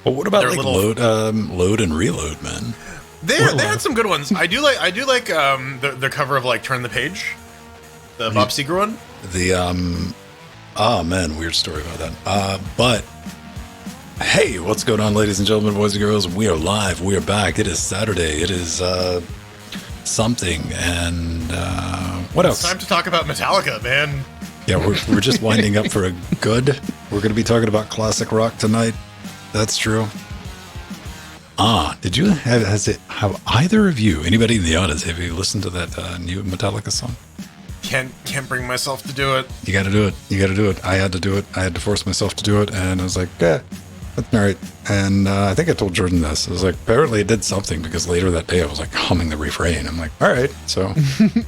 Well, what about Their like little- load and reload, man? They had some good ones. I do like the cover of like Turn the Page, the Bob Seger one. The oh man, weird story about that. But hey, what's going on, ladies and gentlemen, boys and girls? We are live. We are back. It is Saturday. It is something, and what else? It's time to talk about Metallica, man. Yeah, we're just winding up for a good. We're going to be talking about classic rock tonight. That's true. Did you have either of you, anybody in the audience, have you listened to that new Metallica song? Can't bring myself to do it. You got to do it. You got to do it. I had to do it. I had to force myself to do it, and I was like, yeah, that's all right. And I think I told Jordan this. I was like, apparently it did something, because later that day I was like humming the refrain. I'm like, all right, so.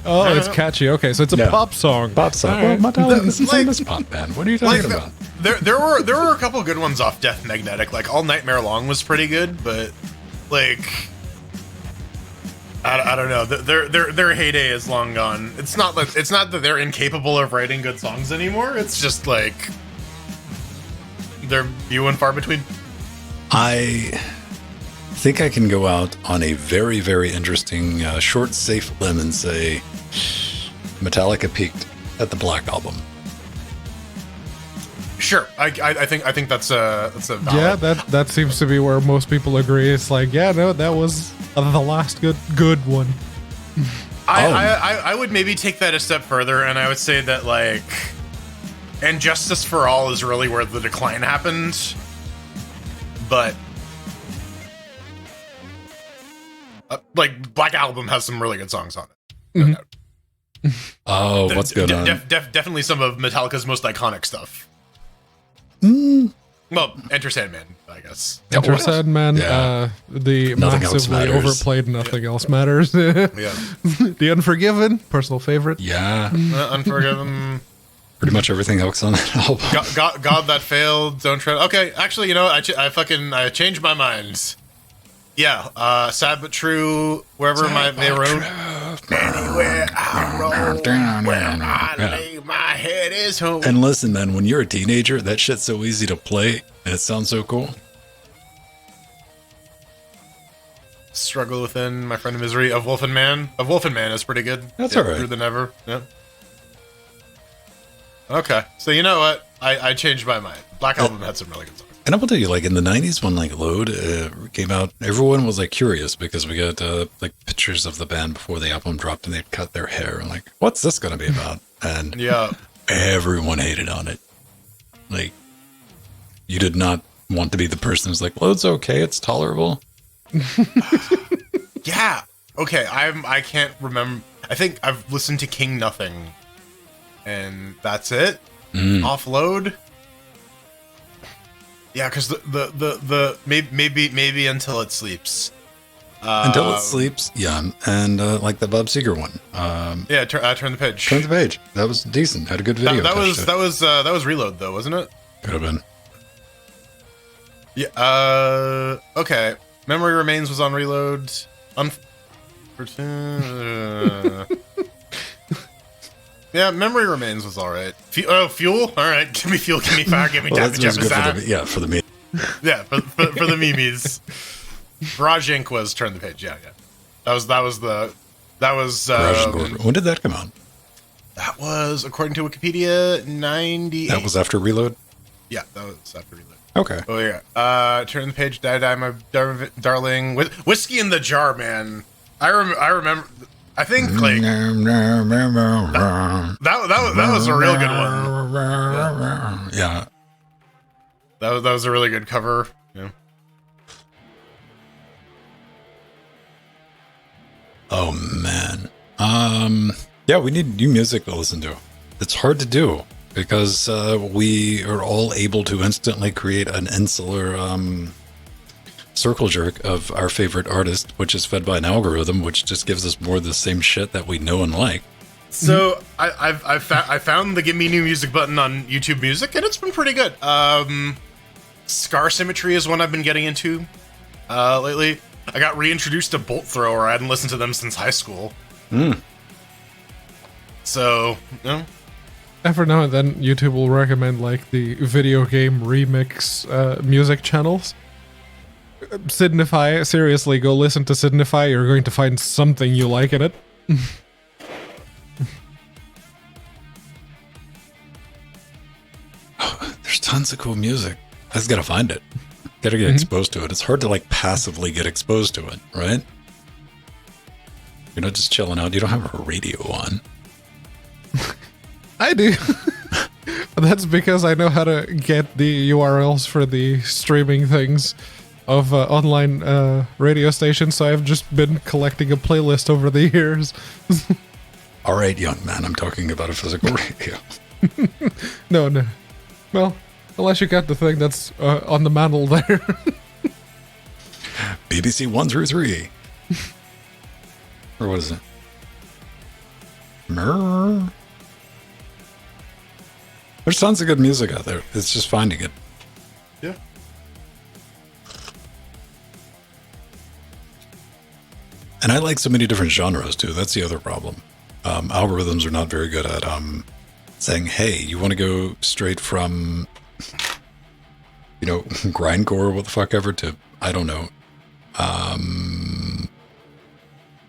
Oh, it's catchy. Okay, so it's a pop song. Pop song. Well, Metallica's the famous pop band. What are you talking about? There were a couple good ones off Death Magnetic. Like All Nightmare Long was pretty good, but like I don't know. Their heyday is long gone. It's not that they're incapable of writing good songs anymore. It's just like they're few and far between. I think I can go out on a very, very interesting short, safe limb and say Metallica peaked at the Black Album. Sure, I think that's a valid. Yeah, that seems to be where most people agree. It's like, yeah, no, that was the last good one. I would maybe take that a step further, and I would say that like, And Justice for All is really where the decline happened, but like Black Album has some really good songs on it. No doubt. Oh, what's going on? Definitely some of Metallica's most iconic stuff. Well, Enter Sandman, I guess. Enter Sandman, Yeah. the Nothing Else massively Matters. overplayed Nothing Else Matters. Yeah. The Unforgiven, personal favorite. Yeah, Unforgiven. pretty much everything else on that album. God That Failed. Don't try. Okay, actually, you know, I changed my mind. Yeah, Sad But True. Wherever they wrote. Anywhere I roam, where I lay my head is home. And listen, man, when you're a teenager, that shit's so easy to play, and it sounds so cool. Struggle Within, My Friend of Misery, Of Wolf and Man. Of Wolf and Man is pretty good. That's all right. Through the Never. Yeah. Okay, so you know what? I changed my mind. Black Album had some really good songs. And I will tell you, like in the '90s, when like Load came out, everyone was like curious because we got like pictures of the band before the album dropped, and they'd cut their hair, and like, what's this going to be about? And Yeah. everyone hated on it. Like, you did not want to be the person who's like, Load's okay, it's tolerable. Yeah. Okay, I can't remember. I think I've listened to King Nothing, and that's it. Offload. Yeah, because the maybe Until It Sleeps. Until It Sleeps, yeah, and like the Bob Seger one. Yeah, Turn the Page. Turn the Page. That was decent. Had a good video. That was Reload though, wasn't it? Could have been. Yeah. Okay. Memory Remains was on Reload. Yeah, Memory Remains was all right. Fuel. All right, give me Fuel. Give me Fire. Give me Well, Damage. that's good for the meme. Yeah, for the memes. Barrage Inc. was Turn the Page. Yeah. That was. When did that come out? That was, according to Wikipedia, 98. That was after Reload. Yeah, that was after Reload. Okay. Oh yeah. Turn the Page. Die, my darling. Whiskey in the Jar, man. I remember. I think like that was a real good one. Yeah. That was a really good cover. Yeah. Oh man. Yeah, we need new music to listen to. It's hard to do because we are all able to instantly create an insular circle jerk of our favorite artist, which is fed by an algorithm, which just gives us more of the same shit that we know and like. So I found the Give Me New Music button on YouTube Music, and it's been pretty good. Scar Symmetry is one I've been getting into lately. I got reintroduced to Bolt Thrower. I hadn't listened to them since high school. So, you know. Every now and then, YouTube will recommend like the video game remix music channels. Signify, seriously, go listen to Signify. You're going to find something you like in it. There's tons of cool music. I just gotta find it. Gotta get exposed to it. It's hard to like passively get exposed to it, right? You're not just chilling out. You don't have a radio on. I do. That's because I know how to get the URLs for the streaming things of online radio stations, so I've just been collecting a playlist over the years. All right, young man, I'm talking about a physical radio. No. Well, unless you got the thing that's on the mantle there. BBC 1 through 3. Or what is it? There's tons of good music out there. It's just finding it. Yeah. And I like so many different genres too. That's the other problem. Algorithms are not very good at saying, hey, you want to go straight from, grindcore, what the fuck ever, to, I don't know,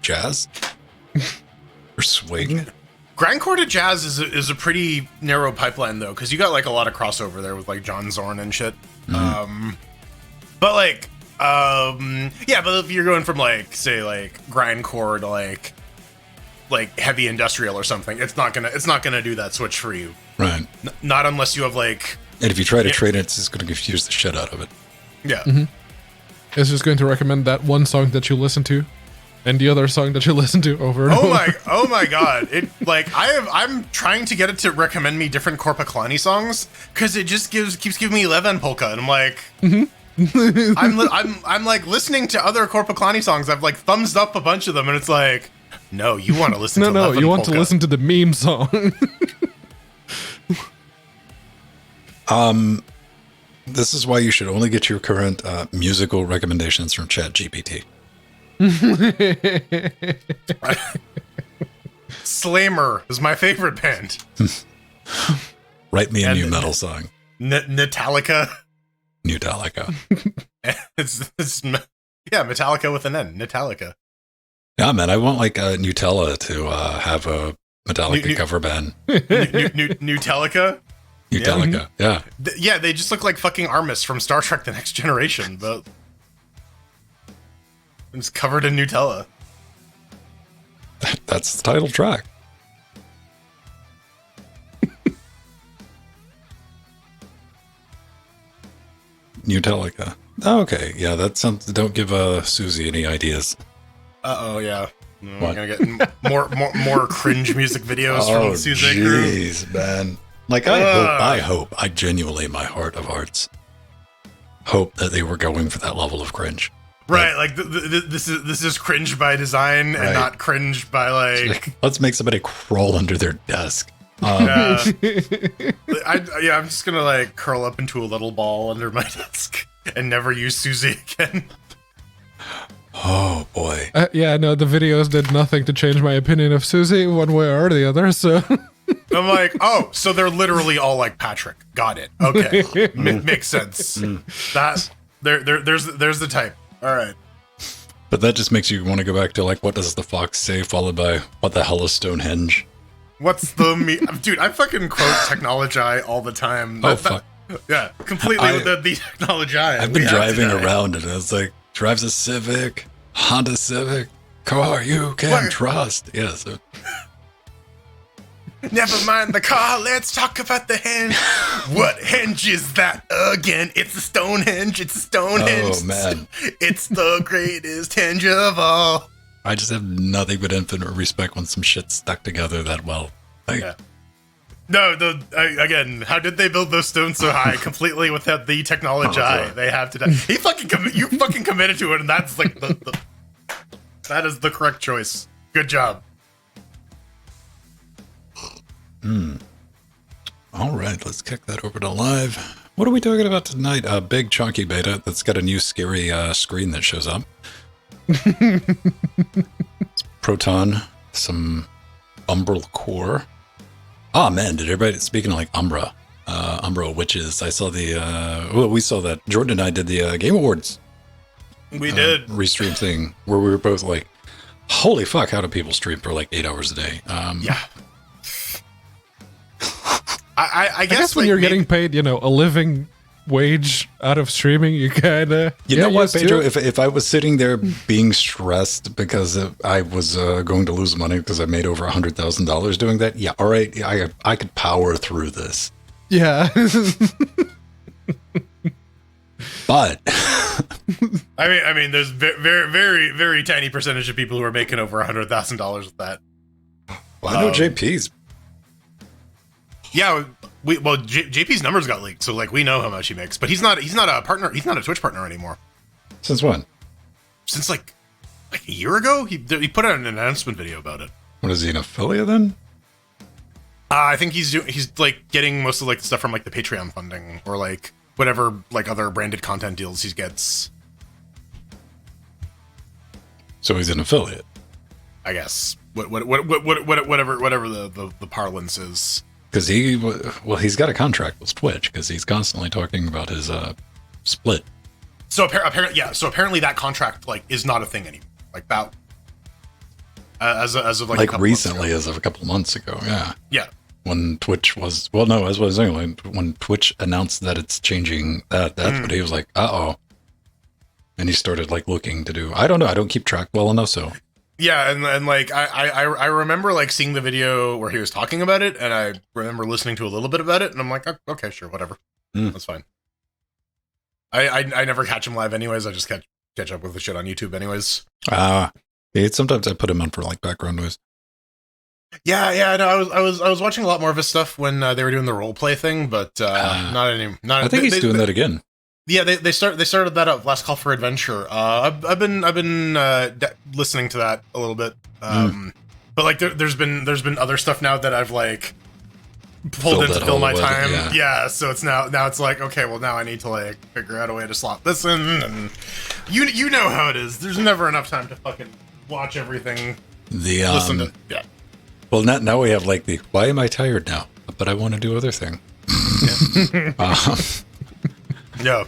jazz? Or swing? Grindcore to jazz is a pretty narrow pipeline, though, because you got, like, a lot of crossover there with, like, John Zorn and shit. But, like, yeah, but if you're going from, like, say, like, grindcore to, like heavy industrial or something, it's not gonna do that switch for you. Right. Not unless you have, like... And if you try to trade it, it's just going to confuse the shit out of it. Yeah. It's just going to recommend that one song that you listen to, and the other song that you listen to over and over. Oh my god! It like I'm trying to get it to recommend me different Korpiklani songs because it just keeps giving me Leven Polka, and I'm like, I'm like listening to other Korpiklani songs. I've like thumbs up a bunch of them, and it's like, no, you want to listen to No, Leven you want Polka. to listen to the meme song. This is why you should only get your current musical recommendations from ChatGPT. Slammer is my favorite band. Write me a new metal song. Metallica. Nutalica. it's yeah, Metallica with an N. Metallica. Yeah, man, I want like Nutella to have a Metallica cover band. Nutelica? Nutelica, yeah. Yeah, they just look like fucking Armus from Star Trek The Next Generation, but it's covered in Nutella. That's the title track. Nutelica. Oh, okay, yeah, that sounds. Don't give Susie any ideas. Uh-oh, yeah. We're What? gonna get more cringe music videos from the Suze crew. Jeez, man. Like, I hope, I genuinely, in my heart of hearts, hope that they were going for that level of cringe. Right, like this is cringe by design and not cringe by like. Let's make somebody crawl under their desk. I'm just gonna like curl up into a little ball under my desk and never use Susie again. Oh boy. Yeah, no, the videos did nothing to change my opinion of Susie one way or the other, so... I'm like, oh, so they're literally all like Patrick. Got it. Okay. Makes sense. That there's the type. All right. But that just makes you want to go back to like, what does the fox say, followed by what the hell is Stonehenge? What's the dude? I fucking quote technology all the time. Oh fuck. Yeah, completely with the technology. I've been driving around and it's like, drives a Civic, Honda Civic, car you can trust. Yeah, so. Never mind the car, let's talk about the hinge. What hinge is that again? It's a Stonehenge, it's a Stonehenge. Oh, man. It's the greatest hinge of all. I just have nothing but infinite respect when some shit's stuck together that well. Like, yeah. No, again, how did they build those stones so high? Completely without the technology they have today. You fucking committed to it, and that's like that is the correct choice. Good job. All right, let's kick that over to live. What are we talking about tonight? A big chunky beta that's got a new scary screen that shows up. It's Proton, some Umbral Core. Oh man, did everybody, speaking of like Umbra Witches, I saw we saw that Jordan and I did the Game Awards We did. Restream thing where we were both like, holy fuck, how do people stream for like 8 hours a day? Yeah. I guess when you're getting paid, a living wage out of streaming, you kind of... You know what, Pedro? If I was sitting there being stressed because I was going to lose money because I made over $100,000 doing that, yeah, all right, I could power through this. Yeah. But I mean, there's very, very, very tiny percentage of people who are making over $100,000 with that. Well, I know JP's. Yeah, JP's numbers got leaked, so like we know how much he makes, but he's not a partner. He's not a Twitch partner anymore. Since when? Since like a year ago. He put out an announcement video about it. What is he, an affiliate then? I think he's like getting most of like the stuff from like the Patreon funding or like whatever like other branded content deals he gets. So he's an affiliate, I guess. Whatever the parlance is. Because he's got a contract with Twitch because he's constantly talking about his split. So apparently that contract like is not a thing anymore. Like that as of like a couple recently, as of a couple of months ago. Yeah. Yeah. When Twitch was as what I was saying, like, when Twitch announced that it's changing that's what he was like, uh-oh. And he started like looking to do, I don't know, I don't keep track well enough, so. Yeah, and like I remember like seeing the video where he was talking about it, and I remember listening to a little bit about it, and I'm like, okay, sure, whatever, that's fine. I never catch him live anyways. I just catch up with the shit on YouTube anyways. Sometimes I put him on for like background noise. Yeah. No, I was watching a lot more of his stuff when they were doing the role play thing, but not anymore. I think he's doing that again. Yeah, they started that up. Last Call for Adventure. I've been listening to that a little bit. But like there's been other stuff now that I've like pulled in to fill my time. Yeah, so it's now it's like, okay, well now I need to like figure out a way to slot this in, and you know how it is. There's never enough time to fucking watch everything. Listen to Well, now we have like the why am I tired now? But I want to do other thing. Yeah.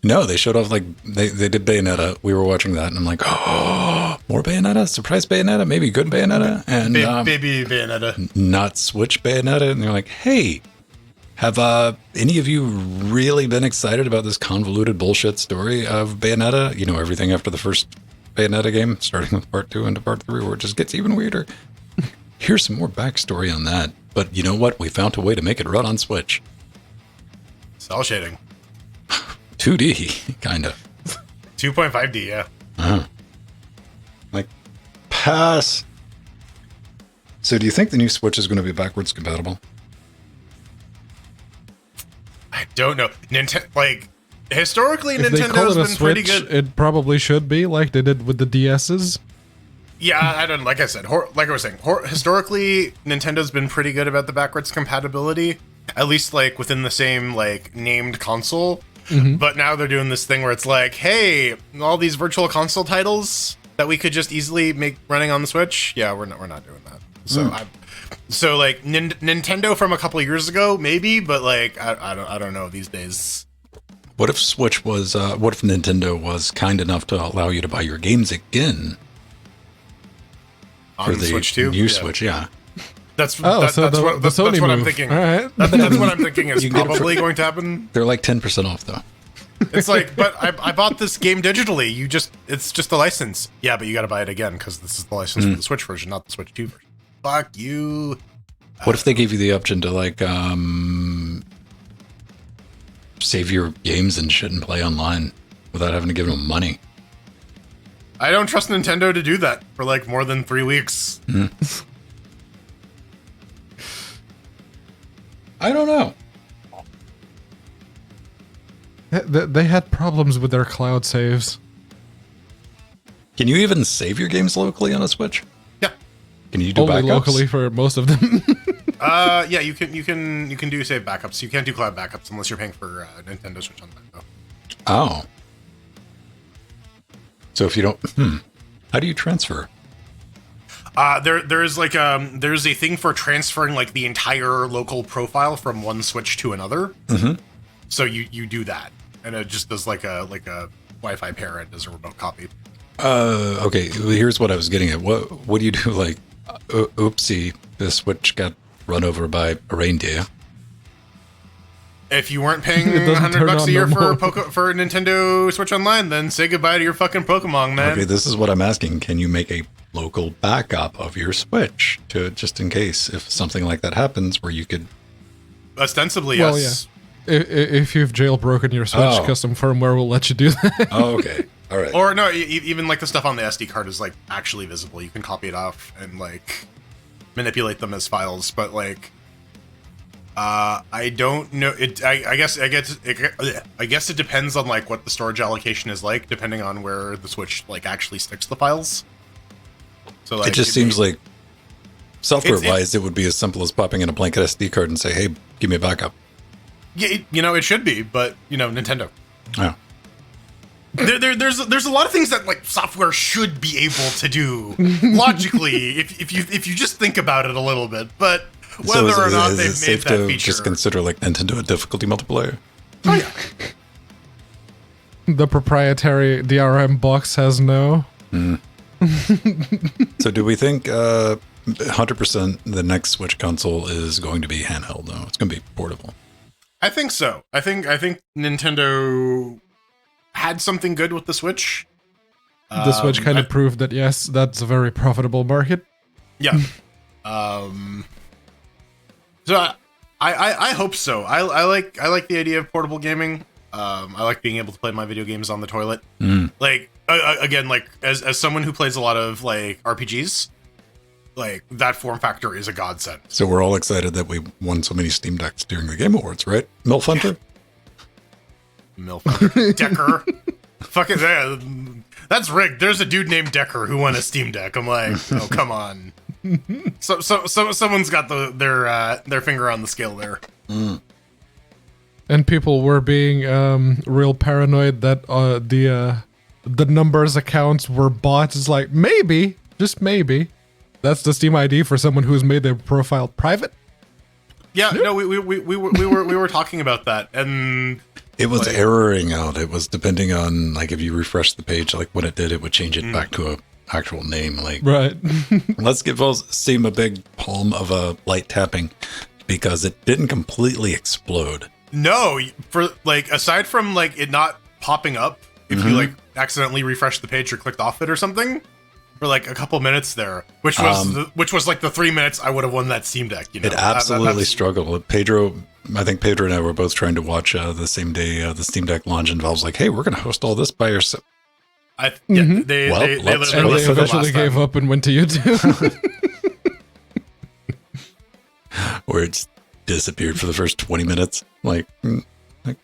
No, they showed off like they did Bayonetta. We were watching that, and I'm like, oh, more Bayonetta, surprise Bayonetta, maybe good Bayonetta, and baby Bayonetta, not Switch Bayonetta. And they're like, hey, have any of you really been excited about this convoluted bullshit story of Bayonetta? You know, everything after the first Bayonetta game, starting with part 2 into part 3, where it just gets even weirder. Here's some more backstory on that. But you know what? We found a way to make it run on Switch. Cell shading. 2D, kind of. 2.5D, yeah. Like, pass. So do you think the new Switch is going to be backwards compatible? I don't know. Historically, if Nintendo's been Switch, pretty good. It probably should be, like they did with the DS's. Yeah, I don't. Like I said, like I was saying, historically, Nintendo's been pretty good about the backwards compatibility. At least, like, within the same, like, named console. Mm-hmm. But now they're doing this thing where it's like, hey, all these virtual console titles that we could just easily make running on the Switch. Yeah, we're not doing that. So, like, Nintendo from a couple of years ago, maybe, but, like, I don't know these days. What if Switch was, what if Nintendo was kind enough to allow you to buy your again? On the Switch 2? New Switch, yeah. That's what I'm thinking. All right. That's what I'm thinking is probably going to happen. They're like 10% off, though. It's like, but I bought this game digitally. It's just a license. Yeah, but you got to buy it again because this is the license for the Switch version, not the Switch 2 version. Fuck you. What if they gave you the option to like save your games and shit and play online without having to give them money? I don't trust Nintendo to do that for like more than 3 weeks. I don't know. They had problems with their cloud saves. Can you even save your games locally on a Switch? Yeah. Can you do only backups? Locally for most of them? Yeah, you can do save backups. You can't do cloud backups unless you're paying for Nintendo Switch on that though. Oh. So if you don't, how do you transfer? There's a thing for transferring like the entire local profile from one Switch to another. Mm-hmm. So you do that, and it just does like a Wi-Fi parent as a remote copy. Okay, here's what I was getting at. What do you do, like, oopsie, the Switch got run over by a reindeer? If you weren't paying It doesn't turn $100 a on year no more. for Nintendo Switch Online, then say goodbye to your fucking Pokemon, man. Okay, this is what I'm asking. Can you make a local backup of your Switch to just in case if something like that happens where you could... Ostensibly, Well, yes. If you've jailbroken your Switch, Oh. custom firmware will let you do that. Oh, okay. All right. Or no, even like the stuff on the SD card is like actually visible. You can copy it off and like manipulate them as files. But like, I don't know. I guess it depends on like what the storage allocation is like, depending on where the Switch like actually sticks the files. So like, it just seems like software-wise, it would be as simple as popping in a blanket SD card and say, "Hey, give me a backup." Yeah, it should be, but Nintendo. Oh. There's a lot of things that like software should be able to do logically if you just think about it a little bit, but whether or not they've made safe that to feature. just consider like Nintendo a difficulty multiplier? Oh yeah. The proprietary DRM box has no. So do we think 100% the next Switch console is going to be handheld? No, it's going to be portable. I think so. I think Nintendo had something good with the Switch. The Switch kind of proved that yes, that's a very profitable market. Yeah. So I hope so. I like the idea of portable gaming. I like being able to play my video games on the toilet. Like again, like as someone who plays a lot of like RPGs, like that form factor is a godsend. So we're all excited that we won so many Steam Decks during the Game Awards, right? Milf Hunter? Milf Decker. Fucking yeah, that's rigged. There's a dude named Decker who won a Steam Deck. I'm like, oh come on. So someone's got their finger on the scale there. And people were being real paranoid that the numbers accounts were bots. It's like maybe, just maybe, that's the Steam ID for someone who's made their profile private. Yeah, no, we were talking about that, and It was like, erroring out. It was depending on like if you refresh the page, like when it did, it would change it back to a actual name. Like, Right. let's give Steam a big palm of a light tapping because it didn't completely explode. no, for like aside from like it not popping up if you like accidentally refreshed the page or clicked off it or something for like a couple minutes there, which was like the 3 minutes I would have won that Steam Deck. You know, It absolutely struggled. I think Pedro and I were both trying to watch the same day the Steam Deck launch, and Valve's like, "Hey, we're going to host all this by yourself." They And literally they listed it eventually last gave time. up and went to YouTube. Where it just disappeared for the first 20 minutes. Like then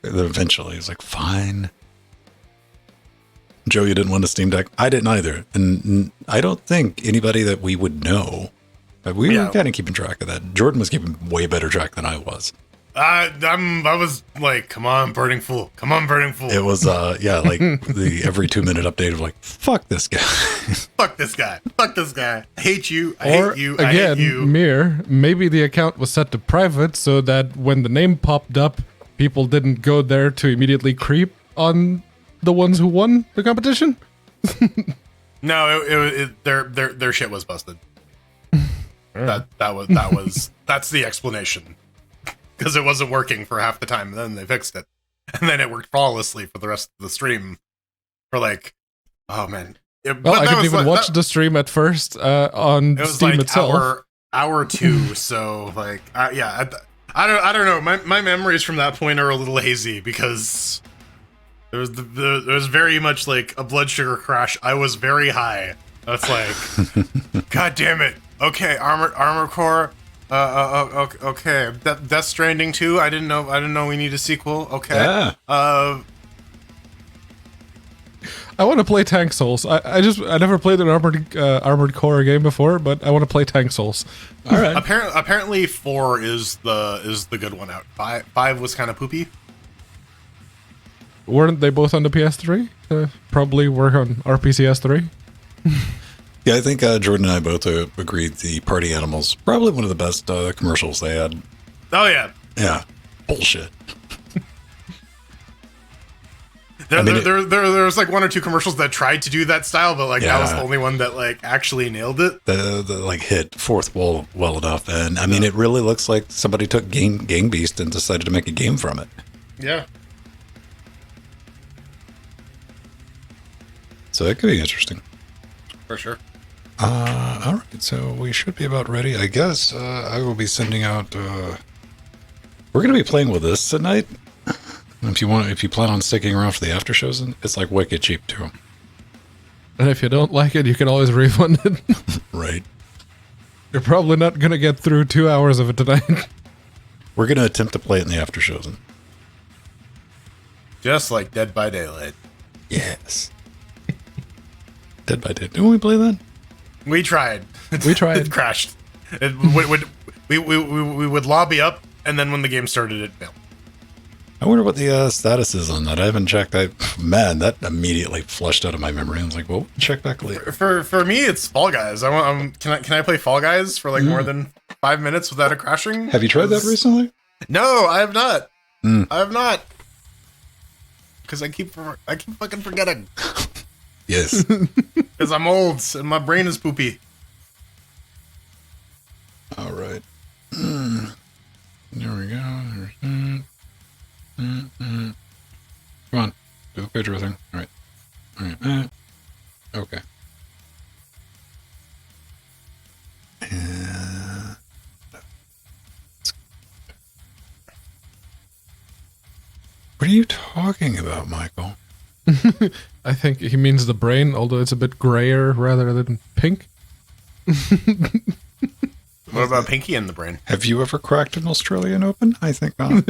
eventually, it's like, fine. Joe, you didn't win a Steam Deck. I didn't either, and I don't think anybody that we would know. We were kind of keeping track of that. Jordan was keeping way better track than I was. I was like, come on, Burning Fool. Come on, Burning Fool. It was, like the every 2-minute update of like, fuck this guy. Fuck this guy. Fuck this guy. I hate you. I Or hate you. I hate again, you. Mir, maybe the account was set to private so that when the name popped up, people didn't go there to immediately creep on the ones who won the competition. No, their shit was busted. That's the explanation. Because it wasn't working for half the time, and then they fixed it, and then it worked flawlessly for the rest of the stream. For like, oh man, Well, I couldn't even watch the stream at first on It was Steam like itself. hour 2. So like, yeah, I don't know. My memories from that point are a little hazy because there was very much like a blood sugar crash. I was very high. That's like, God damn it. Okay, Armored Core. Okay. Death Stranding 2. I didn't know we need a sequel. Okay. Yeah. I want to play Tank Souls. I never played an Armored Core game before, but I want to play Tank Souls. All right. Apparently 4 is the good one out. 5 was kind of poopy. Weren't they both on the PS3? Probably work on RPCS3. Yeah, I think Jordan and I both agreed the Party Animals probably one of the best commercials they had. Oh yeah. Yeah. Bullshit. There was like one or two commercials that tried to do that style, but like that was the only one that like actually nailed it. The like hit fourth wall well enough, and I mean it really looks like somebody took Gang Beast and decided to make a game from it. Yeah. So it could be interesting. For sure. All right, so we should be about ready. I guess I will be sending out. We're going to be playing with this tonight. If you plan on sticking around for the after shows, it's like wicked cheap too. And if you don't like it, you can always refund it. Right. You're probably not going to get through 2 hours of it tonight. We're going to attempt to play it in the after shows. Just like Dead by Daylight. Yes. Dead by Daylight. Didn't we play that? We tried. It crashed. We would lobby up, and then when the game started, it failed. I wonder what the status is on that. I haven't checked. Man, that immediately flushed out of my memory. I was like, well, check back later. For me, it's Fall Guys. Can I play Fall Guys for like more than 5 minutes without it crashing? Have you tried that recently? No, I have not. I have not. Because I keep fucking forgetting. Yes. Because I'm old and my brain is poopy. All right. There we go. Come on. Do the Pedro thing. All right. All right. Okay. What are you talking about, Michael? I think he means the brain, although it's a bit grayer rather than pink. What about Pinky and the brain? Have you ever cracked an Australian Open? I think not.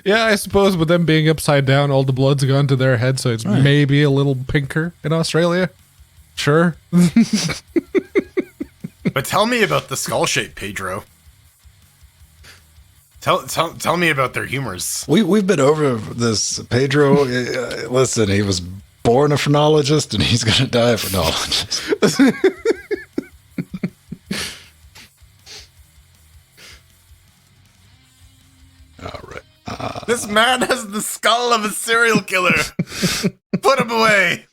Yeah, I suppose with them being upside down, all the blood's gone to their head, so it's maybe a little pinker in Australia. Sure. But tell me about the skull shape, Pedro. Tell me about their humors. We've been over this. Pedro, listen, he was born a phrenologist and he's going to die a phrenologist. All right. This man has the skull of a serial killer. Put him away.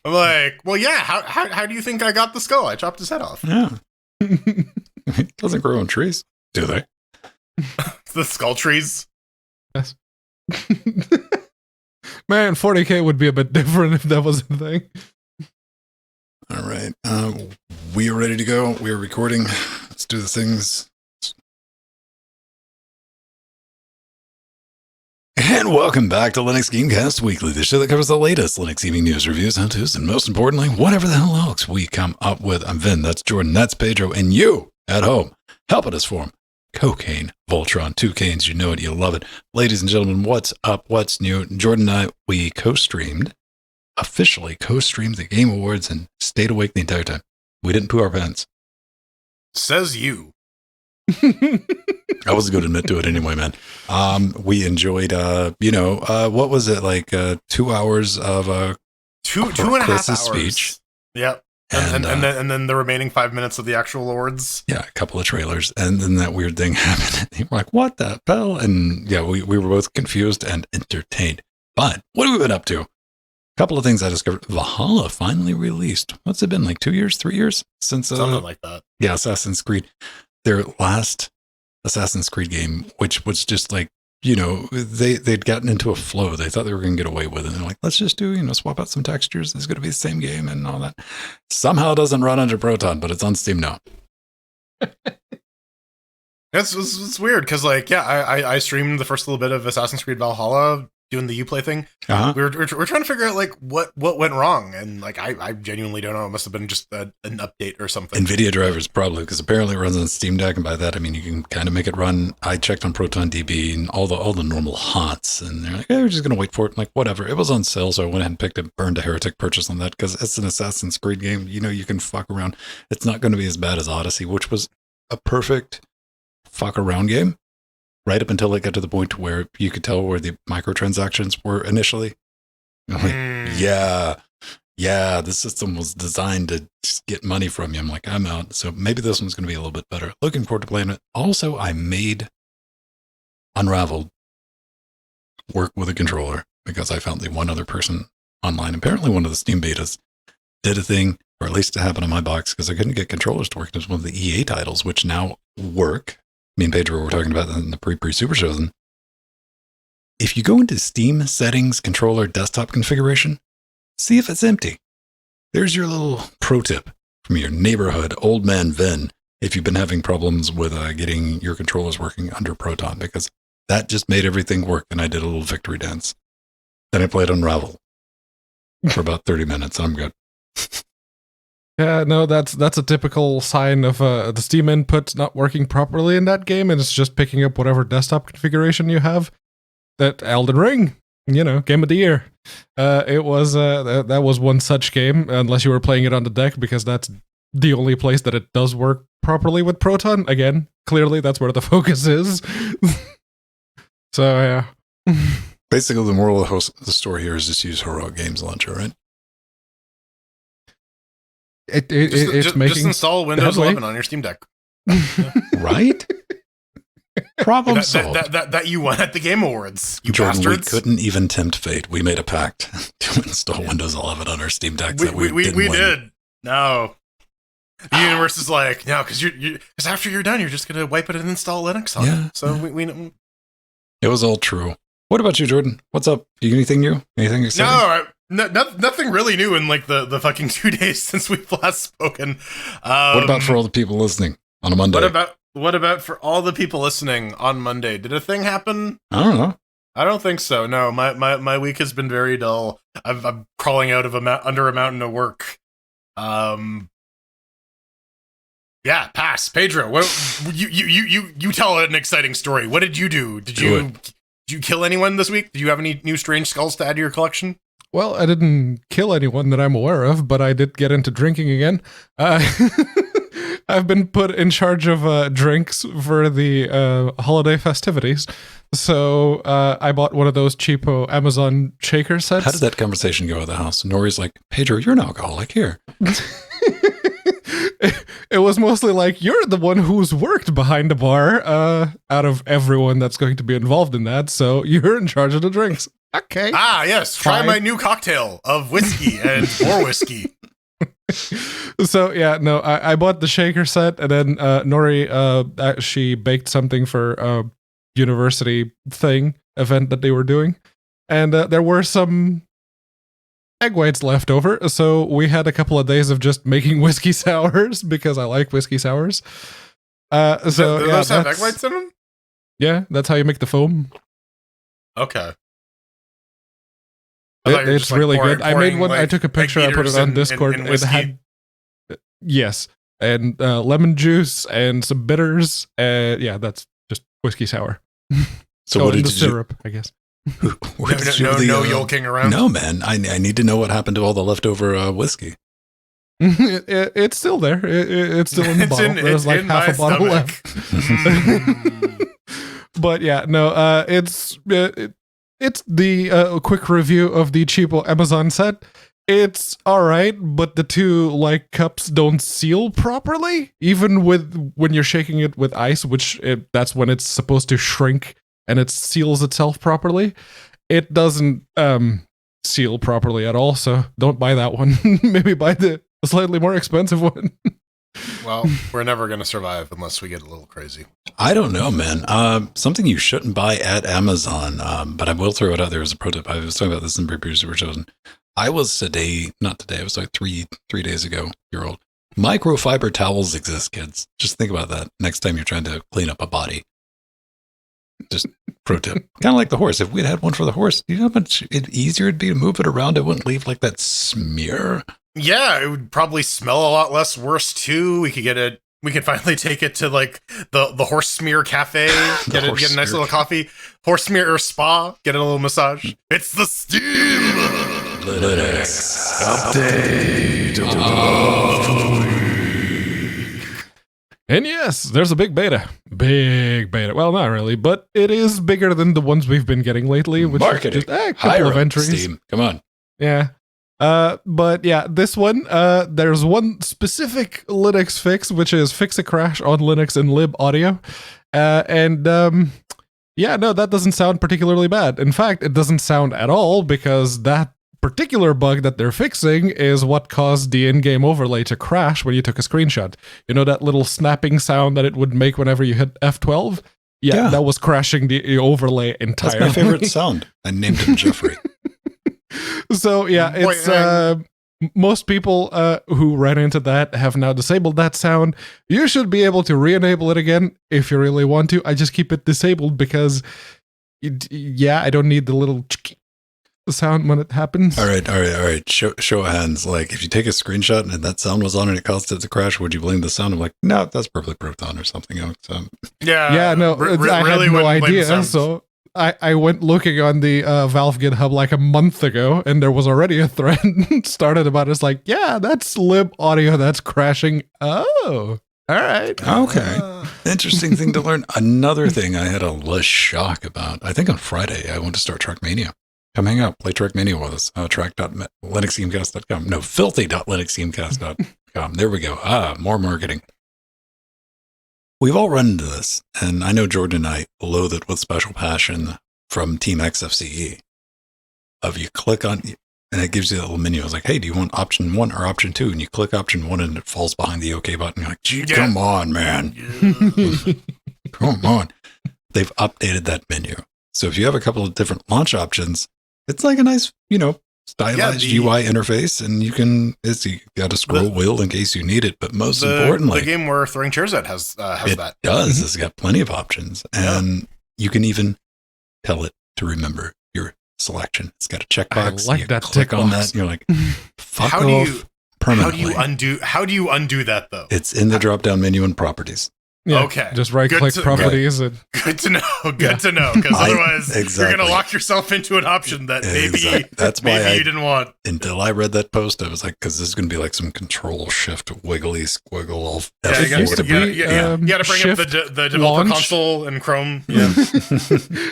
I'm like, well, yeah. How do you think I got the skull? I chopped his head off. Yeah. It doesn't grow on trees, do they? The skull trees. Yes. Man, 40K would be a bit different if that was a thing. All right. We are ready to go. We are recording. Let's do the things. And welcome back to Linux Gamecast Weekly, the show that covers the latest Linux gaming news, reviews, how-tos, and most importantly, whatever the hell else we come up with. I'm Vin, that's Jordan, that's Pedro, and you at home helping us form Cocaine Voltron. 2 Canes, you know it, you love it. Ladies and gentlemen, what's up, what's new? Jordan and I, we officially co-streamed the Game Awards and stayed awake the entire time. We didn't poo our pants. Says you. I wasn't going to admit to it anyway, man. We enjoyed, what was it, like 2 hours of two and a half hours speech. Yep. And then the remaining 5 minutes of the actual awards. Yeah, a couple of trailers, and then that weird thing happened. And we're like, "What the hell?" And yeah, we were both confused and entertained. But what have we been up to? A couple of things I discovered. Valhalla finally released. What's it been, like 2 years, 3 years since something like that? Yeah, Assassin's Creed, their last Assassin's Creed game, which was just like, they'd gotten into a flow. They thought they were going to get away with it. And they're like, let's just do, swap out some textures. It's going to be the same game and all that. Somehow it doesn't run under Proton, but it's on Steam now. It's weird because, like, yeah, I streamed the first little bit of Assassin's Creed Valhalla doing the Uplay thing. Uh-huh. We're trying to figure out, like, what went wrong. And, like, I genuinely don't know. It must have been just an update or something. NVIDIA drivers, probably, because apparently it runs on Steam Deck. And by that, I mean, you can kind of make it run. I checked on Proton DB and all the normal hots. And they're like, hey, we're just going to wait for it. I'm like, whatever. It was on sale, so I went ahead and picked it, burned a heretic purchase on that because it's an Assassin's Creed game. You can fuck around. It's not going to be as bad as Odyssey, which was a perfect fuck around game. Right up until it got to the point where you could tell where the microtransactions were initially. I'm like, yeah, the system was designed to just get money from you. I'm like, I'm out. So maybe this one's going to be a little bit better. Looking forward to playing it. Also, I made Unraveled work with a controller. because I found the one other person online. Apparently one of the Steam betas did a thing, or at least it happened on my box, because I couldn't get controllers to work. It was one of the EA titles, which now work. Me and Pedro were talking about that in the pre-super shows. And if you go into Steam settings, controller, desktop configuration, see if it's empty. There's your little pro tip from your neighborhood old man Vin, if you've been having problems with getting your controllers working under Proton, because that just made everything work, and I did a little victory dance. Then I played Unravel for about 30 minutes. I'm good. Yeah, no, that's a typical sign of the Steam input not working properly in that game, and it's just picking up whatever desktop configuration you have. That Elden Ring, game of the year. It was that was one such game, unless you were playing it on the deck, because that's the only place that it does work properly with Proton. Again, clearly that's where the focus is. So yeah. Basically, the moral of the story here is just use Heroic Games Launcher, right? It's making just install Windows 11 on your Steam Deck. Right? Problem solved. That you won at the Game Awards, you Jordan, bastards. we couldn't even tempt fate. We made a pact to install Windows 11 on our Steam Decks. We did. No. The universe is like, no, because because after you're done, you're just gonna wipe it and install Linux on it. So we it was all true. What about you, Jordan? What's up? You anything new? Anything exciting? Nothing really new in like the fucking 2 days since we've last spoken. What about for all the people listening on a Monday? What about for all the people listening on Monday? Did a thing happen? I don't know. I don't think so. No, my week has been very dull. I'm crawling out of under a mountain of work. Yeah, pass. Pedro, what, you tell an exciting story. What did you do? Did you kill anyone this week? Did you have any new strange skulls to add to your collection? Well, I didn't kill anyone that I'm aware of, but I did get into drinking again. I've been put in charge of drinks for the holiday festivities. So I bought one of those cheapo Amazon shaker sets. How did that conversation go at the house? Nori's like, Pedro, you're an alcoholic. Here. It was mostly like, you're the one who's worked behind the bar out of everyone that's going to be involved in that, so you're in charge of the drinks. Okay. Ah, yes. Try my new cocktail of whiskey and more whiskey. So, yeah, no, I bought the shaker set, and then Nori, she baked something for a university event that they were doing, and there were some egg whites left over, so we had a couple of days of just making whiskey sours because I like whiskey sours. So do yeah, those have egg whites in them? Yeah, that's how you make the foam. Okay. It's really good. I made one. I took a picture. I put it on Discord. It had yes, and lemon juice and some bitters. Yeah, that's just whiskey sour. So what did the you syrup? I guess. No yolking around. No, man. I need to know what happened to all the leftover whiskey. It's still there. It's still in the bottle. There's like half a bottle left. But yeah, no. It's the quick review of the cheapo Amazon set. It's all right, but the two cups don't seal properly. Even when you're shaking it with ice, that's when it's supposed to shrink and it seals itself properly. It doesn't seal properly at all, so don't buy that one. Maybe buy the slightly more expensive one. Well, we're never going to survive unless we get a little crazy. I don't know, man. Something you shouldn't buy at Amazon, but I will throw it out there as a pro tip. I was talking about this in previous super shows. I was not today, it was like three days ago, year old. Microfiber towels exist, kids. Just think about that next time you're trying to clean up a body. Just pro tip. Kind of like the horse. If we'd had one for the horse, you know how much easier it'd be to move it around? It wouldn't leave like that smear. Yeah, it would probably smell a lot less worse too. We could finally take it to like the horse smear cafe, get a nice little coffee, horse smear or spa, get a little massage. It's the Steam Linux update. And yes, there's a big beta. Big beta. Well, not really, but it is bigger than the ones we've been getting lately, which Marketing. is just a couple of entries. Steam. Come on. Yeah. But yeah, this one, there's one specific Linux fix, which is fix a crash on Linux and lib audio. Yeah, no, that doesn't sound particularly bad. In fact, it doesn't sound at all because that particular bug that they're fixing is what caused the in-game overlay to crash when you took a screenshot. You know that little snapping sound that it would make whenever you hit F12? Yeah. That was crashing the overlay entirely. That's my favorite sound. I named him Jeffrey. So, yeah, it's... most people who ran into that have now disabled that sound. You should be able to re-enable it again if you really want to. I just keep it disabled because, I don't need the little sound when it happens. All right. Show of hands. Like, if you take a screenshot and that sound was on and it caused it to crash, would you blame the sound? I'm like, no, that's probably Proton or something else. Yeah, no, I had no idea. So I went looking on the Valve GitHub like a month ago, and there was already a thread started about it. It's like, yeah, that's lib audio that's crashing. Oh, all right. Okay. Interesting thing to learn. Another thing I had a shock about. I think on Friday I went to start Trackmania. Come hang out, play Trackmania with us. Track.linuxgamecast.com. No, filthy.linuxgamecast.com. There we go. More marketing. We've all run into this, and I know Jordan and I loathe it with special passion from Team XFCE. Of you click on, and it gives you a little menu. It's like, hey, do you want option 1 or option 2? And you click option 1 and it falls behind the OK button. You're like, gee, come on, man. Come on. They've updated that menu. So if you have a couple of different launch options, it's like a nice, stylized UI interface, and you got a scroll wheel in case you need it. But most importantly, the game we're throwing chairs at has that. It does. It's got plenty of options, and you can even tell it to remember your selection. It's got a checkbox. I like that. Click on that, and you're like, "Fuck off!" Permanently. How do you undo that though? It's in the drop-down menu and properties. Yeah, okay. Just right-click properties. Good to know. Good to know. Because otherwise, you're going to lock yourself into an option that maybe you didn't want. Until I read that post, I was like, because this is going to be like some control-shift, wiggly squiggle. All you got to bring up the developer console in Chrome. Yeah.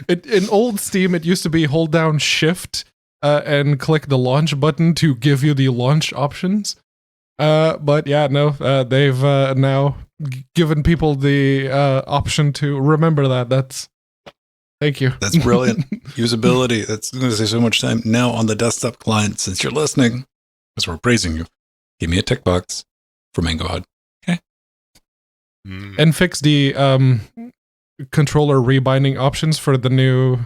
In old Steam, it used to be hold down Shift and click the launch button to give you the launch options. But yeah, no, they've now given people the option to remember that. Thank you. That's brilliant. Usability. That's going to save so much time. Now on the desktop client, since you're listening, because we're praising you, give me a tick box for Mango Hut. Okay. And fix the controller rebinding options for the new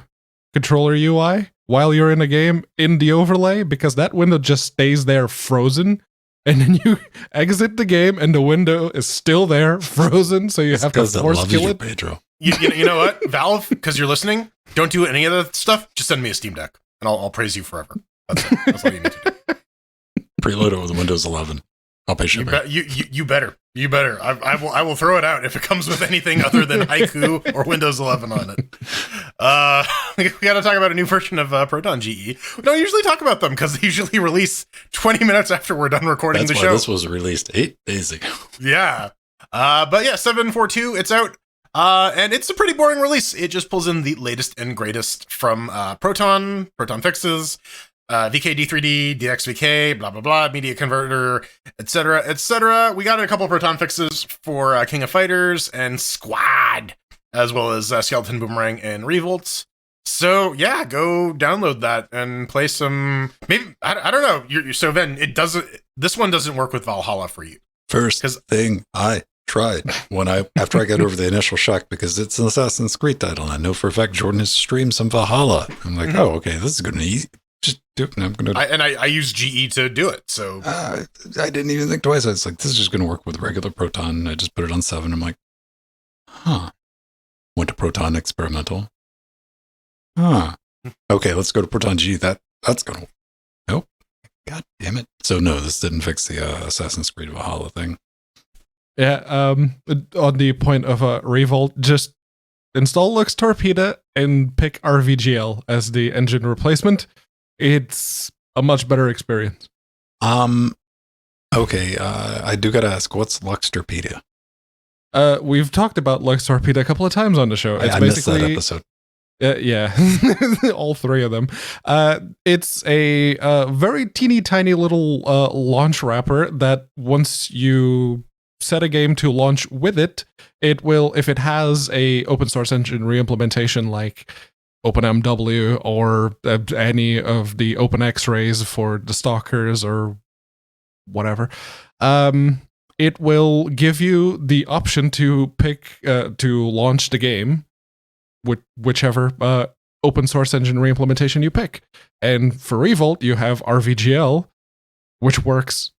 controller UI while you're in a game in the overlay, because that window just stays there frozen. And then you exit the game, and the window is still there, frozen. So you have to force kill it. Pedro. You know what, Valve? Because you're listening, don't do any of that stuff. Just send me a Steam Deck, and I'll praise you forever. That's it. That's all you need to do. Preload it with Windows 11. I'll pay shipping. You better. You better. I will throw it out if it comes with anything other than Haiku or Windows 11 on it. We got to talk about a new version of Proton GE. We don't usually talk about them because they usually release 20 minutes after we're done recording the show. This was released 8 days ago. Yeah. But yeah, 7.42, it's out. And it's a pretty boring release. It just pulls in the latest and greatest from Proton fixes, VKD3D, DXVK, blah, blah, blah, media converter, etc., etc. We got a couple of Proton fixes for King of Fighters and Squad, as well as Skeleton Boomerang and Revolts. So yeah, go download that and play some. Maybe I don't know. So then this one doesn't work with Valhalla for you. First thing I tried after I got over the initial shock, because it's an Assassin's Creed title, and I know for a fact Jordan has streamed some Valhalla. I'm like, oh, okay, this is going to be easy. Just do it. I'm gonna. I use GE to do it. So I didn't even think twice. I was like, this is just going to work with regular Proton. I just put it on 7. I'm like, huh. Went to Proton Experimental. Huh. Okay, let's go to Proton G. That's going to. Nope. God damn it. So no, this didn't fix the Assassin's Creed Valhalla thing. Yeah. On the point of Revolt, just install Lux Torpedo and pick RVGL as the engine replacement. It's a much better experience. Okay, I do gotta ask, what's Lux Torpedo? We've talked about Lux Torpedo a couple of times on the show. It's basically missed that episode. Yeah, all 3 of them. It's a very teeny tiny little launch wrapper that once you set a game to launch with it, it will, if it has a open source engine reimplementation like OpenMW or any of the Open X-rays for the stalkers or whatever, it will give you the option to pick to launch the game with whichever open source engine reimplementation you pick. And for Revolt, you have RVGL, which works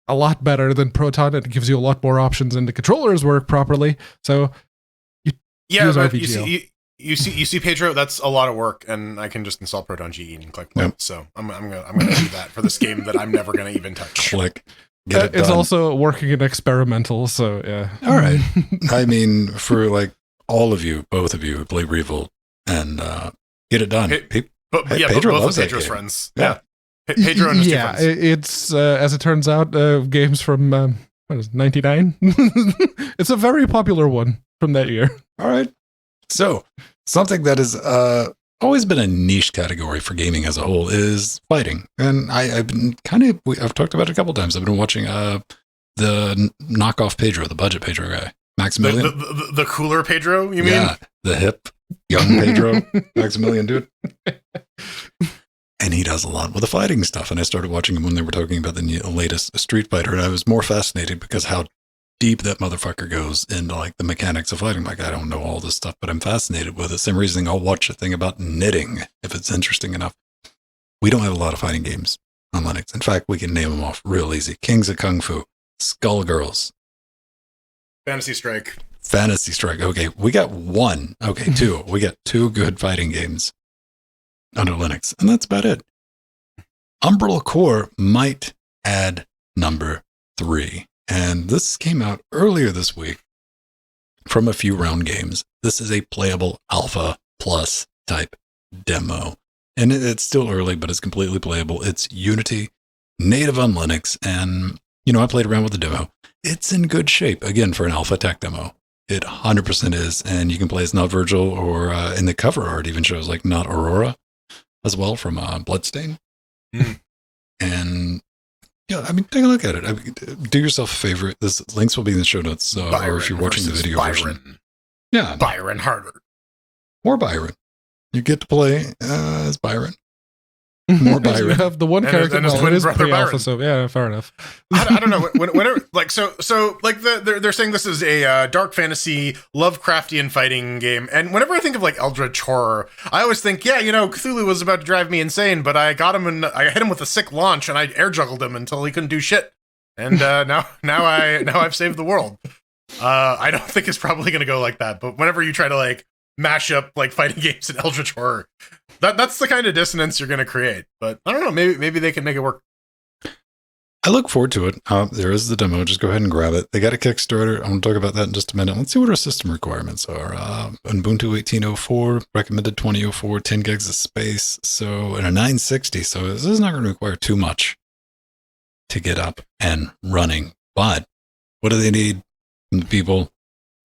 a lot better than Proton. It gives you a lot more options, and the controllers work properly. So use but RVGL. You see, Pedro. That's a lot of work, and I can just install Proton GE and click play. Yep. So I'm gonna do that for this game that I'm never gonna even touch. Click. Get it it's done. also working in experimental. So yeah. All right. I mean, for like all of you, both of you who play Revolt and get it done. Pedro Pedro loves both of Pedro's that game. friends. Yeah. Pedro and his two friends. It's as it turns out, games from what is it, 99? It's a very popular one from that year. All right. So, something that has always been a niche category for gaming as a whole is fighting. And I've been I've talked about it a couple times. I've been watching the knockoff Pedro, the budget Pedro guy, Maximilian. The cooler Pedro, you mean? Yeah, the hip, young Pedro, Maximilian dude. And he does a lot with the fighting stuff. And I started watching him when they were talking about the latest Street Fighter. And I was more fascinated because how deep that motherfucker goes into like the mechanics of fighting. Like, I don't know all this stuff, but I'm fascinated with it. Same reason I'll watch a thing about knitting if it's interesting enough. We don't have a lot of fighting games on Linux. In fact, we can name them off real easy. Kings of Kung Fu, Skullgirls, Fantasy Strike. Okay, we got one. Okay, two. We got two good fighting games under Linux, and that's about it. Umbrella Core might add number 3. And this came out earlier this week from a few round games. This is a playable alpha plus type demo. And it's still early, but it's completely playable. It's Unity, native on Linux. And, I played around with the demo. It's in good shape, again, for an alpha tech demo. It 100% is. And you can play as not Virgil, or in the cover art even shows like not Aurora as well from Bloodstain. And yeah, I mean, take a look at it. Do yourself a favor. This links will be in the show notes, or if you're watching the video version. Yeah, Byron Harder. More Byron. You get to play as Byron. More Byron. You have the one character and his that twin is brother pre-alpha, Byron. so yeah, fair enough. I don't know. Whenever, like, so like they're saying this is a dark fantasy Lovecraftian fighting game, and whenever I think of like Eldritch horror, I always think, Cthulhu was about to drive me insane, but I got him and I hit him with a sick launch, and I air juggled him until he couldn't do shit, and now I've saved the world. I don't think it's probably going to go like that, but whenever you try to like mash up like fighting games and Eldritch horror, that's the kind of dissonance you're going to create. But I don't know, maybe they can make it work. I look forward to it. There is the demo. Just go ahead and grab it. They got a Kickstarter. I'm going to talk about that in just a minute. Let's see what our system requirements are. Ubuntu 18.04, recommended 20.04, 10 gigs of space. So, and a 960. So this is not going to require too much to get up and running. But what do they need from the people?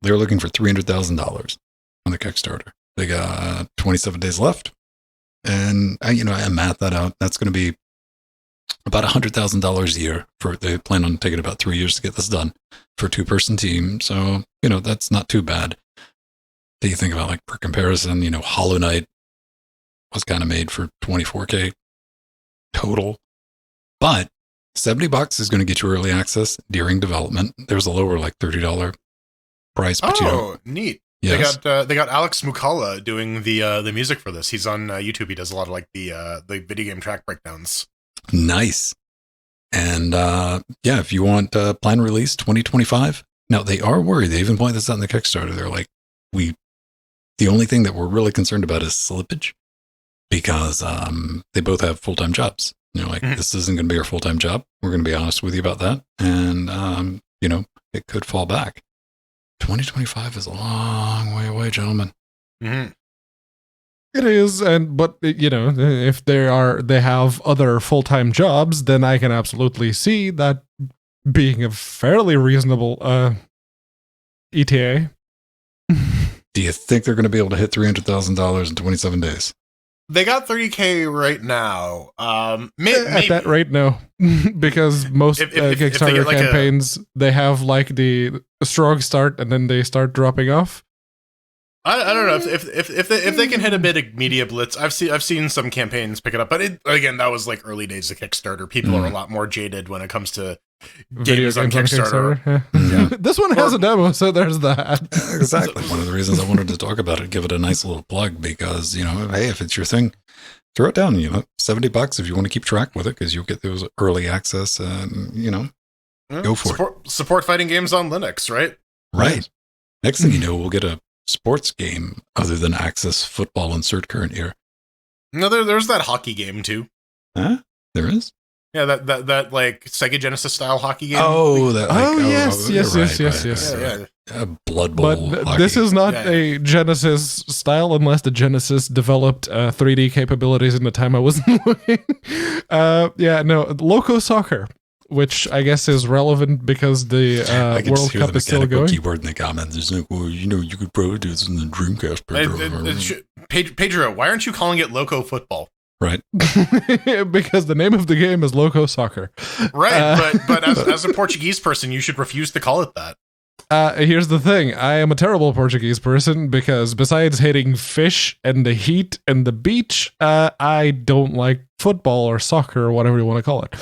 They're looking for $300,000 on the Kickstarter. They got 27 days left. And I math that out. That's going to be about $100,000 a year. They plan on taking about 3 years to get this done for a 2-person team. So, that's not too bad. Do you think about, like, for comparison, Hollow Knight was kind of made for $24K total. But $70 is going to get you early access during development. There's a lower, like, $30 price. But neat. Yes. They got Alex Mukala doing the music for this. He's on YouTube. He does a lot of like the video game track breakdowns. Nice. And if you want plan release 2025. Now they are worried. They even point this out in the Kickstarter. They're like, the only thing that we're really concerned about is slippage, because they both have full-time jobs. This isn't going to be our full-time job. We're going to be honest with you about that. And it could fall back. 2025 is a long way away, gentlemen. Mm-hmm. It is, but if they have other full-time jobs, then I can absolutely see that being a fairly reasonable ETA. Do you think they're going to be able to hit $300,000 in 27 days? They got 30K right now. At Maybe. that rate, no, because most If they Kickstarter get, like, campaigns they have like the strong start and then they start dropping off. I don't know if they can hit a bit of media blitz. I've seen some campaigns pick it up, but again, that was like early days of Kickstarter. People are a lot more jaded when it comes to games on Kickstarter. Yeah. This one has a demo, so there's that. Exactly. One of the reasons I wanted to talk about it, give it a nice little plug, because, you know, hey, if it's your thing, throw it down, you know, $70 if you want to keep track with it, because you'll get those early access and, you know, go for it. Support fighting games on Linux, right? Right. Next thing you know, we'll get a sports game other than Access Football Insert Current Year. No, there's that hockey game too. Huh? There is? Yeah, that like Sega Genesis style hockey game. Oh, that. Like, yes. Yeah. Blood Bowl. But hockey. this is not a Genesis style, unless the Genesis developed 3D capabilities in the time I wasn't looking. Loco Soccer, which I guess is relevant because the World Cup is still going. Keyword in the comments. It's like, well, you know, you could probably do this in the Dreamcast. Pedro, why aren't you calling it Loco Football? Right. Because the name of the game is Loco Soccer. Right, but as a Portuguese person, you should refuse to call it that. Here's the thing. I am a terrible Portuguese person because besides hating fish and the heat and the beach, I don't like football or soccer or whatever you want to call it.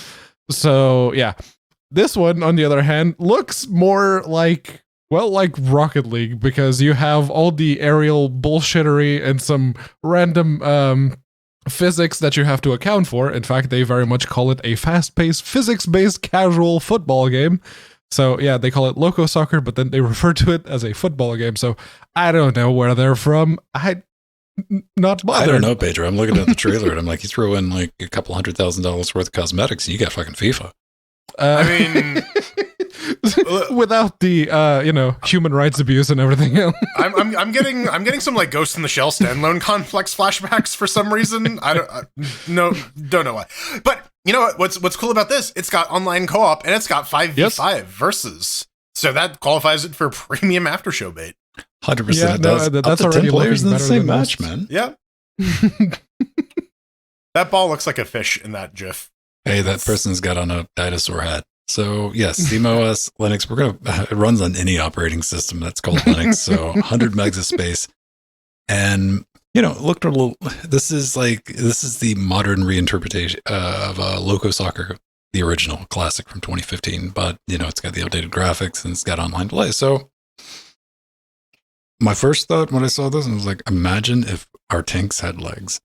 So, yeah. This one, on the other hand, looks more like Rocket League, because you have all the aerial bullshittery and some random physics that you have to account for. In fact, they very much call it a fast-paced, physics-based casual football game. So, yeah, they call it Loco Soccer, but then they refer to it as a football game. So, I don't know where they're from. Not bothered. I don't know, Pedro. I'm looking at the trailer and I'm like, you throw in like a couple $100,000 worth of cosmetics and you got fucking FIFA. I mean, without the human rights abuse and everything else. I'm getting some like Ghost in the Shell standalone complex flashbacks for some reason. Don't know why. But you know what's cool about this? It's got online co-op and it's got 5v5 versus. So that qualifies it for premium after show bait. 100%. Yeah, it does. that's Up to already 10 players in the better same than match, most. man. Yeah. That ball looks like a fish in that GIF. Hey, that person's got on a dinosaur hat. So yes, SteamOS, Linux, it runs on any operating system that's called Linux. So 100 megs of space. And, you know, looked a little, this is the modern reinterpretation of Loco Soccer, the original classic from 2015. But, you know, it's got the updated graphics and it's got online play. So my first thought when I saw this, I was like, imagine if our tanks had legs.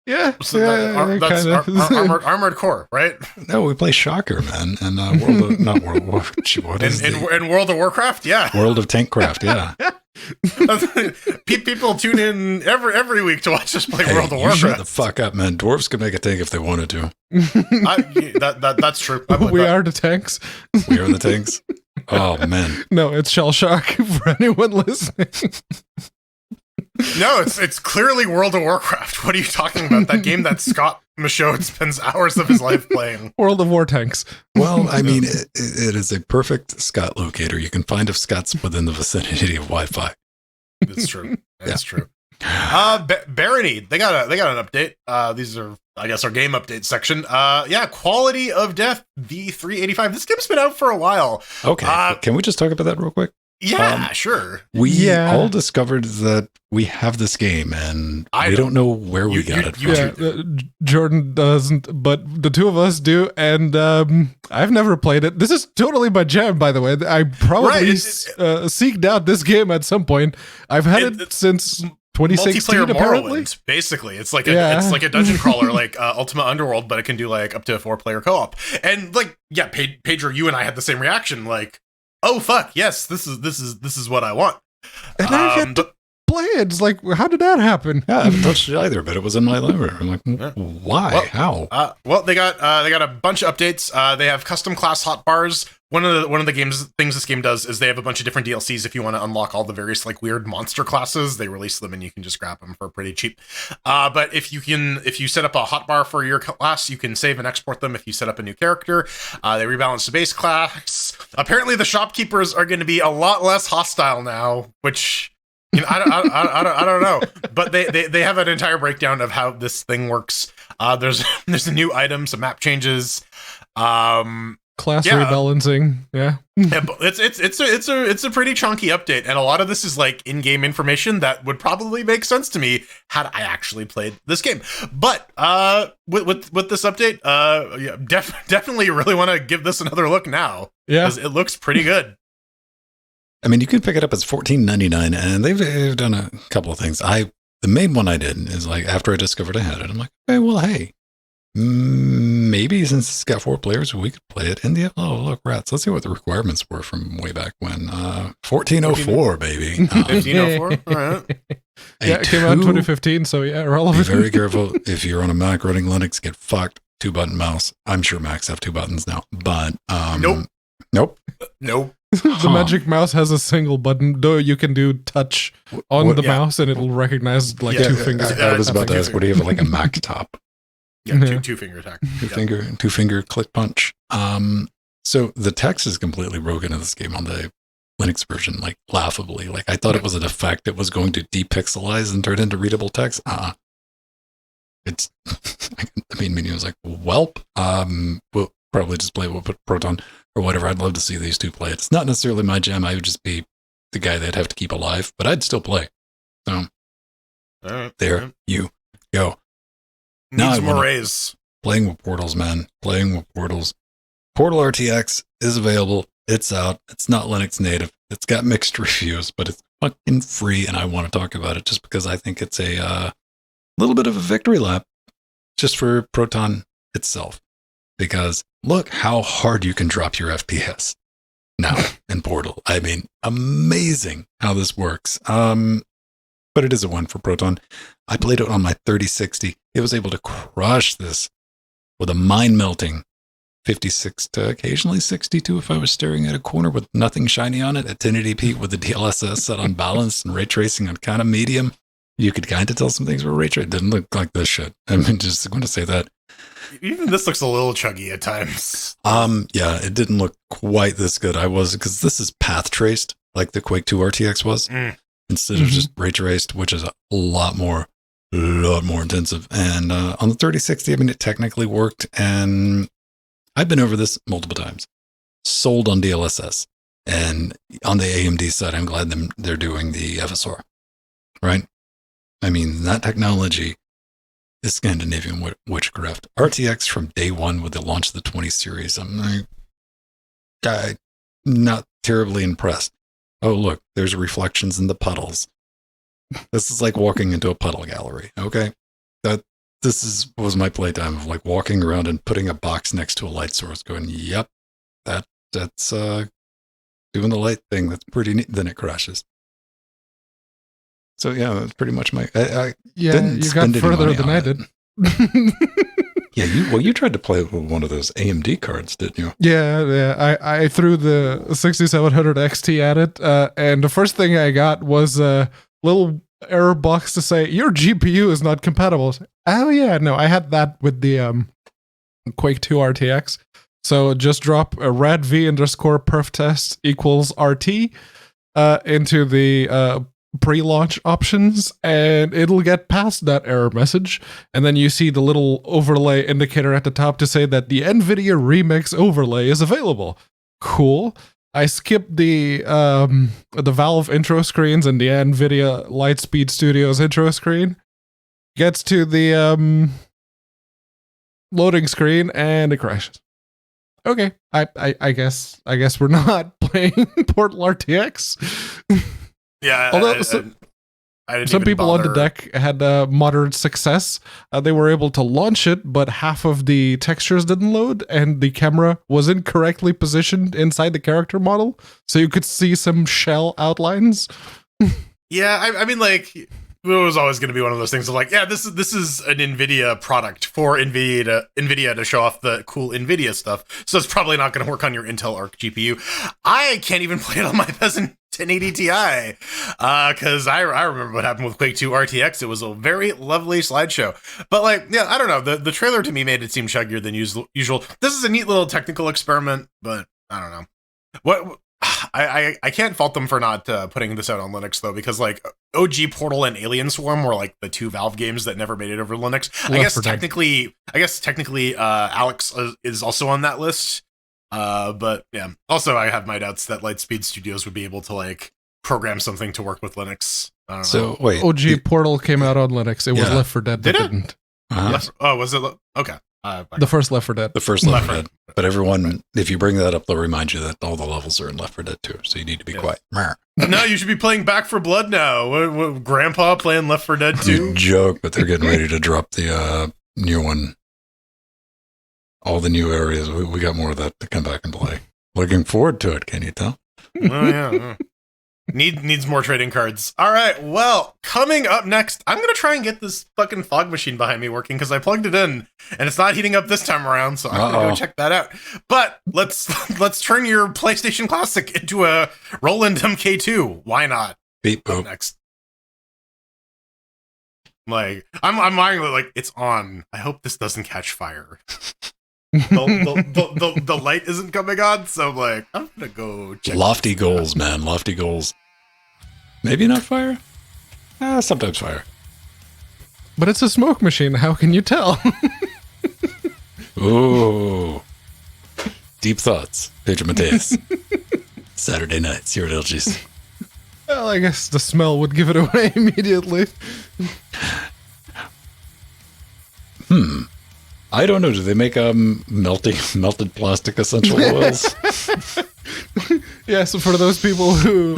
Yeah, So yeah, that's kinda. armored core, right? No, we play Shocker, man. And In World of Warcraft, yeah. World of Tankcraft, yeah. People tune in every week to watch us play Hey, World of you shut Warcraft. the fuck up, man. Dwarves could make a tank if they wanted to. That's true. We are the tanks. We are the tanks. Oh, man. No, it's Shell Shock for anyone listening. No, it's clearly World of Warcraft. What are you talking about? That game that Scott Michaud spends hours of his life playing. World of War Tanks. Well, I mean, it is a perfect Scott locator. You can find if Scott's within the vicinity of Wi-Fi. It's true. It's true. Barony, they got an update. These are, I guess, our game update section. Quality of Death V385. This game's been out for a while. Okay, can we just talk about that real quick? Yeah, sure. We all discovered that we have this game, and we don't know where we got it from. Jordan doesn't, but the two of us do, and I've never played it. This is totally my jam, by the way. I probably seeked out this game at some point. I've had it since 2016, multiplayer apparently. Morrowind, basically. It's like it's like a dungeon crawler, like Ultima Underworld, but it can do like up to a 4-player co-op. And like, yeah, Pedro, you and I had the same reaction. Like, oh fuck, yes, this is what I want. And I get to play it. It's like, how did that happen? Yeah, I haven't touched it either, but it was in my library. I'm like, why? Well, how? Well, they got a bunch of updates. They have custom class hotbars. One of the things this game does is they have a bunch of different DLCs if you want to unlock all the various like weird monster classes. They release them and you can just grab them for pretty cheap. But if you set up a hotbar for your class, you can save and export them if you set up a new character. They rebalance the base class. Apparently the shopkeepers are going to be a lot less hostile now, which I don't know, but they have an entire breakdown of how this thing works. There's a new item, some map changes, Class rebalancing. Yeah. But it's a pretty chunky update, and a lot of this is like in-game information that would probably make sense to me had I actually played this game. But with this update, definitely really want to give this another look now. Yeah, because it looks pretty good. I mean, you can pick it up as $14.99, and they've done a couple of things. The main one I did is like after I discovered I had it, I'm like, okay, well, hey, maybe since it's got 4 players, we could play it in the. Oh, look, rats! Let's see what the requirements were from way back when. 1404, baby. 1504. All right. Yeah, it came out in 2015, so yeah, relevant. Be very careful if you're on a Mac running Linux. Get fucked. 2-button mouse. I'm sure Macs have 2 buttons now, but nope. The Magic Mouse has a single button, though you can do touch on the mouse and it'll recognize like 2 fingers. I was about to ask, what do you have, like a Mac top? Yeah, two finger attack. Two finger click punch. So the text is completely broken in this game on the Linux version, like laughably. Like I thought it was a defect. It was going to depixelize and turn into readable text. It's, I mean, menu was like, welp. We'll probably just play it with Proton or whatever. I'd love to see these two play it. It's not necessarily my jam. I would just be the guy they'd have to keep alive, but I'd still play. So there you go. Needs more raise. Playing with portals, man. Playing with portals. Portal RTX is available. It's out. It's not Linux native. It's got mixed reviews, but it's fucking free, and I want to talk about it just because I think it's a little bit of a victory lap just for Proton itself. Because look how hard you can drop your FPS now in Portal. I mean, amazing how this works. But it is a win for Proton. I played it on my 3060. It was able to crush this with a mind-melting 56 to occasionally 62 if I was staring at a corner with nothing shiny on it at 1080p with the DLSS set on balance and ray tracing on kind of medium. You could kind of tell some things were ray traced. It didn't look like this shit. I'm just going to say that. Even this looks a little chuggy at times. Yeah, it didn't look quite this good. Because this is path traced like the Quake 2 RTX was instead of just ray traced, which is a lot more intensive. And on the 3060, I mean, it technically worked. And I've been over this multiple times. Sold on DLSS. And on the AMD side, I'm glad they're doing the FSR. Right? I mean, that technology is Scandinavian witchcraft. RTX from day one with the launch of the 20 series. I'm not terribly impressed. Oh, look, there's reflections in the puddles. This is like walking into a puddle gallery. Okay. This was my playtime of like walking around and putting a box next to a light source going, yep, that's doing the light thing. That's pretty neat. Then it crashes. So yeah, that's pretty much my. You got further than I did. Yeah, you tried to play with one of those AMD cards, didn't you? Yeah. I threw the 6700 XT at it, and the first thing I got was a little error box to say your GPU is not compatible. Oh yeah, no, I had that with the Quake 2 RTX. So just drop a radv_perf_test equals RT into the pre-launch options, and it'll get past that error message, and then you see the little overlay indicator at the top to say that the NVIDIA Remix overlay is available. Cool. I skipped the Valve intro screens and the NVIDIA Lightspeed Studios intro screen. Gets to the loading screen and it crashes. Okay, I guess we're not playing Portal RTX. Yeah, although some people on the deck had moderate success. They were able to launch it, but half of the textures didn't load, and the camera was incorrectly positioned inside the character model, so you could see some shell outlines. Yeah, I mean, like, it was always going to be one of those things of like, yeah, this is an NVIDIA product for NVIDIA to show off the cool NVIDIA stuff, so it's probably not going to work on your Intel Arc GPU. I can't even play it on my peasant 1080 Ti, because I remember what happened with Quake 2 RTX. It was a very lovely slideshow. But like, yeah, I don't know. The trailer to me made it seem chuggier than usual. This is a neat little technical experiment, but I don't know. I can't fault them for not putting this out on Linux though, because like OG Portal and Alien Swarm were like the two Valve games that never made it over to Linux. I guess technically, Alex is also on that list. But yeah, also I have my doubts that Lightspeed Studios would be able to like program something to work with Linux. So wait, OG Portal came out on Linux. It was Yeah. Left 4 Dead that didn't. Yes. Oh, was it? Okay. The first Left 4 Dead. The first Left 4 Dead. But everyone, if you bring that up, they'll remind you that all the levels are in Left 4 Dead too. So you need to be quiet. No, you should be playing Back for Blood now. What, Grandpa playing Left 4 Dead 2? You joke, but they're getting ready to drop the new one. All the new areas. We got more of that to come back and play. Looking forward to it. Can you tell? Oh yeah. Needs more trading cards. All right. Well, coming up next, I'm gonna try and get this fucking fog machine behind me working because I plugged it in and it's not heating up this time around. So I'm gonna go check that out. But let's turn your PlayStation Classic into a Roland MK2. Why not? Beep boop. Next. Like I'm lying like it's on. I hope this doesn't catch fire. The light isn't coming on, so I'm like, I'm gonna go check. Lofty goals, man. Lofty goals. Maybe not fire? Sometimes fire. But it's a smoke machine. How can you tell? Ooh. Deep thoughts. Pedro Mateus. Saturday nights here at LG's. Well, I guess the smell would give it away immediately. I don't know. Do they make melted plastic essential oils? Yeah, so for those people who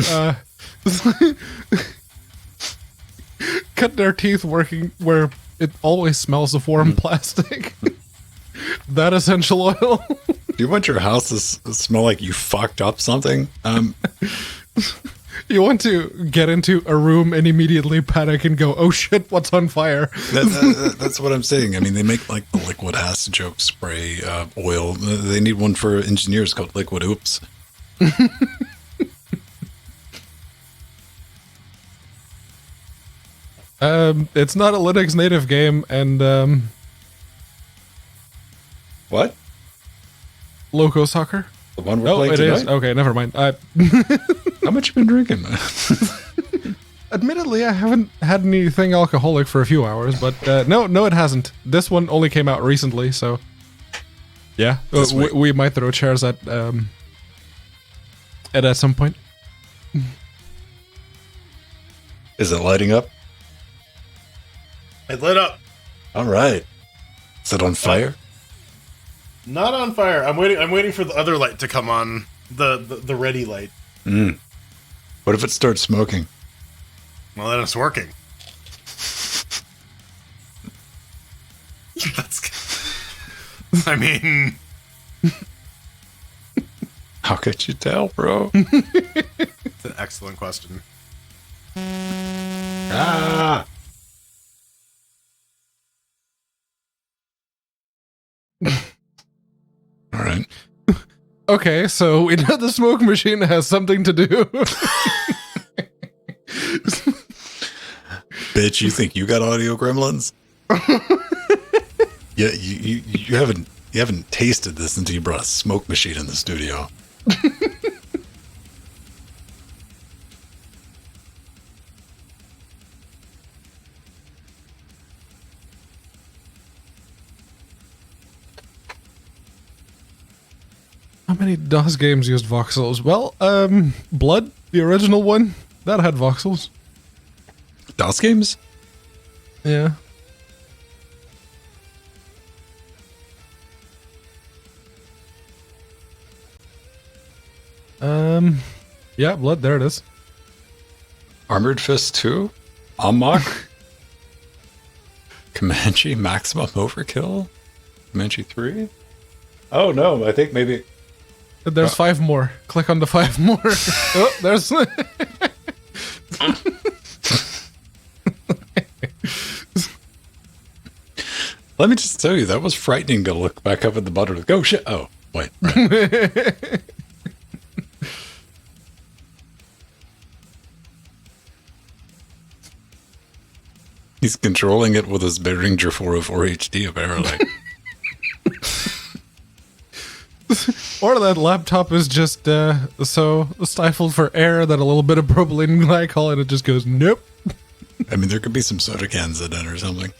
cut their teeth working where it always smells of warm plastic, that essential oil. Do you want your house to smell like you fucked up something? You want to get into a room and immediately panic and go, oh shit, what's on fire? That's what I'm saying. I mean, they make like the liquid acid joke spray oil. They need one for engineers called Liquid Oops. It's not a Linux native game, and What? Loco Soccer? The one we're Oh, playing it tonight? is. Okay, never mind. How much you been drinking? Admittedly, I haven't had anything alcoholic for a few hours, but no, it hasn't. This one only came out recently, so yeah, we might throw chairs at some point. Is it lighting up? It lit up. All right. Is it on fire? Not on fire. I'm waiting for the other light to come on. The ready light. What if it starts smoking? Well, then it's working. I mean, How could you tell, bro? it's an excellent question. Ah! All right. Okay, so we know the smoke machine has something to do. Bitch, you think you got audio gremlins? Yeah, you haven't tasted this until you brought a smoke machine in the studio. How many DOS games used voxels? Well, Blood, the original one, that had voxels. DOS games? Yeah. Yeah, Blood, there it is. Armored Fist 2? Amok? Comanche Maximum Overkill? Comanche 3? Oh no, I think maybe... There's 5 more. Click on the 5 more. Oh, there's... Let me just tell you, that was frightening to look back up at the bottom and go, oh shit, oh, wait, right. He's controlling it with his Behringer 404 HD, apparently. Or that laptop is just so stifled for air that a little bit of propylene glycol and it just goes, nope. I mean, there could be some soda cans in it or something.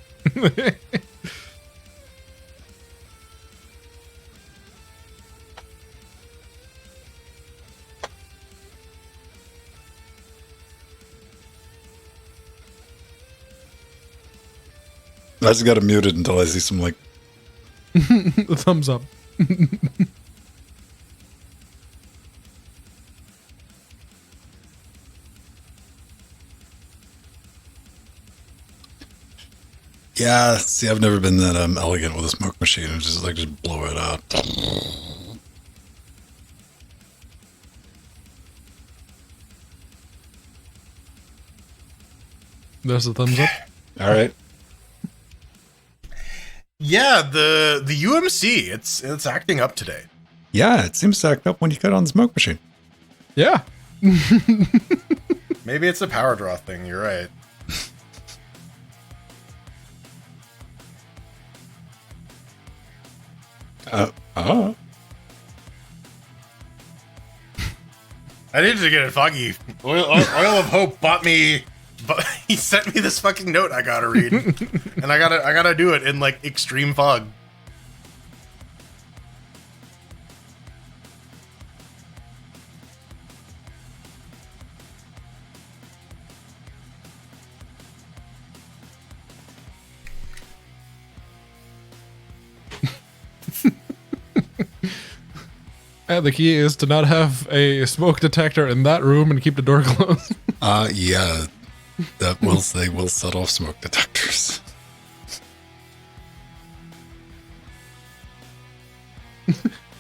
I just got it muted until I see some, like... Thumbs up. Yeah, see, I've never been that elegant with a smoke machine. It's just like, just blow it out. There's a thumbs up. All right. Yeah, the UMC, it's acting up today. Yeah, it seems to act up when you cut on the smoke machine. Yeah. Maybe it's a power draw thing, you're right. Oh. I needed to get it foggy. Oil of Hope bought me. But he sent me this fucking note I gotta read, and I gotta do it in like extreme fog. The key is to not have a smoke detector in that room and keep the door closed. Yeah. They will set off smoke detectors.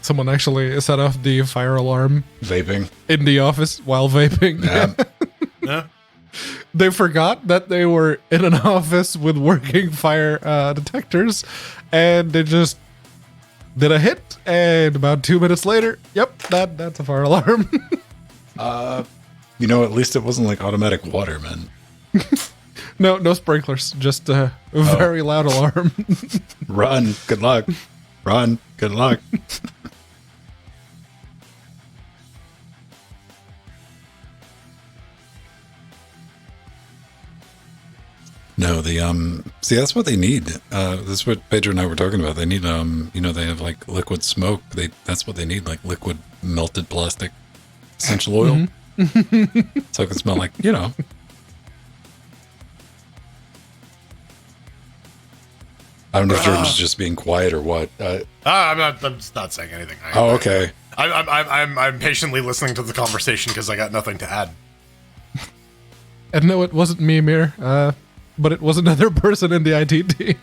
Someone actually set off the fire alarm Vaping. in the office while vaping. Yeah. Yeah. They forgot that they were in an office with working fire detectors, and they just did a hit, and about 2 minutes later, yep, that's a fire alarm. You know, at least it wasn't like automatic water, man. No sprinklers, just a very loud alarm. Run. Good luck. Run. Good luck. No, see, that's what they need. This is what Pedro and I were talking about. They need, they have like liquid smoke. That's what they need, like liquid melted plastic essential oil. Mm-hmm. So it can smell like, I don't know if Jordan's just being quiet or what. I'm just not saying anything. Okay. I'm patiently listening to the conversation because I got nothing to add. And no, it wasn't me, Mir, but it was another person in the IT team.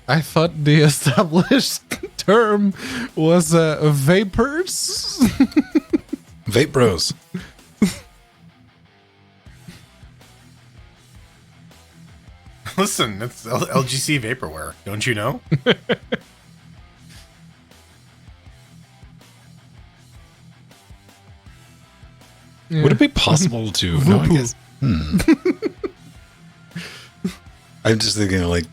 I thought the established term was vapors. Vape bros. Listen, it's LGC vaporware. Don't you know? Yeah. Would it be possible to? No, I guess. I'm just thinking like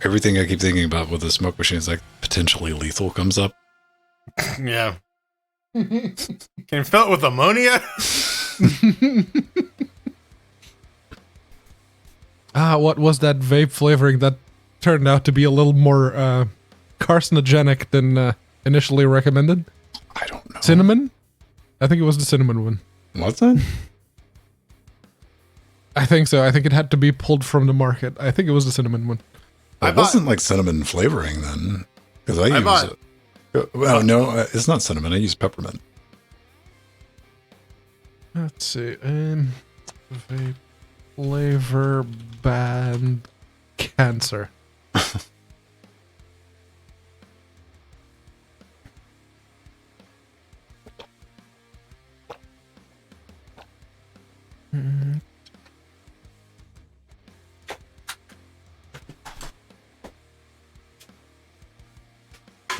everything I keep thinking about with the smoke machine is like potentially lethal comes up. Yeah. Can you fill it with ammonia? What was that vape flavoring that turned out to be a little more carcinogenic than initially recommended? I don't know. Cinnamon? I think it was the cinnamon one. What's that? I think so. I think it had to be pulled from the market. I think it was the cinnamon one. It wasn't like cinnamon flavoring then, because I use it. Well, no, it's not cinnamon. I use peppermint. Let's see. Vape flavor banned cancer.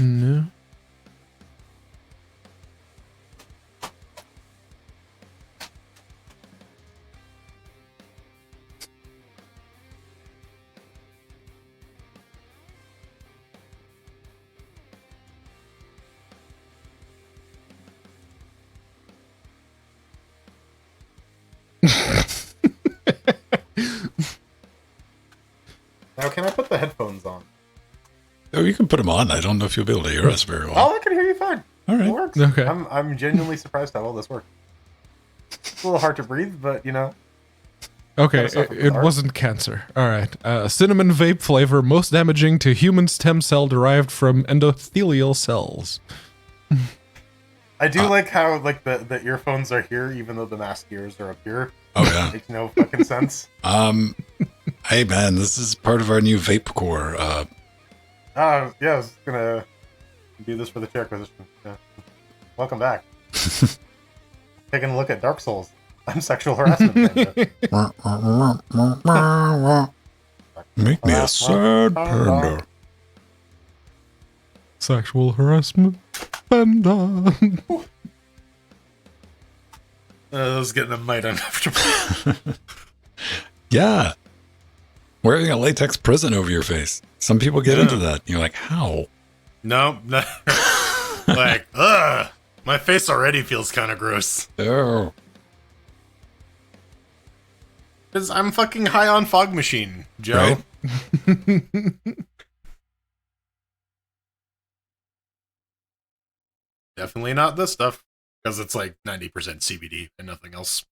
No. Now, can I put the headphones on? Oh, you can put them on. I don't know if you'll be able to hear us very well. Oh, I can hear you fine. All right. It works. Okay. I'm genuinely surprised how well this works. It's a little hard to breathe, but you know. Okay, Gotta suffer it from wasn't cancer. All right. Cinnamon vape flavor most damaging to human stem cell derived from endothelial cells. I do like how like the earphones are here, even though the mask ears are up here. Oh yeah. Makes no fucking sense. Hey man, this is part of our new vape core. Yeah, I was gonna do this for the chair acquisition. Yeah. Welcome back. Taking a look at Dark Souls. I'm sexual harassment. Make me a sad panda. Sexual harassment. Panda. That was getting a mite uncomfortable. Yeah. Wearing a latex prison over your face. Some people get into that. You're like, how? No. Like, ugh. My face already feels kind of gross. Oh. Because I'm fucking high on Fog Machine, Joe. Right? Definitely not this stuff. Because it's like 90% CBD and nothing else.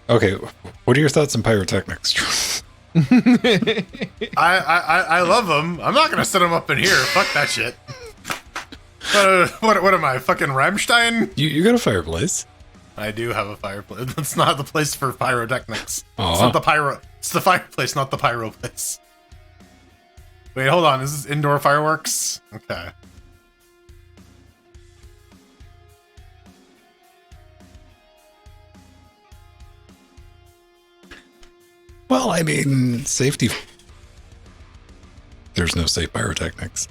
Okay, what are your thoughts on pyrotechnics? I love them. I'm not gonna set them up in here. Fuck that shit. What am I, fucking Rammstein? You got a fireplace. I do have a fireplace. That's not the place for pyrotechnics. Aw. It's not the pyro. It's the fireplace, not the pyro place. Wait, hold on. Is this indoor fireworks? Okay. Well, I mean, safety. There's no safe pyrotechnics.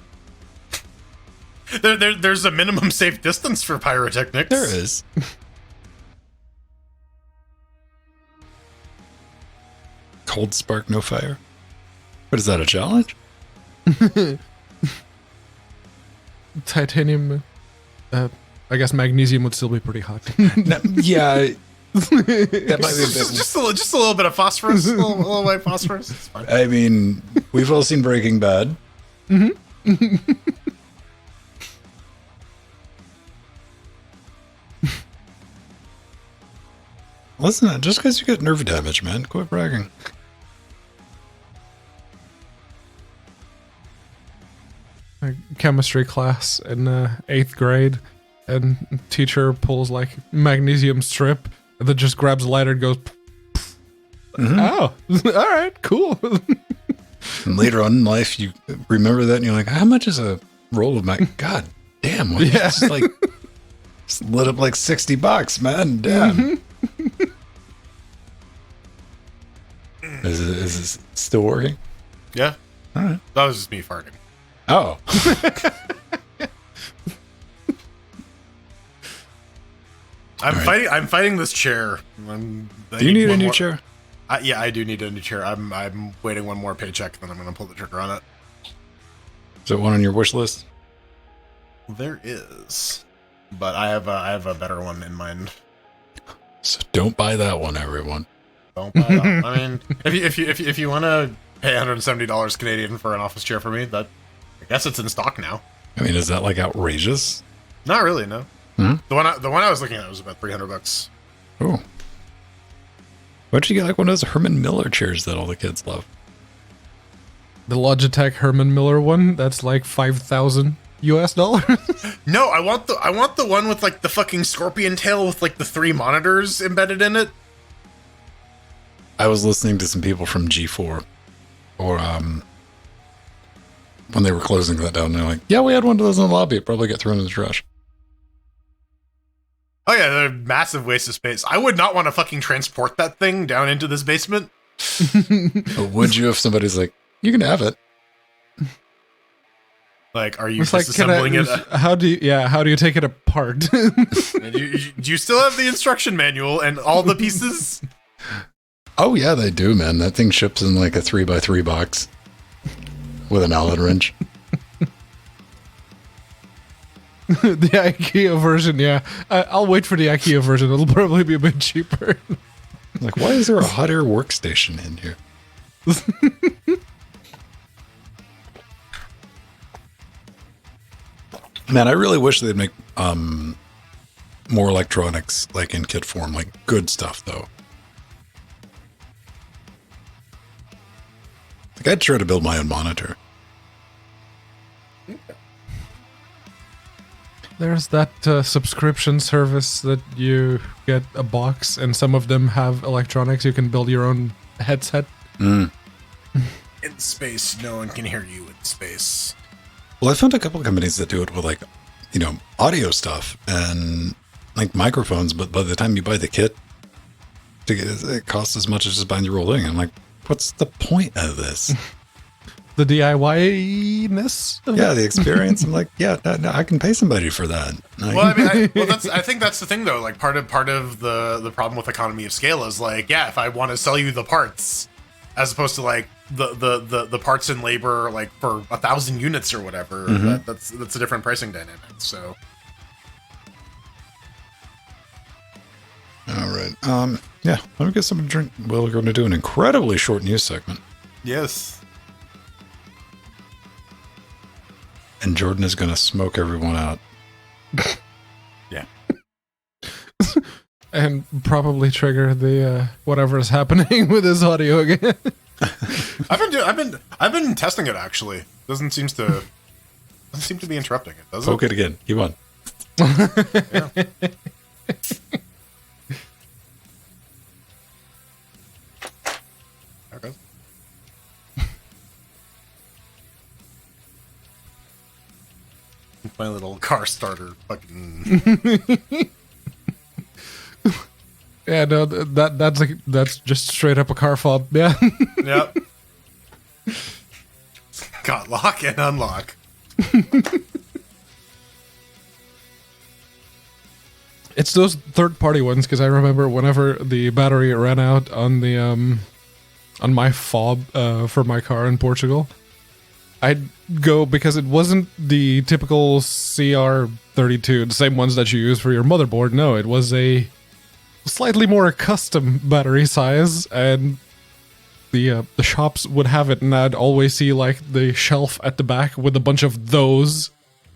There's a minimum safe distance for pyrotechnics. There is. Cold spark, no fire. What is that, a challenge? Titanium. I guess magnesium would still be pretty hot. No, yeah. That might be a bit. Just a little bit of phosphorus, a little white phosphorus. It's fine. I mean, we've all seen Breaking Bad. Listen, just because you get nerve damage, man, quit bragging. A chemistry class in 8th grade, and teacher pulls like magnesium strip, and then just grabs a lighter and goes. Oh, all right, cool. And later on in life, you remember that, and you're like, "How much is a roll of mag? God damn! What, Yeah. it's like just lit up like $60, man. Damn." Is it still working? Yeah, All right. that was just me farting. Oh. I'm fighting this chair. I Do you need a one new more- chair? Yeah, I do need a new chair. I'm waiting one more paycheck, then I'm gonna pull the trigger on it. Is there one on your wish list? There is, but I have a better one in mind. So don't buy that one, everyone. Don't buy that. I mean, if you want to pay $170 Canadian for an office chair for me, that I guess it's in stock now. I mean, is that like outrageous? Not really, no. Hmm? The one I was looking at was about $300. Oh. Why don't you get like one of those Herman Miller chairs that all the kids love? The Logitech Herman Miller one, that's like $5,000 US. No, I want the one with like the fucking scorpion tail with like the 3 monitors embedded in it. I was listening to some people from G4, or when they were closing that down, they're like, "Yeah, we had one of those in the lobby. It probably got thrown in the trash." Oh yeah, they're a massive waste of space. I would not want to fucking transport that thing down into this basement. But would you if somebody's like, "You can have it"? Like, are you It's like, disassembling it? how do you take it apart? Do you still have the instruction manual and all the pieces? Oh yeah, they do, man. That thing ships in like a 3x3 box with an Allen wrench. The IKEA version, yeah. I'll wait for the IKEA version. It'll probably be a bit cheaper. Like, why is there a hot air workstation in here? Man, I really wish they'd make more electronics like in kit form, like good stuff though. Like I'd try to build my own monitor. There's that subscription service that you get a box, and some of them have electronics. You can build your own headset. Mm. In space, no one can hear you in space. Well, I found a couple of companies that do it with like, you know, audio stuff and like microphones, but by the time you buy the kit, it costs as much as just buying the whole thing. I'm like, what's the point of this? The DIY-ness of Yeah, it? the experience. I'm like, yeah, no, I can pay somebody for that. Like, Well, I mean, I think that's the thing though. Like part of the problem with economy of scale is like, yeah, if I want to sell you the parts, as opposed to like the parts and labor like for 1,000 units or whatever, that's a different pricing dynamic. So, all right. Yeah, let me get something to drink. Well, we're going to do an incredibly short news segment, yes. and Jordan is going to smoke everyone out. Yeah. And probably trigger the whatever is happening with his audio again. I've been testing it actually. Doesn't seem to be interrupting it, does it? Poke it again. Keep on. Yeah. Okay. My little car starter fucking. Yeah, no, that's just straight up a car fob. Yeah. Yep. Got lock and unlock. It's those third-party ones, because I remember whenever the battery ran out on the on my fob for my car in Portugal, I'd go, because it wasn't the typical CR32, the same ones that you use for your motherboard. No, it was a slightly more custom battery size, and the shops would have it, and I'd always see like the shelf at the back with a bunch of those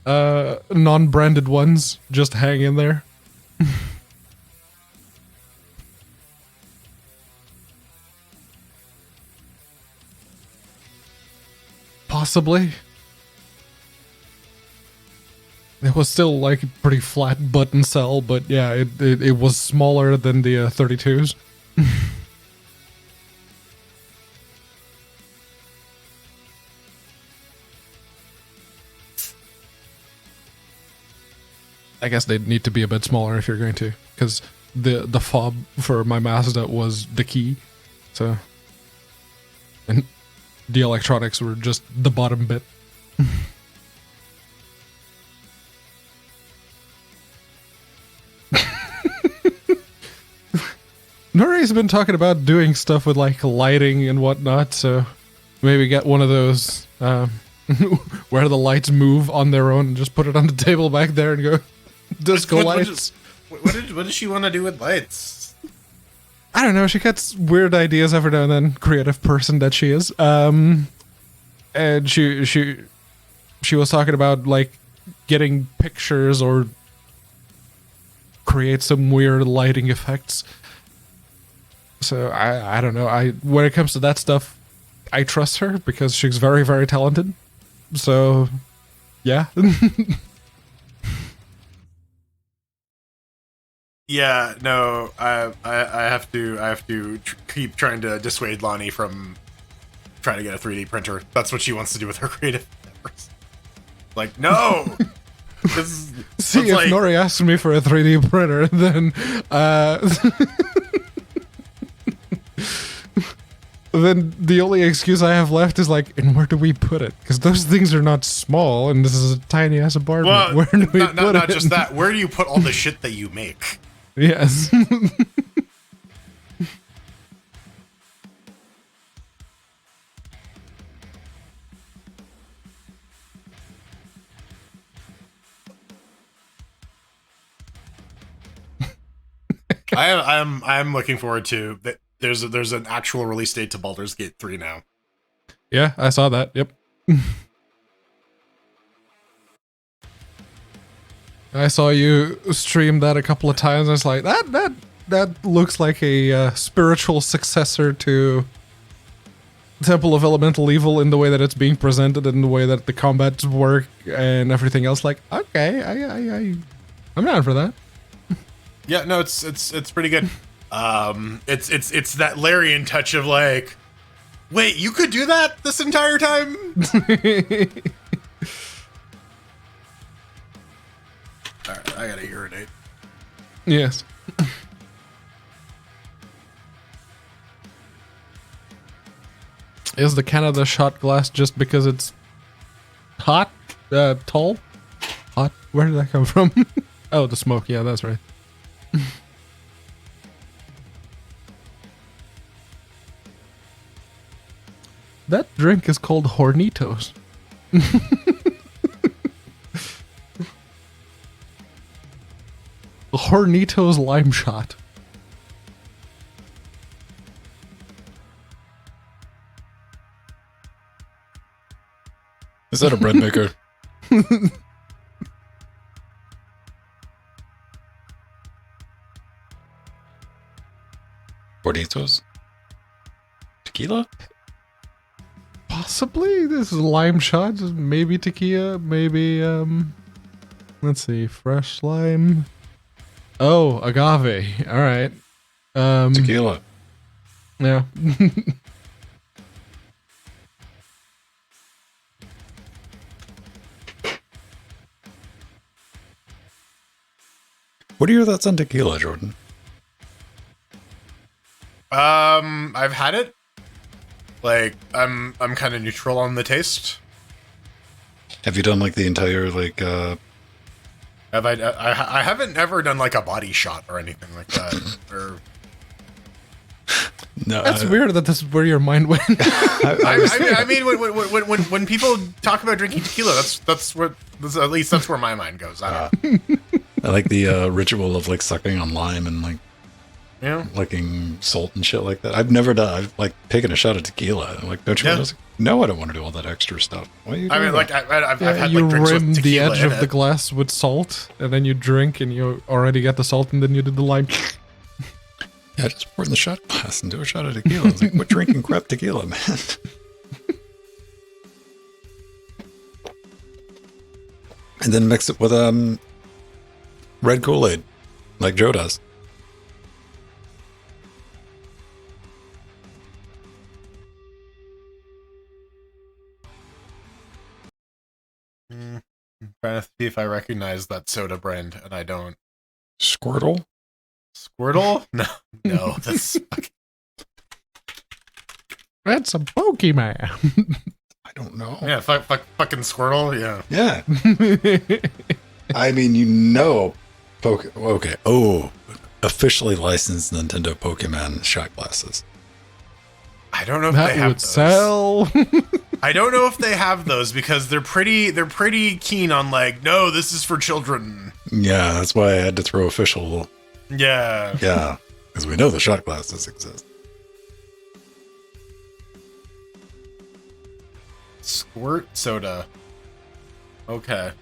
non-branded ones just hanging there. Possibly. It was still like a pretty flat button cell, but yeah, it was smaller than the 32s. I guess they'd need to be a bit smaller if you're going to, because the fob for my Mazda was the key, so, and the electronics were just the bottom bit. Nuri's been talking about doing stuff with like lighting and whatnot, so maybe get one of those where the lights move on their own and just put it on the table back there and go disco lights. What does she want to do with lights? I don't know. She gets weird ideas every now and then. Creative person that she is. And she was talking about like getting pictures or create some weird lighting effects. So I don't know. When it comes to that stuff, I trust her because she's very, very talented. So yeah. Yeah, no, I have to keep trying to dissuade Lonnie from trying to get a 3D printer. That's what she wants to do with her creative endeavors. Like, no. See, if Nori asks me for a 3D printer, then then the only excuse I have left is like, and where do we put it? Because those things are not small, and this is a tiny ass apartment. Well, where do we put it? Not just that. Where do you put all the shit that you make? Yes. I'm looking forward to that. There's an actual release date to Baldur's Gate 3 now. Yeah, I saw that. Yep. I saw you stream that a couple of times. I was like, that looks like a spiritual successor to Temple of Elemental Evil in the way that it's being presented and the way that the combats work and everything else. Like, okay, I'm down for that. Yeah, no, it's pretty good. It's that Larian touch of like, wait, you could do that this entire time? All right, I gotta urinate. Yes. Is the Canada shot glass just because it's hot? Tall? Hot? Where did that come from? Oh, the smoke. Yeah, that's right. That drink is called Hornitos. Hornitos lime shot. Is that a bread maker? Gorditos? Tequila? Possibly. This is lime shot. Maybe tequila. Maybe, let's see. Fresh lime. Oh, agave. All right. Tequila. Yeah. What are your thoughts on tequila, Jordan? I've had it. Like, I'm kind of neutral on the taste. Have you done like the entire like? Have I haven't ever done like a body shot or anything like that. Or No, That's weird that this is where your mind went. I mean, when people talk about drinking tequila, that's at least that's where my mind goes. I don't know. I like the ritual of like sucking on lime and like Yeah. licking salt and shit like that. I've never done. I've like taken a shot of tequila. I'm like, don't you? Yeah. Want to? No, I don't want to do all that extra stuff. What are you doing? I mean, like I've had You like drinks rim with the tequila edge in of the it. glass with salt, and then you drink, and you already get the salt, and then you do the lime. Yeah, just pour it in the shot glass and do a shot of tequila. I was like, quit drinking crap tequila, man. And then mix it with red Kool-Aid, like Joe does. I'm trying to see if I recognize that soda brand, and I don't. Squirtle? Squirtle? No, that's That's a Pokemon. I don't know. yeah, fucking Squirtle, yeah. Yeah. I mean, you know, okay. Oh, officially licensed Nintendo Pokemon shot glasses. I don't know if they That have would those. sell. I don't know if they have those because they're pretty keen on like, no, this is for children. Yeah, that's why I had to throw official. Yeah. Yeah, because we know the shot glasses exist. Squirt soda. Okay.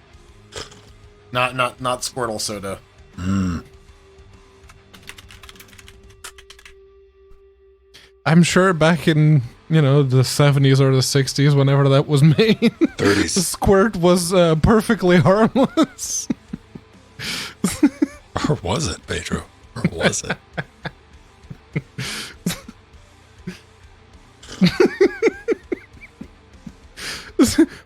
Not Squirtle soda. I'm sure back in, the 70s or the 60s, whenever that was made, 30s. Squirt was perfectly harmless. Or was it, Pedro? Or was it?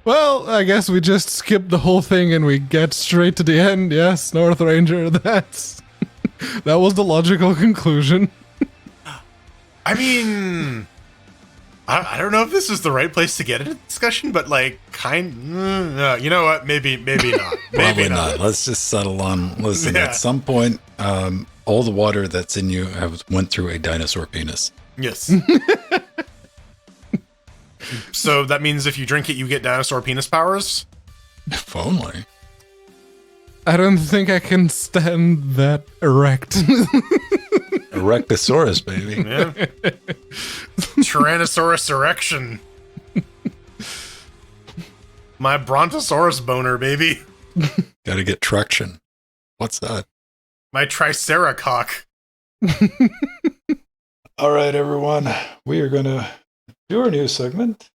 Well, I guess we just skip the whole thing and we get straight to the end. Yes, North Ranger, that was the logical conclusion. I mean, I don't know if this is the right place to get a discussion, but like, you know what? Maybe not. Maybe Probably not. Let's just settle on. Listen, Yeah. at some point, all the water that's in you went through a dinosaur penis. Yes. So that means if you drink it, you get dinosaur penis powers? If only. I don't think I can stand that erect. Erectosaurus, baby. Yeah. Tyrannosaurus erection. My Brontosaurus boner, baby. Gotta get traction. What's that? My Triceracock. All right, everyone. We are going to do our new segment.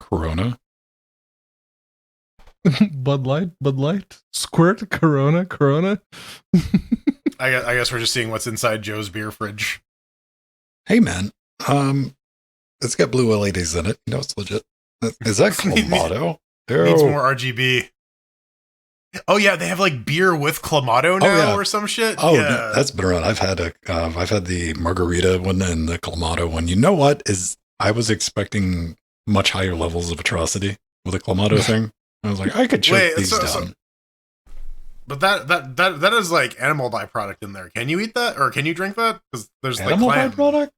Corona. Bud Light, Squirt, Corona. I guess we're just seeing what's inside Joe's beer fridge. Hey, man. It's got blue LEDs in it. You know it's legit. Is that Clamato? Needs more RGB. Oh yeah, they have like beer with Clamato now or some shit. Oh, yeah. no, that's been around. I've had the margarita one and the Clamato one. You know what I was expecting much higher levels of atrocity with a Clamato thing. I was like, I could choke these down. But that is like animal byproduct in there. Can you eat that or can you drink that? Because there's animal like clam byproduct.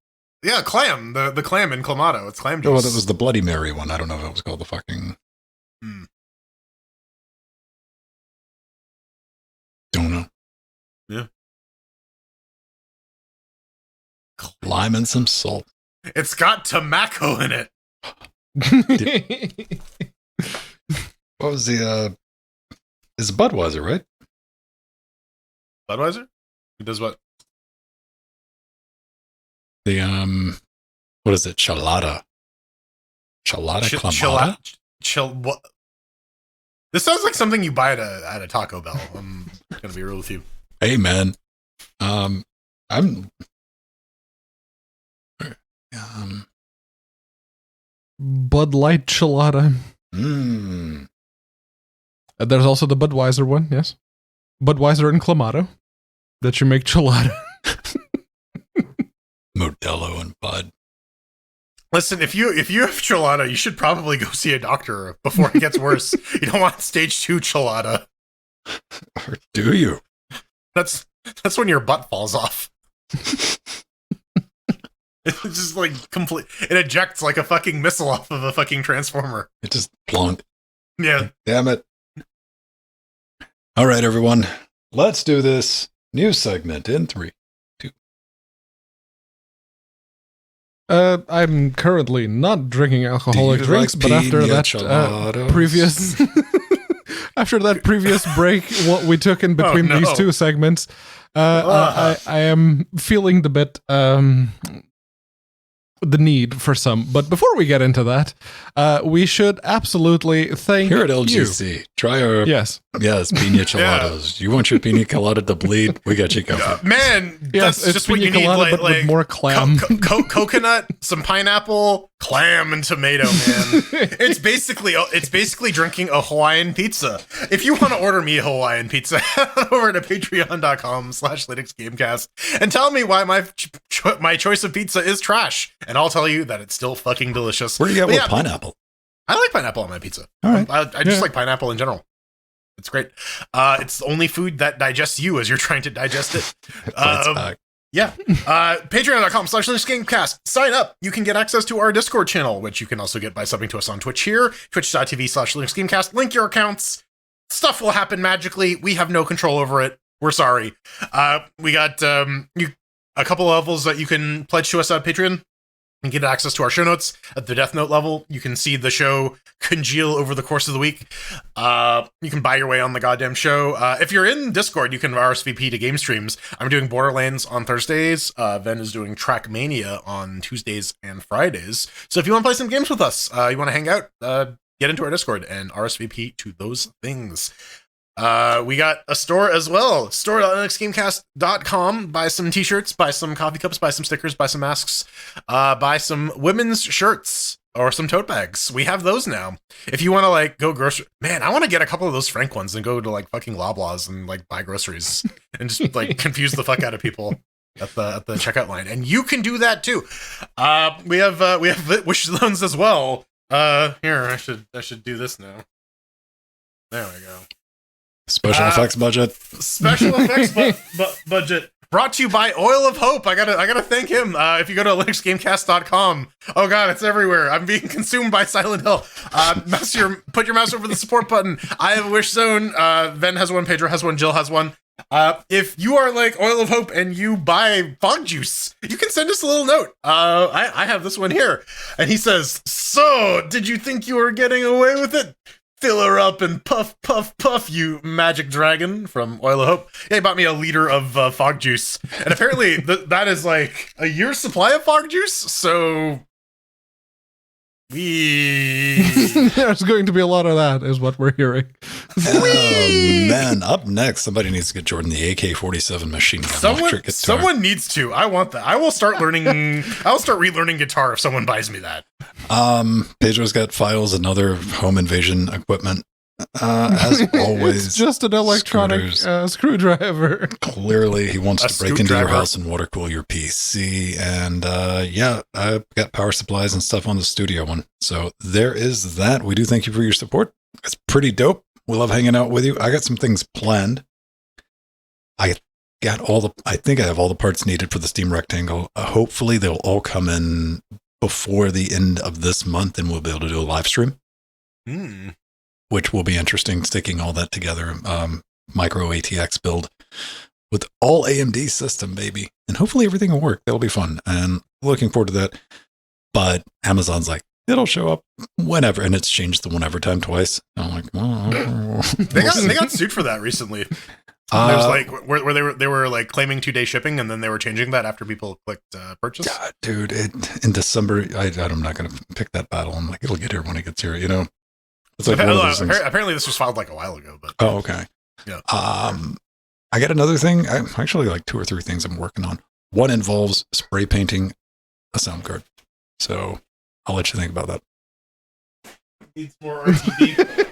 Yeah, clam. The clam in Clamato. It's clam juice. Oh, well, that was the Bloody Mary one. I don't know if it was called the fucking. Don't know. Yeah. Lime and some salt. It's got tobacco in it. What was the is Budweiser, right? Budweiser? Who does what? The what is it? Chelada. Clamato? What? This sounds like something you buy at a Taco Bell. I'm gonna be real with you. Hey man. Bud Light Chelada. There's also the Budweiser one, yes. Budweiser and Clamato that you make Chelada. Modelo and Bud. Listen, if you have Chelada, you should probably go see a doctor before it gets worse. You don't want stage 2 Chelada. Or do you? That's when your butt falls off. It's just like complete. It ejects like a fucking missile off of a fucking transformer. It just plunk. Yeah. Damn it. All right, everyone. Let's do this new segment in 3, 2. I'm currently not drinking alcoholic drinks, but after that previous after that previous break, what we took in between these two segments, I am feeling the bit the need for some. But before we get into that, we should absolutely thank here at LGC. Try our pina coladas. You want your pina colada to bleed? We got you covered. Man, yes, that's just what you need. Like with more clam, coconut, some pineapple, clam, and tomato. Man, it's basically drinking a Hawaiian pizza. If you want to order me a Hawaiian pizza, head over to patreon.com/LinuxGamecast and tell me why my choice of pizza is trash. And I'll tell you that it's still fucking delicious. Where do you get with pineapple? I like pineapple on my pizza. All right. I just like pineapple in general. It's great. It's the only food that digests you as you're trying to digest it. Yeah. Patreon.com/LinuxGamecast. Sign up. You can get access to our Discord channel, which you can also get by subbing to us on Twitch here. Twitch.tv/LinuxGamecast. Link your accounts. Stuff will happen magically. We have no control over it. We're sorry. We got a couple levels that you can pledge to us on Patreon and get access to our show notes. At the Death Note level, you can see the show congeal over the course of the week. You can buy your way on the goddamn show. If you're in Discord, you can RSVP to game streams. I'm doing Borderlands on Thursdays. Ven is doing Trackmania on Tuesdays and Fridays. So if you want to play some games with us, you want to hang out, get into our Discord and RSVP to those things. We got a store as well, store.linuxgamecast.com. Buy some t-shirts, buy some coffee cups, buy some stickers, buy some masks, buy some women's shirts or some tote bags. We have those now. If you want to like go grocery, man, I want to get a couple of those Frank ones and go to like fucking Loblaws and like buy groceries and just like confuse the fuck out of people at the checkout line. And you can do that too. We have wish zones as well. Here, I should do this now. There we go. Special effects budget. Special effects budget. Brought to you by Oil of Hope. I gotta thank him. If you go to linuxgamecast.com, oh god, it's everywhere. I'm being consumed by Silent Hill. Put your mouse over the support button. I have a wish zone. Ven has one, Pedro has one, Jill has one. If you are like Oil of Hope and you buy Fog Juice, you can send us a little note. I have this one here, and he says, "So, did you think you were getting away with it? Fill her up and puff, puff, puff, you magic dragon," from Oil of Hope. Yeah, he bought me a liter of Fog Juice, and apparently that is like a year's supply of Fog Juice. So There's going to be a lot of that, is what we're hearing. Oh, man. Up next, somebody needs to get Jordan the AK-47 machine gun electric guitar. Someone needs to. I want that. I will start learning. I'll start relearning guitar if someone buys me that. Pedro's got files and other home invasion equipment. As always, it's just an electronic screwdriver. Clearly, he wants to break into your house and water cool your PC. And yeah, I've got power supplies and stuff on the studio one. So there is that. We do thank you for your support. It's pretty dope. We love hanging out with you. I got some things planned. I think I have all the parts needed for the Steam Rectangle. Hopefully, they'll all come in before the end of this month, and we'll be able to do a live stream. Which will be interesting, sticking all that together. Micro ATX build with all AMD system, baby. And hopefully everything will work. That'll be fun. And looking forward to that. But Amazon's like, it'll show up whenever. And it's changed the whenever time twice. I'm like, oh. They got sued for that recently. There's like where they were like claiming 2-day shipping, and then they were changing that after people clicked purchase. God, dude, in December, I'm not going to pick that battle. I'm like, it'll get here when it gets here, you know? It's like apparently this was filed like a while ago, but okay. Yeah. I got another thing. I actually like 2 or 3 things I'm working on. One involves spray painting a sound card. So I'll let you think about that. Needs more RTD.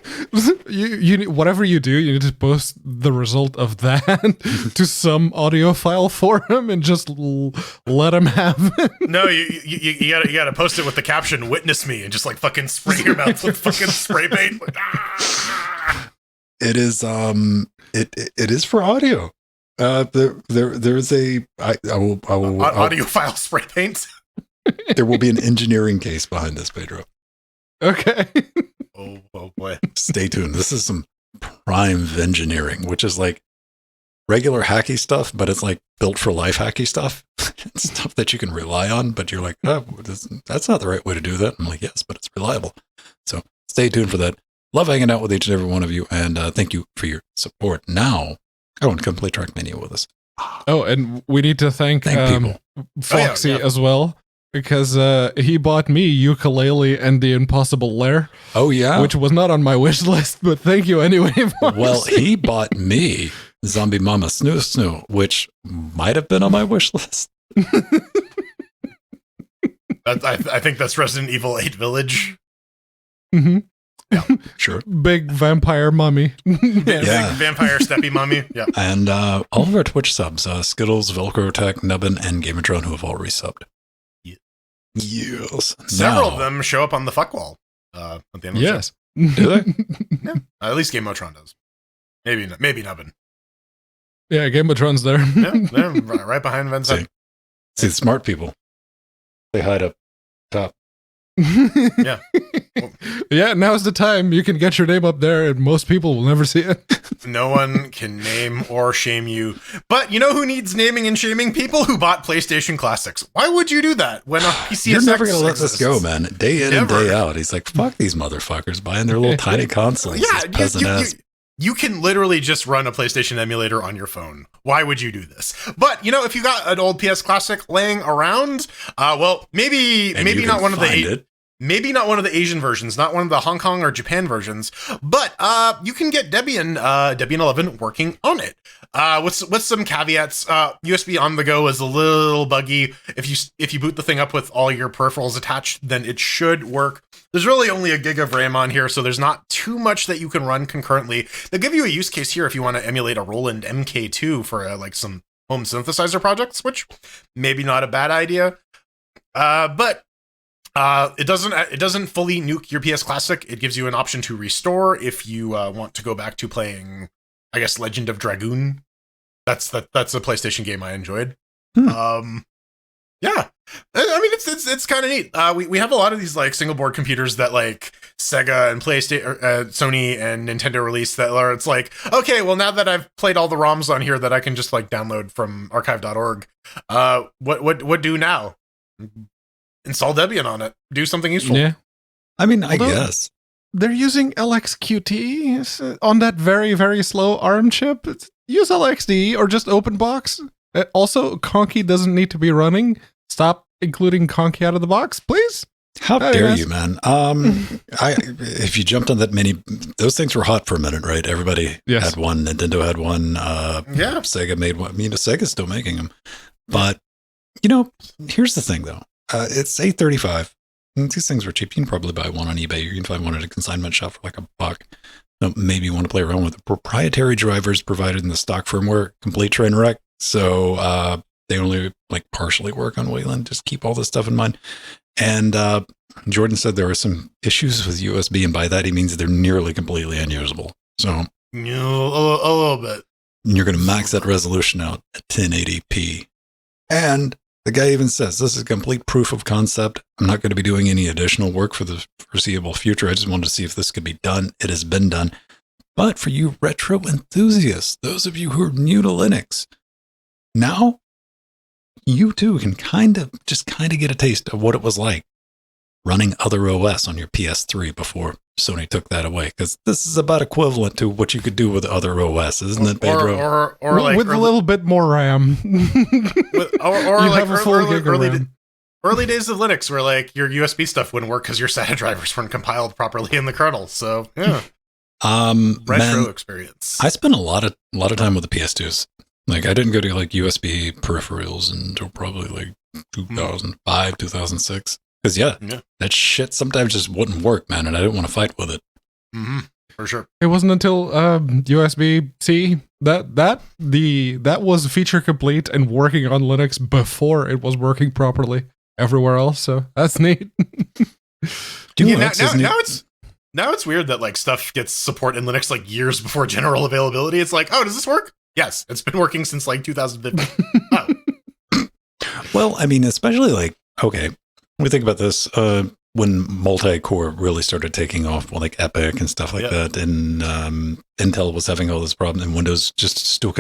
you whatever you do, you need to post the result of that to some audio file for him and just let him have it. No, you gotta post it with the caption "Witness me" and just like fucking spray your mouth with fucking spray paint. Like, It is it is for audio. There's a audio file spray paint. There will be an engineering case behind this, Pedro. Okay. Oh boy. Stay tuned. This is some prime engineering, which is like regular hacky stuff, but it's like built for life hacky stuff. It's stuff that you can rely on, but you're like, oh, that's not the right way to do that. I'm like, yes, but it's reliable. So stay tuned for that. Love hanging out with each and every one of you, and thank you for your support. Now, I want to come play Track Mania with us. Oh, and we need to thank people. Foxy as well, because he bought me Ukulele and the Impossible Lair. Oh, yeah? Which was not on my wish list, but thank you anyway, Foxy. Well, he bought me Zombie Mama Snoo Snoo, which might have been on my wish list. I think that's Resident Evil 8 Village. Mm-hmm. Yeah, sure. Big vampire mummy. Big vampire steppy mummy. Yeah. And all of our Twitch subs, Skittles, Velcro Tech, Nubbin, and Gamatron, who have all resubbed. Yeah. Yes. Several of them show up on the fuck wall at the end of the show. Do they? Yeah. At least Gamatron does. Maybe Nubbin. Yeah, Gamatron's there. Yeah, right behind Ven's head. See, the smart people, they hide up top. Yeah. Yeah, now's the time. You can get your name up there and most people will never see it. No one can name or shame you. But you know who needs naming and shaming? People who bought PlayStation Classics. Why would you do that when a PCSX You're never going to let this go, man. Day in Never. and day out. He's like, fuck these motherfuckers buying their little tiny consoles. Yeah, you can literally just run a PlayStation emulator on your phone. Why would you do this? But, you know, if you got an old PS Classic laying around, well, maybe not one of the... Maybe not one of the Asian versions, not one of the Hong Kong or Japan versions, but you can get Debian 11 working on it. With some caveats, USB on the go is a little buggy. If you boot the thing up with all your peripherals attached, then it should work. There's really only a gig of RAM on here, so there's not too much that you can run concurrently. They'll give you a use case here if you want to emulate a Roland MK2 for like some home synthesizer projects, which maybe not a bad idea. But it doesn't fully nuke your PS Classic. It gives you an option to restore if you want to go back to playing, I guess, Legend of Dragoon. That's a PlayStation game I enjoyed. Yeah, I mean it's kind of neat. We have a lot of these like single board computers that like Sega and PlayStation, Sony and Nintendo released that, where it's like, okay, well, now that I've played all the ROMs on here that I can just like download from archive.org, what do now? Install Debian on it. Do something useful. Yeah. I mean, Although- I guess. They're using LXQT on that very, very slow ARM chip. Use LXDE or just OpenBox. Also, Conky doesn't need to be running. Stop including Conky out of the box, please. How Hey, dare guys. you, man? If you jumped on that mini, those things were hot for a minute, right? Everybody Yes. had one. Nintendo had one. Yeah. Sega made one. I mean, Sega's still making them. But, here's the thing, though. It's $8.35. And these things were cheap. You can probably buy one on eBay. You can find one at a consignment shop for like $1. Maybe you want to play around with the proprietary drivers provided in the stock firmware. Complete train wreck. So they only like partially work on Wayland. Just keep all this stuff in mind. And Jordan said there are some issues with USB, and by that he means they're nearly completely unusable. So A little bit. you're going to max that resolution out at 1080p. And the guy even says, this is complete proof of concept. I'm not going to be doing any additional work for the foreseeable future. I just wanted to see if this could be done. It has been done. But for you retro enthusiasts, those of you who are new to Linux, now you too can kind of get a taste of what it was like running other OS on your PS3 before Sony took that away. Because this is about equivalent to what you could do with other OS, isn't it, Pedro? Or like with a little bit more RAM. or You like have a full gig of RAM. early days of Linux, where like your USB stuff wouldn't work because your SATA drivers weren't compiled properly in the kernel. So yeah, retro Man, experience. I spent a lot of time with the PS2s. Like I didn't go to like USB peripherals until probably like 2005, 2006. Because yeah, that shit sometimes just wouldn't work, man, and I didn't want to fight with it. Mm-hmm. For sure. It wasn't until USB-C that was feature complete and working on Linux before it was working properly everywhere else. So that's neat. Now it's weird that like stuff gets support in Linux like years before general availability. It's like, oh, does this work? Yes, it's been working since like 2015. Oh. Well, I mean, especially like, okay, we think about this when multi-core really started taking off, well, like Epic and stuff like that, and Intel was having all this problem, and Windows just still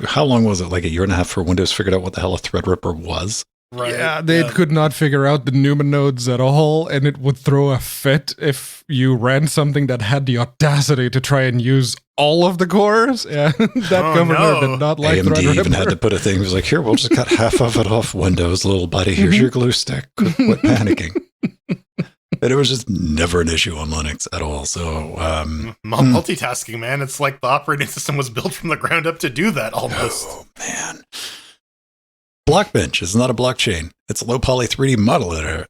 how long was it? Like a year and a half for Windows figured out what the hell a Threadripper was? Right. Yeah, they could not figure out the Newman nodes at all, and it would throw a fit if you ran something that had the audacity to try and use all of the cores. Yeah, that governor did not like AMD Threadripper. even had to put a thing. It was like, here, we'll just cut half of it off Windows, little buddy. Here's your glue stick. Quit panicking. And it was just never an issue on Linux at all. So multitasking, man. It's like the operating system was built from the ground up to do that almost. Oh, man. Blockbench is not a blockchain. It's a low poly 3D model editor.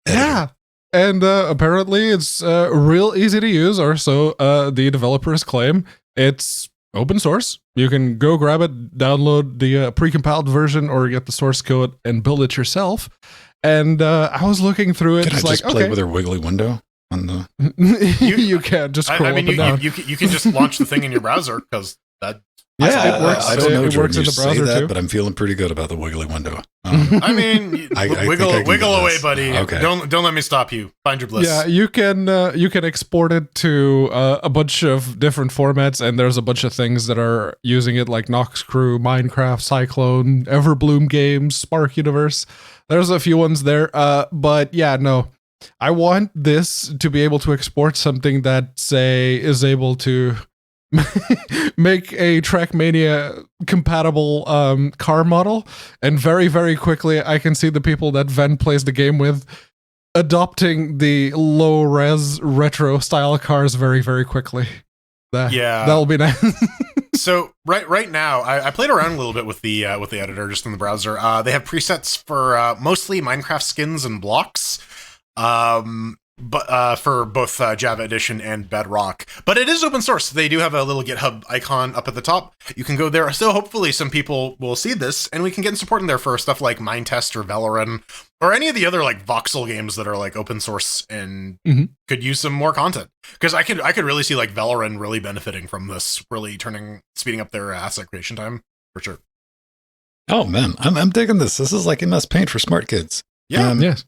Yeah. And apparently it's real easy to use, or so the developers claim. It's open source. You can go grab it, download the precompiled version, or get the source code and build it yourself. And I was looking through it. Can It's I like, just play okay. with her wiggly window on the? you can't just scroll I mean, up and down. you can just launch the thing in your browser because that. Yeah, it works. I don't know, It Jordan, works in you the say browser that, too. but I'm feeling pretty good about the wiggly window. I mean, I think I wiggle can do away, this. buddy. Okay. Don't let me stop you. Find your bliss. Yeah, you can export it to a bunch of different formats, and there's a bunch of things that are using it, like Nox Crew, Minecraft, Cyclone, Everbloom Games, Spark Universe. There's a few ones there, but yeah, no. I want this to be able to export something that, say, is able to make a Trackmania compatible car model, and very, very quickly I can see the people that Ven plays the game with adopting the low res retro style cars very, very quickly. That'll be nice. So right now, I played around a little bit with the editor just in the browser. They have presets for mostly Minecraft skins and blocks. But for both Java Edition and Bedrock. But it is open source. They do have a little GitHub icon up at the top. You can go there. So hopefully some people will see this, and we can get support in there for stuff like Minetest or Valorant, or any of the other like voxel games that are like open source and could use some more content. Because I could really see like Valorant really benefiting from this, really speeding up their asset creation time for sure. Oh man, I'm digging this. This is like MS Paint for smart kids. Yeah. Yes.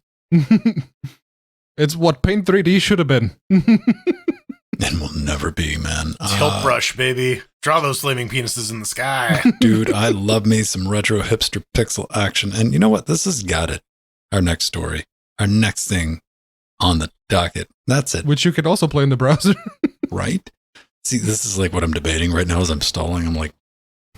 It's what Paint 3D should have been. And will never be, man. Tilt brush, baby. Draw those flaming penises in the sky. Dude, I love me some retro hipster pixel action. And you know what? This has got it. Our next story. Our next thing on the docket. That's it. Which you can also play in the browser. Right? See, this is like what I'm debating right now as I'm stalling. I'm like,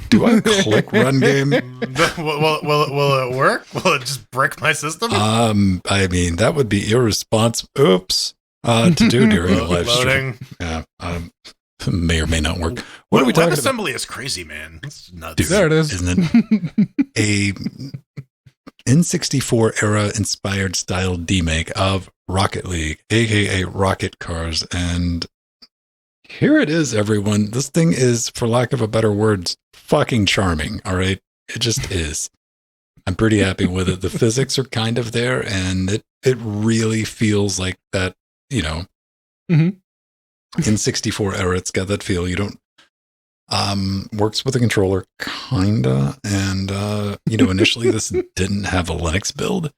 do I click run game? Will it work? Will it just brick my system? I mean, that would be irresponsible. Oops. To do during a live stream. Yeah. May or may not work. What are we talking WebAssembly is crazy, man. It's nuts. Dude, there it is. Isn't it? A N64 era inspired style demake of Rocket League, aka Rocket Cars. And here it is, everyone. This thing is, for lack of a better words, fucking charming. All right. It just is. I'm pretty happy with it. The physics are kind of there, and it really feels like that, you know, in 64 era, it's got that feel. You don't, works with a controller, kinda. And, you know, initially this didn't have a Linux build,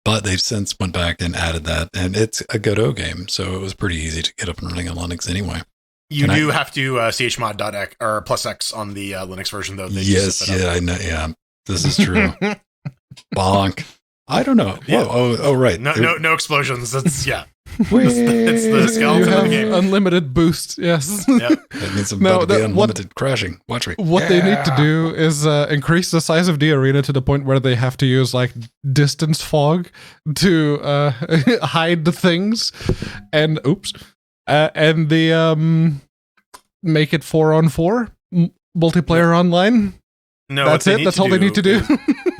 but they've since went back and added that, and it's a Godot game. So it was pretty easy to get up and running on Linux anyway. You do have to chmod.x or +x on the Linux version, though. Yes, yeah, I know. Yeah, this is true. Bonk. I don't know. Yeah. Whoa, oh, right. No explosions. That's it's It's the skeleton You of the have game. unlimited boost, yes. Yep. That means I'm about to be unlimited crashing. Watch me. What they need to do is increase the size of the arena to the point where they have to use like distance fog to hide the things, and make it 4-on-4 multiplayer online. No, That's it. That's all they need to do.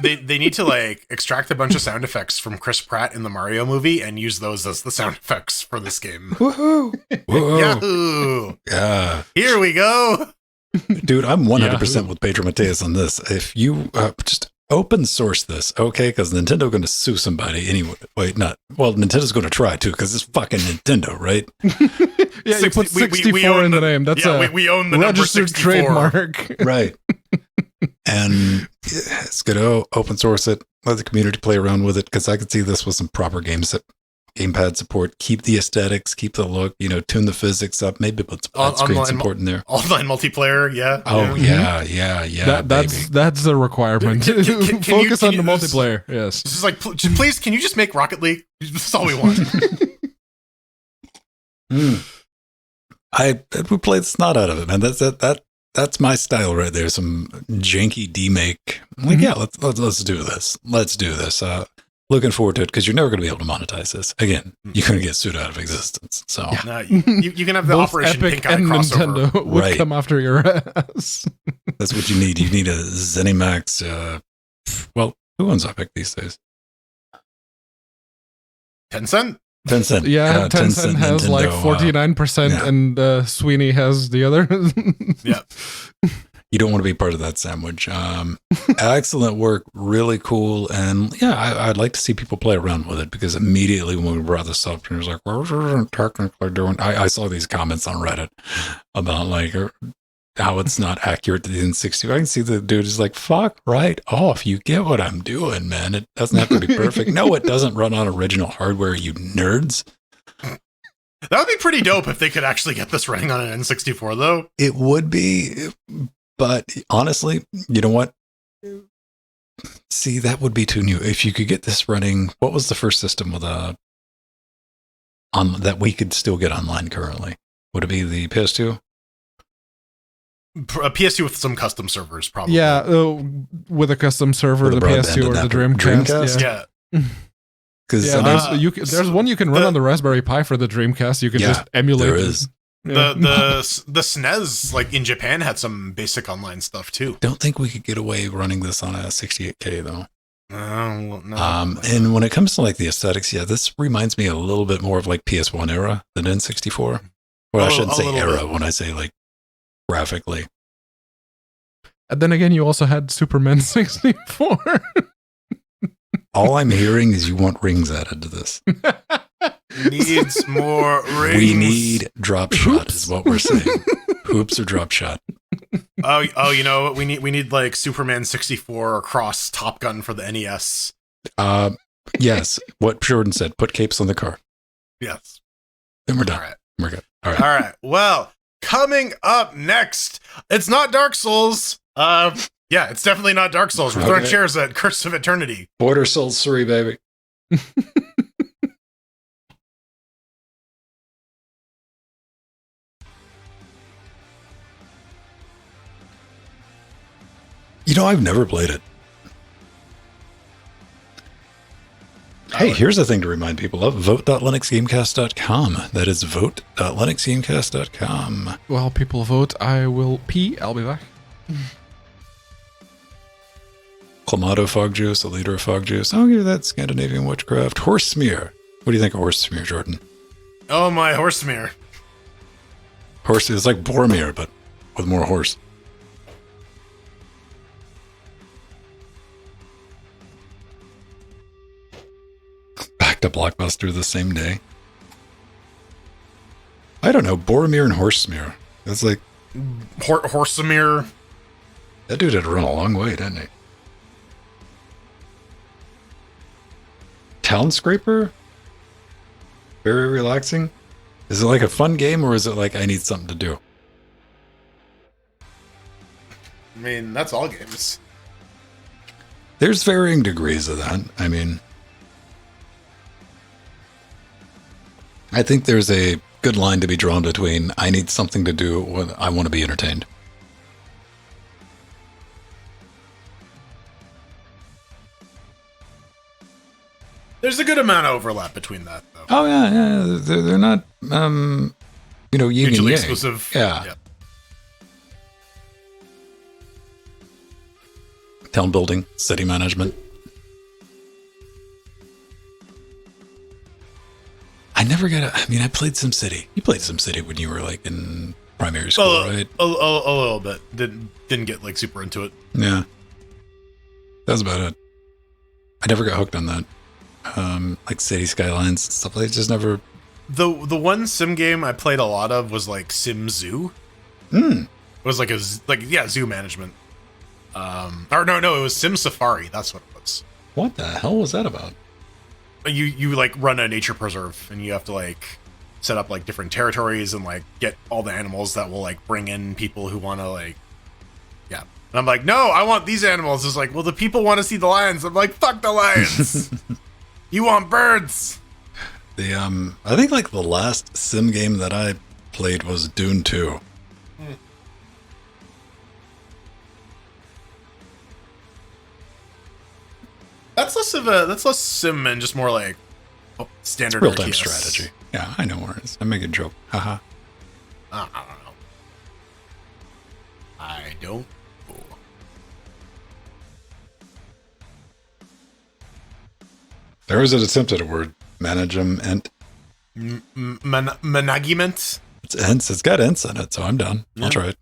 They need to like extract a bunch of sound effects from Chris Pratt in the Mario movie and use those as the sound effects for this game. Woohoo! Whoa. Yahoo! Yeah, Here we go. dude, I'm 100% with Pedro Mateus on this. If you just open source this, okay? Because Nintendo going to sue somebody anyway. Wait, not well. Nintendo's going to try too because it's fucking Nintendo, right? Yeah, you put 64 we own in the name. That's we own the registered number 64. trademark. Right. And it's good to open source it, let the community play around with it, because I could see this with some proper gamepad support. Keep the aesthetics, keep the look, you know, tune the physics up, maybe put some screen support in there. Online multiplayer, yeah. Oh, yeah. That's the requirement. Focus on the multiplayer, yes. This is like, please, can you just make Rocket League? That's all we want. I would play the snot out of it, man. That's my style right there. Some janky demake. I'm like, yeah, let's do this. Let's do this. Looking forward to it because you're never going to be able to monetize this. Again, you're going to get sued out of existence. So you can have the Both Operation Epic Pink Eye and crossover. Nintendo would come after your ass. That's what you need. You need a ZeniMax. Well, who owns Epic these days? Tencent? Tencent. Yeah, Tencent has Nintendo, like 49%, and Sweeney has the other. Yeah. You don't want to be part of that sandwich. Excellent work, really cool, and yeah, I'd like to see people play around with it because immediately when we brought this up, it was like, "What are technically doing?" I saw these comments on Reddit about like how it's not accurate to the N60. I can see the dude is like, "Fuck right off! You get what I'm doing, man. It doesn't have to be perfect. No, it doesn't run on original hardware, you nerds." That would be pretty dope if they could actually get this running on an N64, though. It would be. But honestly, you know what? See, that would be too new. If you could get this running, what was the first system with that we could still get online currently? Would it be the PS2? A PS2 with some custom servers, probably. Yeah, with a custom server, With the a PS2 or the Dreamcast. Yeah. Because there's one you can run on the Raspberry Pi for the Dreamcast. You can just emulate there it. is. The SNES, like in Japan, had some basic online stuff too. Don't think we could get away running this on a 68K though. No. And when it comes to like the aesthetics, yeah, this reminds me a little bit more of like PS1 era than N64. Well, I shouldn't say era when I say like graphically. And then again, you also had Superman 64. All I'm hearing is you want rings added to this. Needs more rings. We need drop shot is what we're saying. Hoops or drop shot. Oh, you know what? We need like Superman 64 cross Top Gun for the NES. Yes, what Jordan said, put capes on the car. Yes. Then we're done. All right. We're good. All All right. right. Well, coming up next, it's not Dark Souls. Yeah, it's definitely not Dark Souls. We're throwing Okay. chairs at Curse of Eternity. Border Souls 3, baby. You know, I've never played it. Hey, here's a thing to remind people of. Vote.linuxgamecast.com. That is vote.linuxgamecast.com. While people vote, I will pee. I'll be back. Clamato Fog Juice, the leader of Fog Juice. I'll give that Scandinavian witchcraft. Horse Smear. What do you think of Horse Smear, Jordan? Oh, my horse smear. Horse is like Boromir, but with more horse. Back to Blockbuster the same day. I don't know, Boromir and Horse Smear. That's like, Horse smear. that dude had run a long way, didn't he? Town Scraper? Very relaxing. Is it like a fun game, or is it like I need something to do? I mean, that's all games. There's varying degrees of that. I mean, I think there's a good line to be drawn between I need something to do when I want to be entertained. There's a good amount of overlap between that, though. Oh yeah. They're not, yin and Mutually yang. exclusive. Yeah. Town building, city management. I never got. I played SimCity. You played SimCity when you were like in primary school, right? A little bit. Didn't get like super into it. Yeah, that was about it. I never got hooked on that. Like City Skylines and stuff. Like just never. The one sim game I played a lot of was like Sim Zoo. Hmm. It was like zoo management. Or no, it was Sim Safari. That's what it was. What the hell was that about? You like run a nature preserve and you have to like set up like different territories and like get all the animals that will like bring in people who want to like, yeah. And I'm like, no, I want these animals. It's like, well, the people want to see the lions. I'm like, fuck the lions. You want birds. I think like the last sim game that I played was Dune 2. That's less sim and just more like standard Real-time RTS. strategy. Yeah, I know where it is. I make a joke. Haha. I don't know. I don't know. There was an attempt at a word. Management. Management. It's ents. It's got ents in it, so I'm done. Yeah. I'll try it.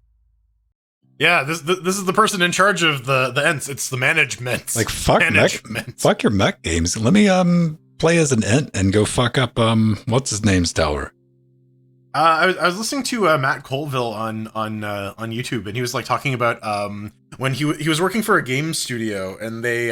Yeah, this is the person in charge of the ents. It's the management. Like fuck mech. management. Fuck your mech games. Let me play as an ent and go fuck up what's his name's tower. I was listening to Matt Colville on YouTube, and he was like talking about when he was working for a game studio, and they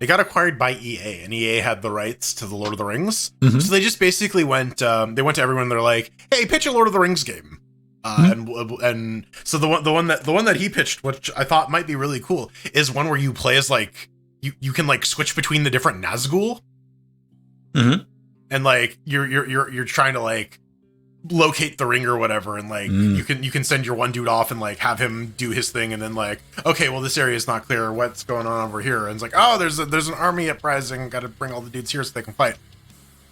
got acquired by EA, and EA had the rights to the Lord of the Rings. Mhm. So they just basically went to everyone. And they're like, "Hey, pitch a Lord of the Rings game." And so the one that he pitched, which I thought might be really cool, is one where you play as like you can like switch between the different Nazgul, and like you're trying to like locate the ring or whatever, and like you can send your one dude off and like have him do his thing, and then like, okay, well, this area is not clear, what's going on over here? And it's like, oh, there's an army uprising, got to bring all the dudes here so they can fight.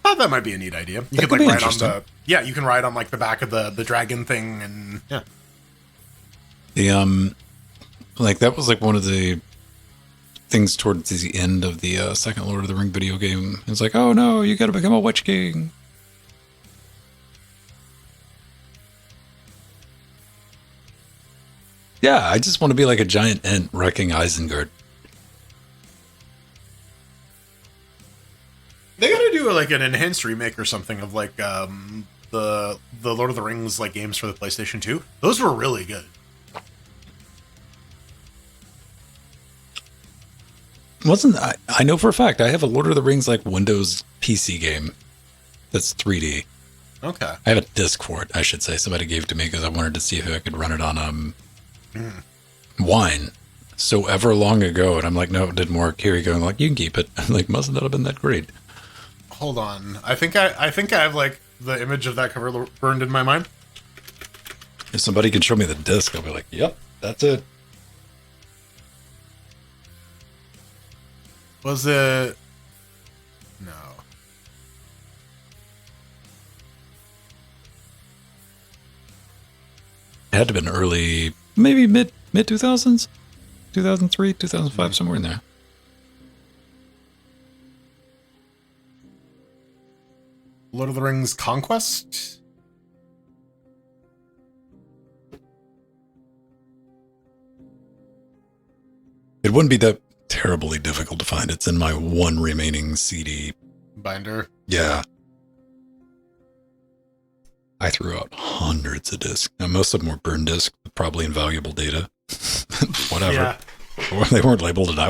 Oh, that might be a neat idea. You That could could like be ride on you can ride on like the back of the dragon thing, and yeah. The like that was like one of the things towards the end of the second Lord of the Ring video game. It's like, oh no, you got to become a Witch King. Yeah, I just want to be like a giant ent wrecking Isengard. They gotta do like an enhanced remake or something of like the Lord of the Rings like games for the PlayStation 2. Those were really good. Wasn't I know for a fact I have a Lord of the Rings like Windows PC game that's 3D. Okay. I have a disc for it, I should say. Somebody gave it to me because I wanted to see if I could run it on Wine so ever long ago. And I'm like, no, it didn't work. Here you go. I'm like, you can keep it. I'm like, mustn't that have been that great? Hold on. I think I have like the image of that cover burned in my mind. If somebody can show me the disc, I'll be like, yep, that's it. Was it? No. It had to have been early, maybe mid 2000s, 2003, 2005, somewhere in there. Lord of the Rings Conquest? It wouldn't be that terribly difficult to find. It's in my one remaining CD binder. Yeah. I threw out hundreds of discs. Now, most of them were burned discs, probably invaluable data. Whatever. Yeah. Or they weren't labeled, and I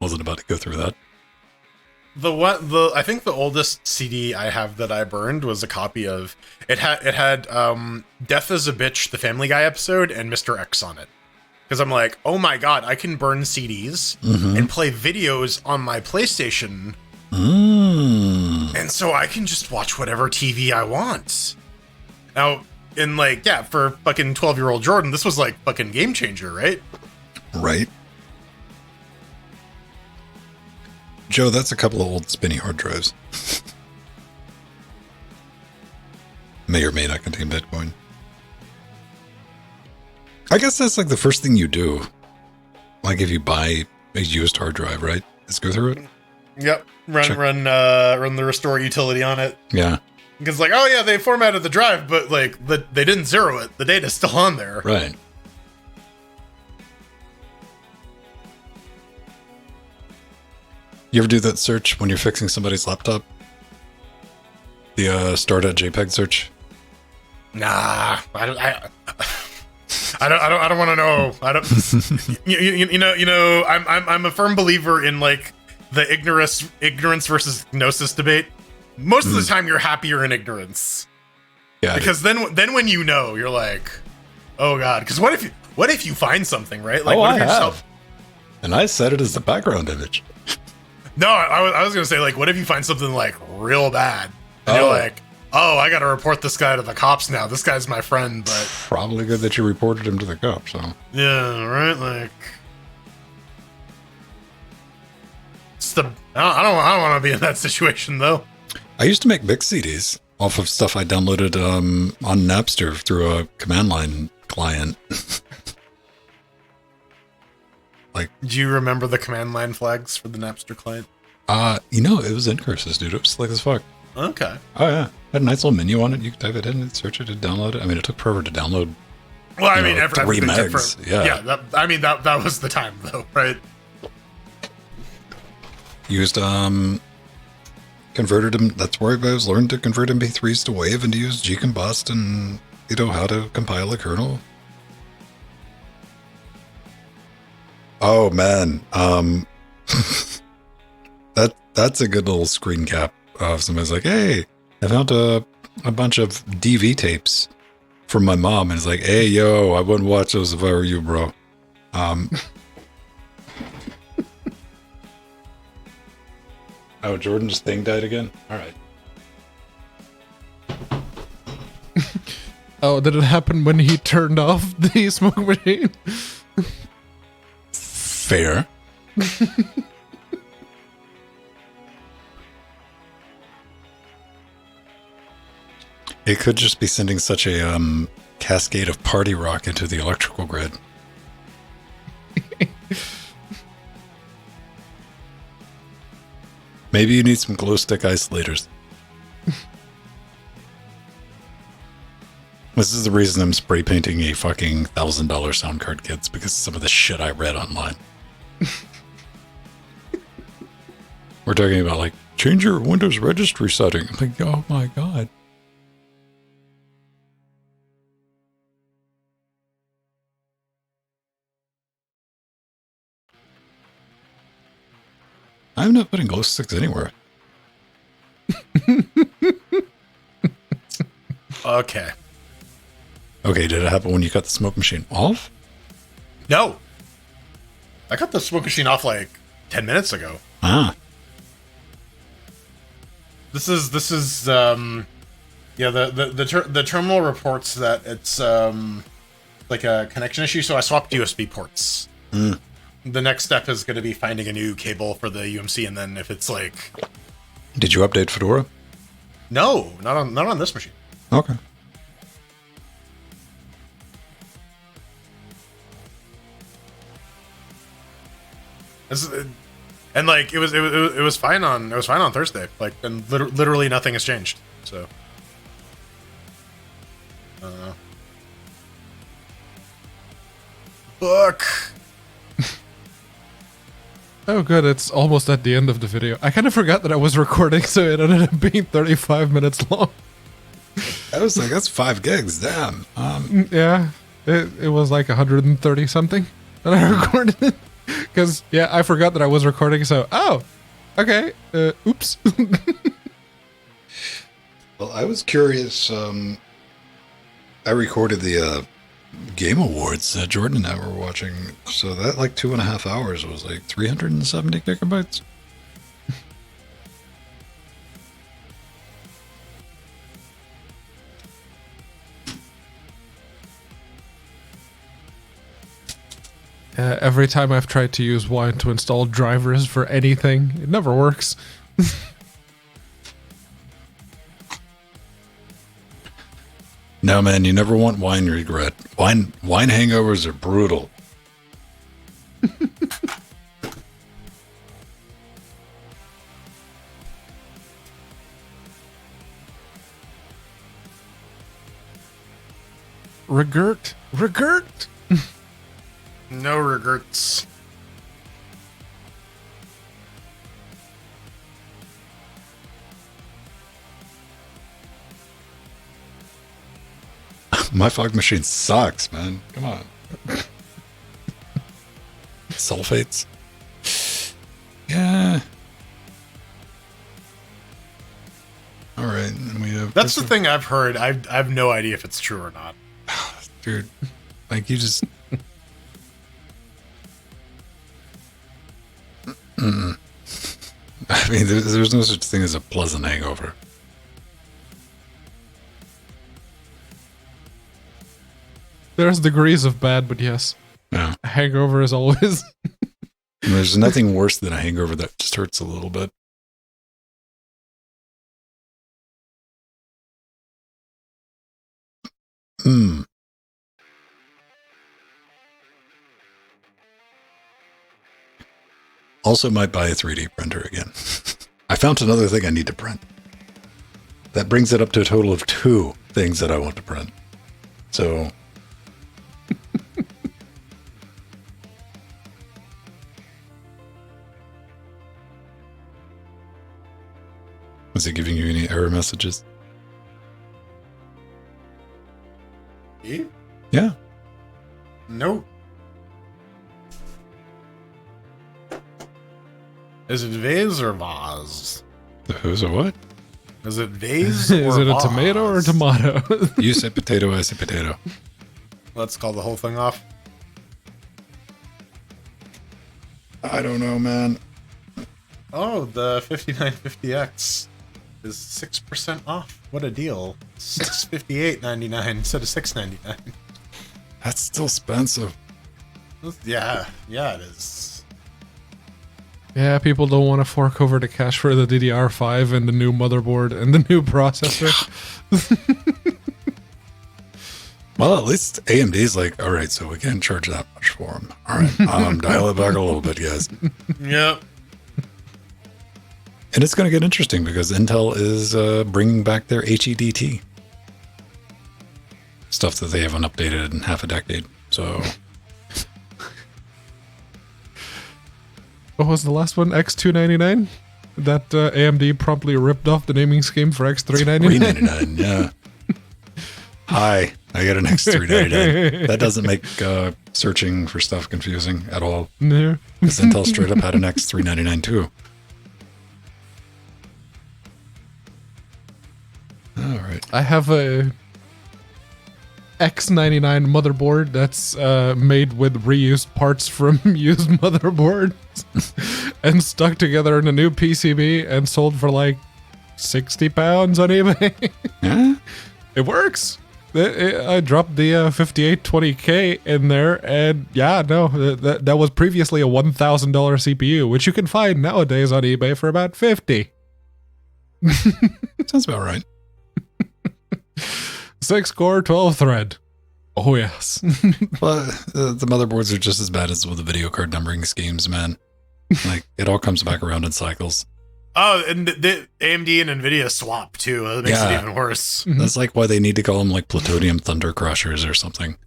wasn't about to go through that. I think the oldest CD I have that I burned was a copy of it had Death is a Bitch, the Family Guy episode, and Mr. X on it. Because I'm like, oh my god, I can burn CDs and play videos on my PlayStation. And so I can just watch whatever TV I want. Now, for fucking 12-year-old Jordan, this was like fucking game changer, right? Right. Joe, that's a couple of old spinny hard drives. May or may not contain Bitcoin. I guess that's like the first thing you do. Like if you buy a used hard drive, right? Is go through it. Yep. Run the restore utility on it. Yeah. Because like, oh yeah, they formatted the drive, but like they didn't zero it. The data's still on there. Right. You ever do that search when you're fixing somebody's laptop? The start.jpg search? Nah, I don't want to know. I don't. I'm a firm believer in like the ignorance versus gnosis debate. Most of the time, you're happier in ignorance. Yeah. Because then when you know, you're like, oh god. Because what if you find something, right? Like, what if yourself? And I set it as the background image. No, I was gonna say like, what if you find something like real bad? And you're like, oh, I gotta report this guy to the cops now. This guy's my friend, but probably good that you reported him to the cops. So yeah, right. Like, I don't want to be in that situation though. I used to make mix CDs off of stuff I downloaded on Napster through a command line client. Like, do you remember the command line flags for the Napster client? It was in curses, dude. It was slick as fuck. Okay. Oh yeah, had a nice little menu on it. You could type it in and search it and download it. I mean, it took forever to download. Well, I mean, 3 megs. Yeah. That was the time though, right? Used converted them. That's where I was learned to convert MP3s to WAV and to use gcombust and how to compile a kernel. Oh man, that's a good little screen cap of somebody's like, hey, I found a bunch of DV tapes from my mom, and it's like, hey, yo, I wouldn't watch those if I were you, bro. Oh, Jordan's thing died again? All right. Oh, did it happen when he turned off the smoke machine? Fair. It could just be sending such a cascade of party rock into the electrical grid. Maybe you need some glow stick isolators. This is the reason I'm spray painting a fucking $1,000 sound card, kids, because some of the shit I read online. We're talking about like, change your Windows registry setting. I'm like, oh my god. I'm not putting glow sticks anywhere. Okay. Okay, did it happen when you cut the smoke machine off? No. I cut the smoke machine off like 10 minutes ago. Ah. This is the terminal reports that it's like a connection issue, so I swapped USB ports. Mm. The next step is going to be finding a new cable for the UMC, and then if it's like, Did you update Fedora? no, not on this machine. Okay. And like it was fine on Thursday. Like, and literally nothing has changed. So, book. Oh, good. It's almost at the end of the video. I kind of forgot that I was recording, so it ended up being 35 minutes long. I was like, that's 5 gigs. Damn. Yeah, it was like 130 something that I recorded it. Because, yeah, I forgot that I was recording, so, oh, okay, oops. Well, I was curious. I recorded the Game Awards that Jordan and I were watching. So that like 2.5 hours was like 370 gigabytes. Every time I've tried to use Wine to install drivers for anything, it never works. No, man, you never want wine regret. Wine hangovers are brutal. Regurt. No regrets. My fog machine sucks, man. Come on. Sulfates. Yeah. All right. And we have That's the thing I've heard. I have no idea if it's true or not. dude. Like you just. I mean, there's no such thing as a pleasant hangover. There's degrees of bad, but yes. Yeah. A hangover is always... And there's nothing worse than a hangover that just hurts a little bit. Also might buy a 3D printer again. I found another thing I need to print. That brings it up to a total of 2 things that I want to print. So... Was it giving you any error messages? Me? Yeah. Nope. Is it vase or vase? Who's a what? Is it vase Is or it a vase? tomato or a tomato? You say potato, I say potato. Let's call the whole thing off. I don't know, man. Oh, the 5950X is 6% off. What a deal. $658.99 instead of $699. That's still expensive. Yeah, it is. Yeah, people don't want to fork over the cash for the DDR5 and the new motherboard and the new processor. Well, at least AMD's like, all right, so we can't charge that much for them. All right, dial it back a little bit, guys. Yep. And it's going to get interesting because Intel is bringing back their HEDT. Stuff that they haven't updated in half a decade. So, What was the last one? X299? That AMD promptly ripped off the naming scheme for X399? $399, yeah. Hi, I got an X399. That doesn't make searching for stuff confusing at all. No. Because Intel straight up had an X399 too. All right. I have a X99 motherboard that's made with reused parts from used motherboards and stuck together in a new PCB and sold for like £60 on eBay. Yeah. It works. I dropped the 5820K in there, and yeah, no, that was previously a $1,000 CPU, which you can find nowadays on eBay for about 50. Sounds about right. 6-core, 12-thread. Oh, yes. Well, the motherboards are just as bad as with the video card numbering schemes, man. Like, it all comes back around in cycles. Oh, and the AMD and NVIDIA swap, too. That makes it even worse. That's like why they need to call them, like, plutonium thunder crushers or something.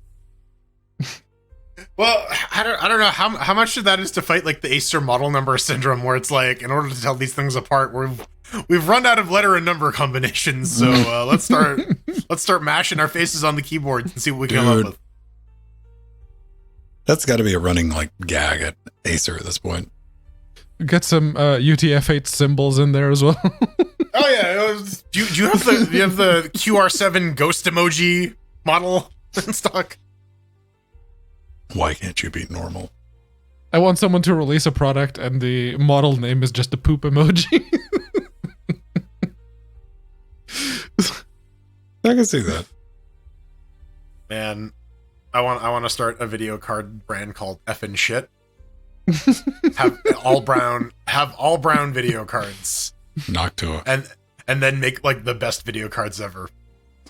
Well, I don't know how much of that is to fight, like, the Acer model number syndrome, where it's like, in order to tell these things apart, we've run out of letter and number combinations, so let's start mashing our faces on the keyboard and see what we can come up with. That's got to be a running, like, gag at Acer at this point. Get some UTF-8 symbols in there as well. Oh yeah, do you have the QR7 ghost emoji model in stock? Why can't you be normal? I want someone to release a product and the model name is just a poop emoji. I can see that. Man, I want to start a video card brand called Effin' Shit. have all brown video cards. Noctua. And then make like the best video cards ever.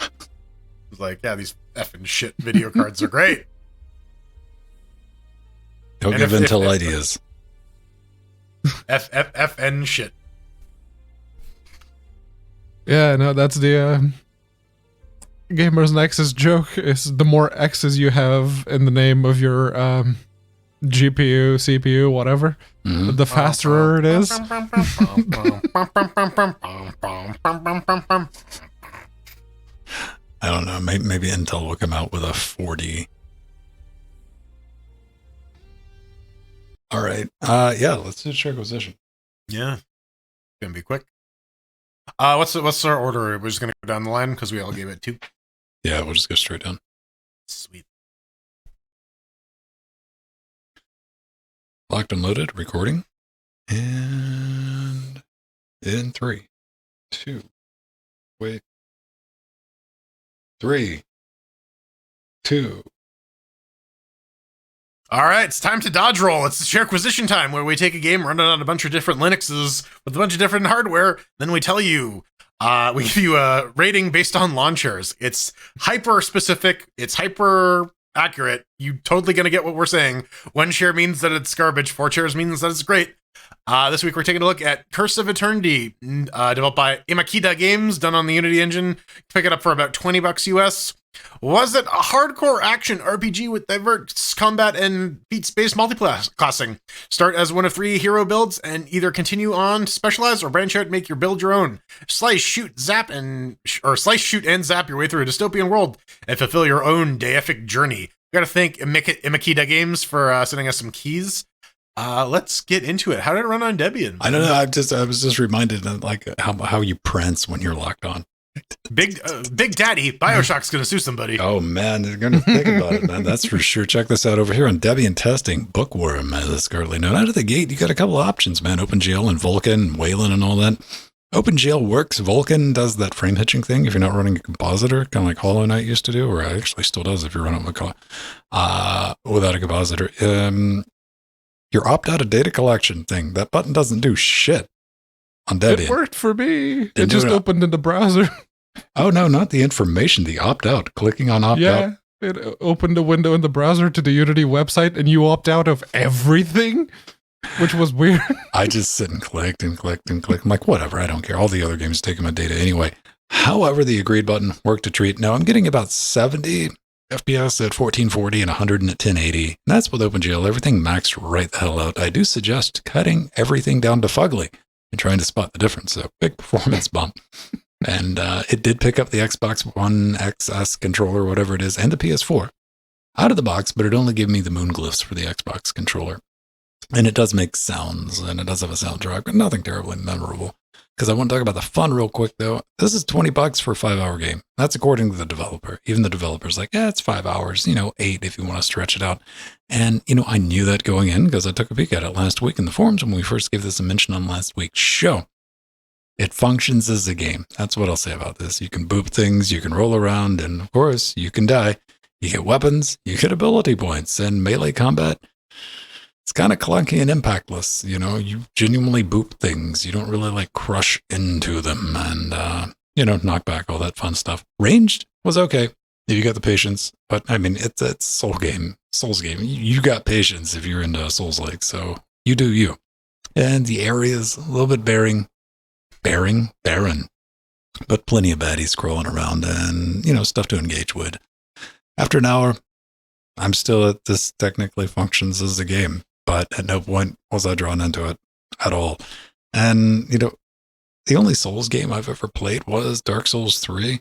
It's like, yeah, these effing shit video cards are great. Don't give Intel ideas. FN shit. Yeah, no, that's the Gamers Nexus joke. Is the more X's you have in the name of your GPU, CPU, whatever, the faster it is. I don't know. Maybe Intel will come out with a 4D. All right. Yeah, let's do Checkquisition. Yeah. Gonna be quick. What's our order? We're just gonna go down the line because we all gave it 2. Yeah, we'll just go straight down. Sweet. Locked and loaded, recording. And in 3, 2, wait. 3, 2. All right, it's time to dodge roll. It's Checkquisition time, where we take a game, run it on a bunch of different Linuxes with a bunch of different hardware, then we tell you, we give you a rating based on lawn chairs. It's hyper specific. It's hyper accurate. You totally gonna get what we're saying. 1 chair means that it's garbage. 4 chairs means that it's great. This week we're taking a look at Curse of Eternity, developed by Imakida Games, done on the Unity engine. Pick it up for about $20 US. Was it a hardcore action RPG with diverse combat and beats-based multiclassing? Start as one of 3 hero builds and either continue on to specialize or branch out and make your build your own. Slice, shoot, and zap your way through a dystopian world and fulfill your own deific journey. We gotta thank Imakida Games for sending us some keys. Let's get into it. How did it run on Debian? I don't know. I was just reminded of like how you prance when you're locked on. Big Daddy, BioShock's gonna sue somebody. Oh man, they're gonna think about it, man. That's for sure. Check this out over here on Debian testing. Bookworm, as it's currently known. Out of the gate, you got a couple of options, man. OpenGL and Vulkan and Wayland and all that. OpenGL works. Vulkan does that frame hitching thing if you're not running a compositor, kind of like Hollow Knight used to do, or actually still does if you run it without a compositor. Your opt out of data collection thing. That button doesn't do shit on Debian. It worked for me. It just opened in the browser. Oh, no, not the information, the opt-out. Clicking on opt-out. Yeah, it opened a window in the browser to the Unity website, and you opt out of everything, which was weird. I just sit and clicked and clicked and clicked. I'm like, whatever, I don't care. All the other games taking my data anyway. However, the agreed button worked a treat. Now, I'm getting about 70 FPS at 1440 and 100 at 1080. And that's with OpenGL. Everything maxed right the hell out. I do suggest cutting everything down to fugly and trying to spot the difference. So, big performance bump. And it did pick up the Xbox One XS controller, whatever it is, and the PS4 out of the box, but it only gave me the moon glyphs for the Xbox controller. And it does make sounds, and it does have a soundtrack, but nothing terribly memorable. because I want to talk about the fun real quick, though. This is $20 for a 5-hour game. That's according to the developer. Even the developer's like, it's 5 hours, 8 if you want to stretch it out. And, I knew that going in because I took a peek at it last week in the forums when we first gave this a mention on last week's show. It functions as a game. That's what I'll say about this. You can boop things, you can roll around, and of course, you can die. You get weapons, you get ability points, and melee combat, it's kind of clunky and impactless. You genuinely boop things. You don't really crush into them and, knock back, all that fun stuff. Ranged was okay if you got the patience, but I mean, it's a Souls game. You got patience if you're into Souls-like, so you do you. And the area's a little bit barren, but plenty of baddies crawling around and, stuff to engage with. After an hour, I'm still at this technically functions as a game, but at no point was I drawn into it at all. And, the only Souls game I've ever played was Dark Souls 3.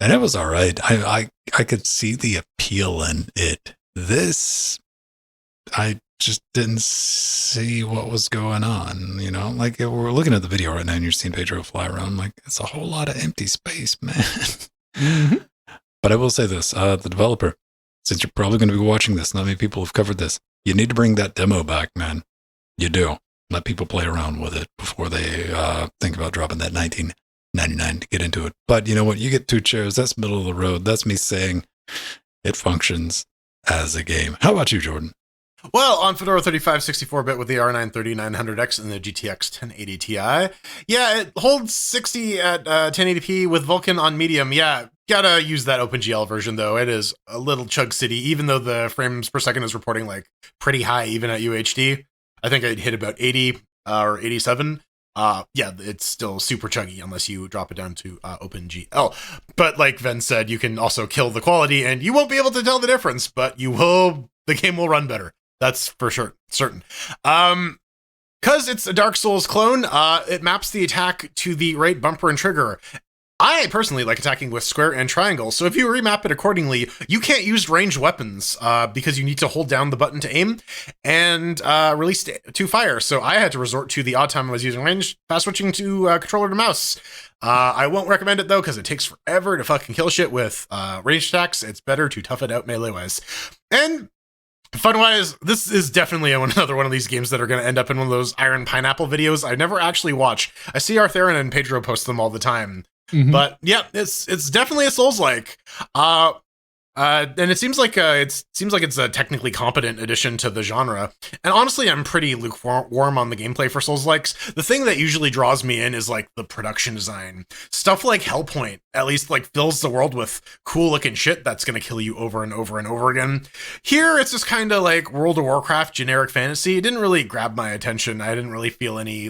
And it was all right. I could see the appeal in it. This, I just didn't see what was going on, we're looking at the video right now and you're seeing Pedro fly around. It's a whole lot of empty space, man. Mm-hmm. But I will say this, the developer, since you're probably going to be watching this, not many people have covered this, you need to bring that demo back, man. You do. Let people play around with it before they think about dropping that $19.99 to get into it. But you know what? You get 2 chairs. That's middle of the road. That's me saying it functions as a game. How about you, Jordan? Well, on Fedora 35 64-bit with the R9 3900X and the GTX 1080 Ti, it holds 60 at 1080p with Vulkan on medium. Yeah, gotta use that OpenGL version, though. It is a little chug city, even though the frames per second is reporting pretty high, even at UHD. I think I'd hit about 80 or 87. It's still super chuggy unless you drop it down to OpenGL. But like Ven said, you can also kill the quality, and you won't be able to tell the difference, but the game will run better. That's for sure, certain. Because it's a Dark Souls clone, it maps the attack to the right bumper and trigger. I personally like attacking with square and triangle, so if you remap it accordingly, you can't use ranged weapons because you need to hold down the button to aim and release to fire. So I had to resort to the odd time I was using range, fast switching to controller to mouse. I won't recommend it though, because it takes forever to fucking kill shit with ranged attacks. It's better to tough it out melee-wise. And fun-wise, this is definitely another one of these games that are going to end up in one of those Iron Pineapple videos I never actually watch. I see Arthur and Pedro post them all the time. Mm-hmm. But yeah, it's definitely a Souls-like. And it seems like it's a technically competent addition to the genre. And honestly, I'm pretty lukewarm on the gameplay for Souls-likes. The thing that usually draws me in is the production design. Stuff like Hellpoint, at least fills the world with cool looking shit that's gonna kill you over and over and over again. Here, it's just kind of like World of Warcraft generic fantasy. It didn't really grab my attention. I didn't really feel any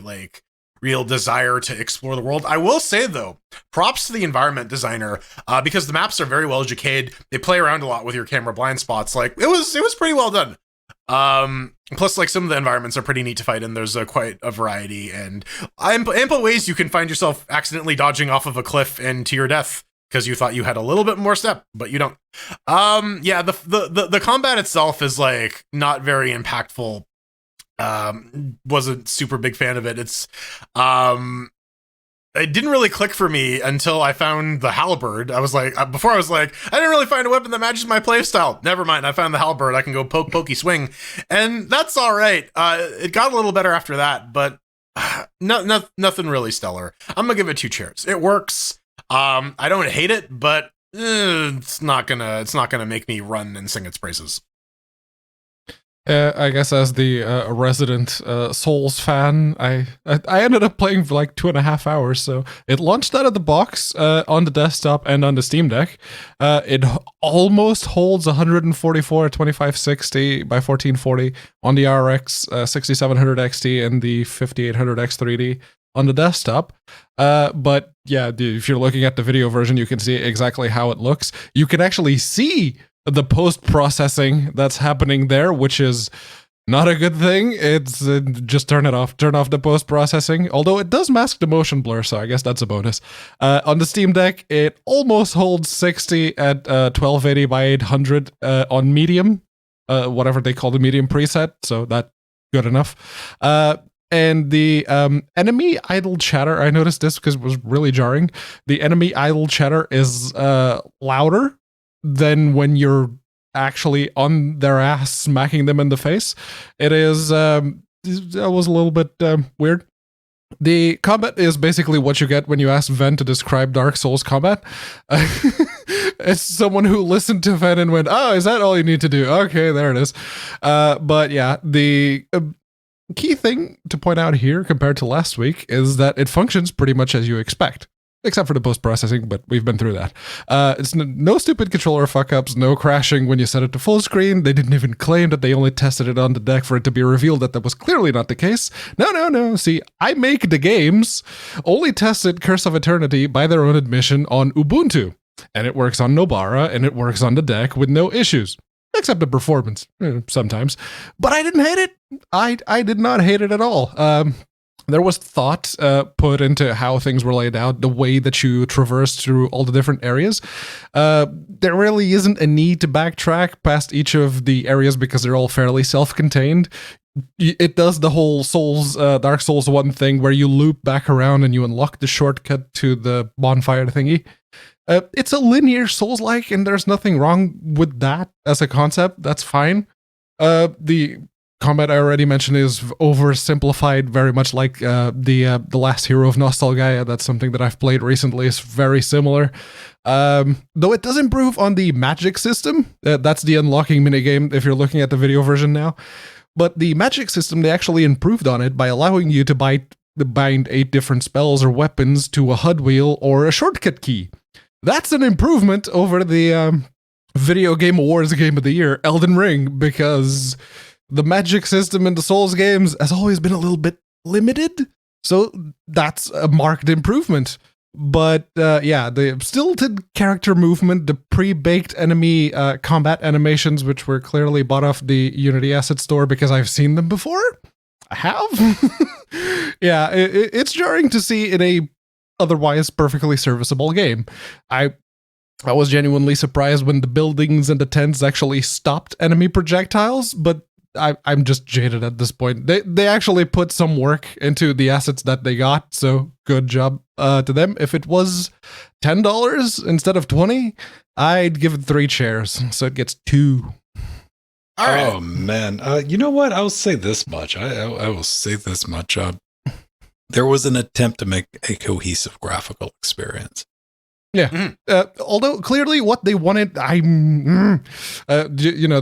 real desire to explore the world. I will say though, props to the environment designer, because the maps are very well decayed. They play around a lot with your camera blind spots. It was pretty well done. Plus some of the environments are pretty neat to fight in. There's quite a variety and ample ways you can find yourself accidentally dodging off of a cliff and to your death because you thought you had a little bit more step, but you don't. The combat itself is not very impactful. Wasn't super big fan of it. It didn't really click for me until I found the halberd. I didn't really find a weapon that matches my playstyle. Never mind, I found the halberd. I can go pokey swing, and that's all right. It got a little better after that, but nothing really stellar. I'm gonna give it 2 chairs. It works. I don't hate it, but it's not gonna make me run and sing its praises. I guess as the resident Souls fan, I ended up playing for 2.5 hours. So it launched out of the box on the desktop and on the Steam Deck. It almost holds 144 at 2560 by 1440 on the RX 6700 XT and the 5800 X3D on the desktop. But yeah, if you're looking at the video version, you can see exactly how it looks. You can actually see the post-processing that's happening there, which is not a good thing. It's just turn off the post-processing, although it does mask the motion blur, so I guess that's a bonus. On the Steam Deck, it almost holds 60 at 1280 by 800 on medium, whatever they call the medium preset, so that's good enough. And the enemy idle chatter, I noticed this because it was really jarring. The enemy idle chatter is louder than when you're actually on their ass smacking them in the face. It is, that was a little bit weird. The combat is basically what you get when you ask Ven to describe Dark Souls combat. It's someone who listened to Ven and went, oh, is that all you need to do? Okay, there it is. But yeah, the key thing to point out here compared to last week is that it functions pretty much as you expect. Except for the post-processing, but we've been through that. It's no stupid controller fuck-ups, no crashing when you set it to full screen. They didn't even claim that they only tested it on the deck for it to be revealed that was clearly not the case. No. See, I make the games, only tested Curse of Eternity by their own admission on Ubuntu. And it works on Nobara, and it works on the deck with no issues. Except the performance, sometimes. But I didn't hate it. I did not hate it at all. There was thought put into how things were laid out, the way that you traverse through all the different areas. There really isn't a need to backtrack past each of the areas because they're all fairly self-contained. It does the whole Dark Souls 1 thing where you loop back around and you unlock the shortcut to the bonfire thingy. It's a linear Souls-like, and there's nothing wrong with that as a concept. That's fine. The combat I already mentioned is oversimplified, very much like the last hero of Nostalgaia. That's something that I've played recently. It's very similar. Though it does improve on the magic system. That's the unlocking minigame if you're looking at the video version now. But the magic system, they actually improved on it by allowing you to bind 8 different spells or weapons to a HUD wheel or a shortcut key. That's an improvement over the Video Game Awards Game of the Year, Elden Ring, because the magic system in the Souls games has always been a little bit limited, so that's a marked improvement. But yeah, the stilted character movement, the pre-baked enemy combat animations, which were clearly bought off the Unity Asset Store because I've seen them before. I have. Yeah, it's jarring to see in a otherwise perfectly serviceable game. I was genuinely surprised when the buildings and the tents actually stopped enemy projectiles, but I'm just jaded at this point. They actually put some work into the assets that they got, so good job to them. If it was $10 instead of $20, I'd give it 3 chairs, so it gets 2. All right. Oh man, you know what? I'll say this much. I will say this much. There was an attempt to make a cohesive graphical experience. Yeah. Mm-hmm. Although clearly what they wanted, the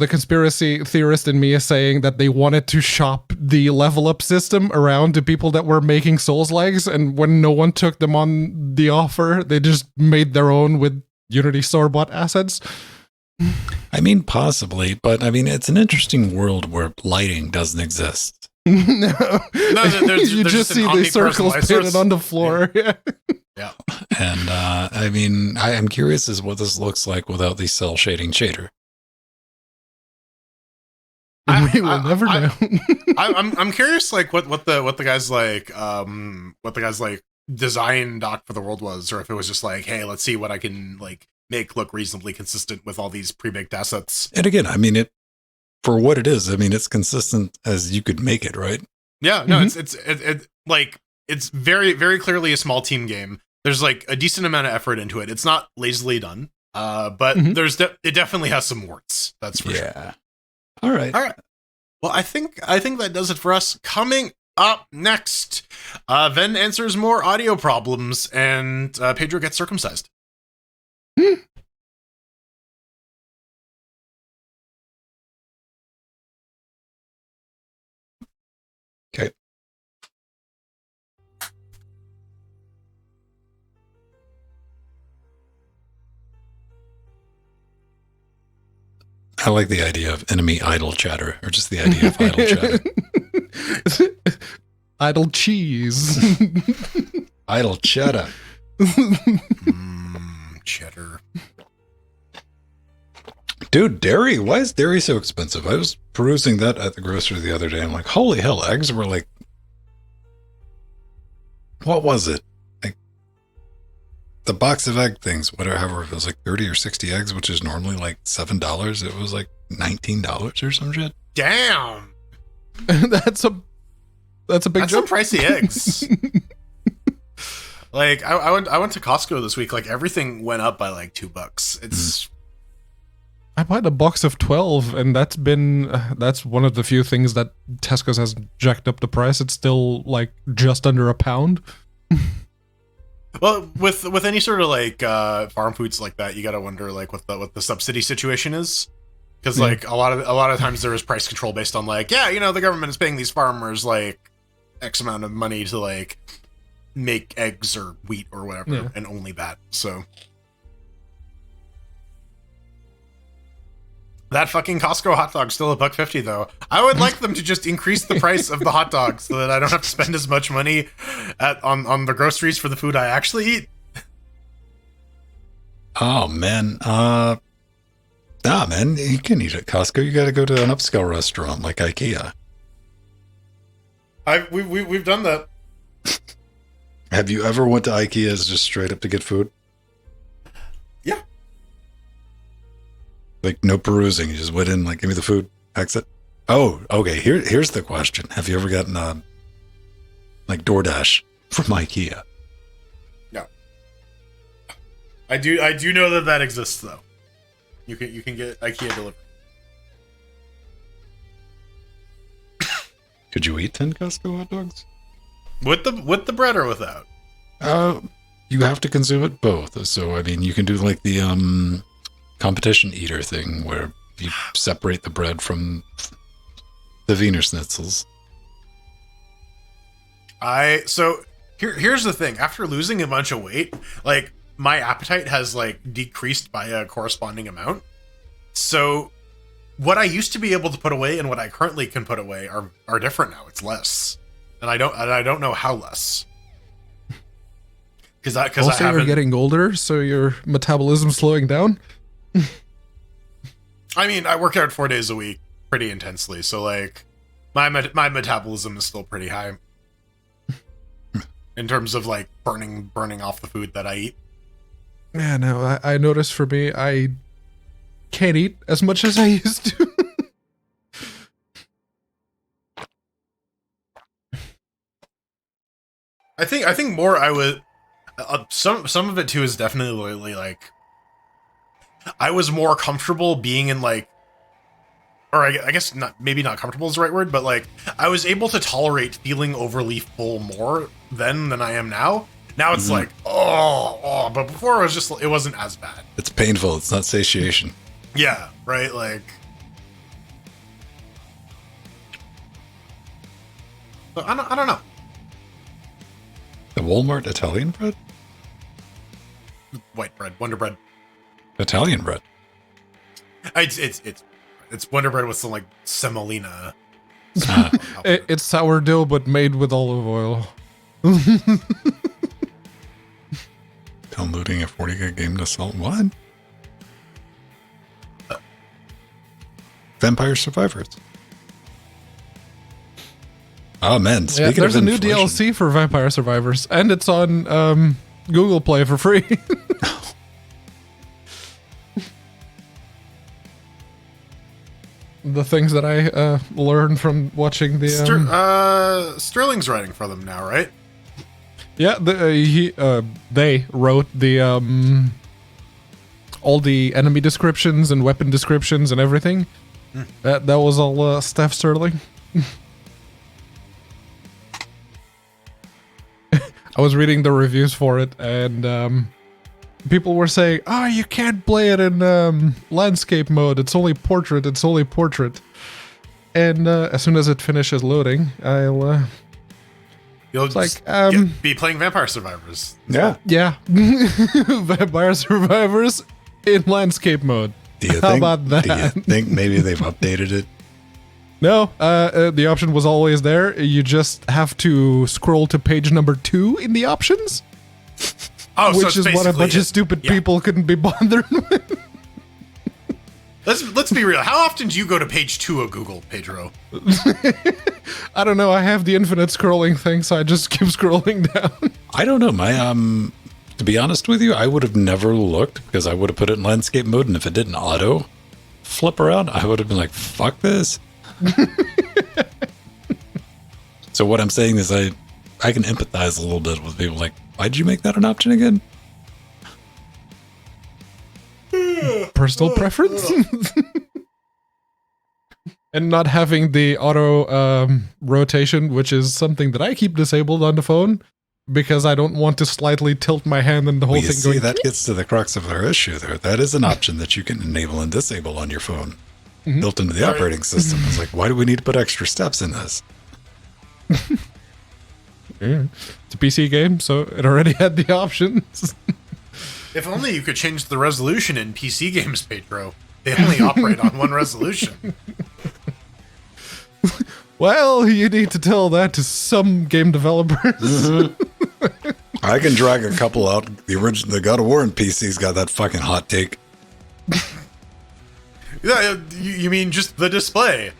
conspiracy theorist in me is saying that they wanted to shop the level up system around to people that were making Souls legs, and when no one took them on the offer, they just made their own with Unity store-bought assets. I mean, possibly, but I mean, it's an interesting world where lighting doesn't exist. No, there's you just see the circles painted on the floor. Yeah. Yeah. And I mean, I'm curious as what this looks like without the cell shading shader. We will never know. I'm curious, like what the guy's like design doc for the world was, or if it was just like, hey, let's see what I can like make look reasonably consistent with all these pre-baked assets. And again, I mean, for what it is, I mean, it's consistent as you could make it, right? Yeah, no, it's very, very clearly a small team game. There's like a decent amount of effort into it. It's not lazily done, but it definitely has some warts. That's for sure. All right. Well, I think that does it for us. Coming up next, Ven answers more audio problems, and Pedro gets circumcised. Okay. I like the idea of enemy idle chatter, or just the idea of idle chatter. Idle cheese. Idle cheddar. Cheddar. Dude, dairy. Why is dairy so expensive? I was perusing that at the grocery the other day. I'm like, holy hell, eggs were like, what was it? Like the box of egg things, whatever, it was like 30 or 60 eggs, which is normally like $7. It was like $19 or some shit. Damn. That's That's a big That's jump. some pricey eggs. Like I went to Costco this week. Like everything went up by like $2. It's I bought a box of 12, and that's one of the few things that Tesco's has jacked up the price. It's still like just under £1. well with any sort of like farm foods like that, you gotta wonder like what the subsidy situation is, because like a lot of times there is price control based on like the government is paying these farmers like X amount of money to like make eggs or wheat or whatever, and only that. So that fucking Costco hot dog's still $1.50 though. I would like them to just increase the price of the hot dog so that I don't have to spend as much money on the groceries for the food I actually eat. Oh man, man, you can eat at Costco. You got to go to an upscale restaurant like IKEA. We've done that. Have you ever went to IKEA just straight up to get food? Yeah. Like no perusing, you just went in, like, give me the food, exit. Oh, okay. Here's the question: have you ever gotten like DoorDash from IKEA? No. I do know that exists though. You can get IKEA delivery. Could you eat 10 Costco hot dogs? With the bread or without? You have to consume it both. So I mean, you can do like the competition eater thing where you separate the bread from the Wiener Schnitzels. Here's the thing. After losing a bunch of weight, like my appetite has like decreased by a corresponding amount. So what I used to be able to put away and what I currently can put away are different now. It's less. And I don't know how less. Because also you're getting older, so your metabolism's slowing down. I mean, I work out 4 days a week pretty intensely, so like my metabolism is still pretty high in terms of like burning off the food that I eat. Yeah, no, I noticed for me, I can't eat as much as I used to. I think more I would some of it too is definitely like I was more comfortable being in like, or I guess maybe not comfortable is the right word, but like I was able to tolerate feeling overly full more then than I am now. Now it's like but before it wasn't as bad. It's painful. It's not satiation. Yeah, right. Like, but I don't know. The Walmart Italian bread? White bread, Wonder Bread. Italian bread. It's Wonder Bread with some like semolina. It's sourdough, but made with olive oil. Downloading a 40 gig game to sell. What? Vampire Survivors. Oh man, speaking there's of a new inflation. DLC for Vampire Survivors, and it's on Google Play for free. The things that I learned from watching the Sterling's writing for them now, right? Yeah, they wrote the all the enemy descriptions and weapon descriptions and everything. That was all Steph Sterling. I was reading the reviews for it, and people were saying, "Oh, you can't play it in landscape mode. It's only portrait. It's only portrait." And as soon as it finishes loading, You'll just be playing Vampire Survivors. Yeah. Vampire Survivors in landscape mode. How about that? Do you think maybe they've updated it? No, the option was always there. You just have to scroll to page number 2 in the options. Oh, which is what a bunch of stupid people couldn't be bothered with. Let's be real. How often do you go to page 2 of Google, Pedro? I don't know. I have the infinite scrolling thing, so I just keep scrolling down. I don't know. To be honest with you, I would have never looked because I would have put it in landscape mode, and if it didn't auto flip around, I would have been like, "Fuck this." So what I'm saying is I can empathize a little bit with people like, why'd you make that an option again? Personal preference. And not having the auto rotation, which is something that I keep disabled on the phone because I don't want to slightly tilt my hand and the whole Well, you thing see, going. that gets to the crux of our issue there. That is an option that you can enable and disable on your phone, built into the operating system. It's like, why do we need to put extra steps in this? Yeah. It's a PC game, so it already had the options. If only you could change the resolution in PC games, Pedro. They only operate on one resolution. Well, you need to tell that to some game developers. I can drag a couple out. The God of War in PC's got that fucking hot take. Yeah, you mean just the display?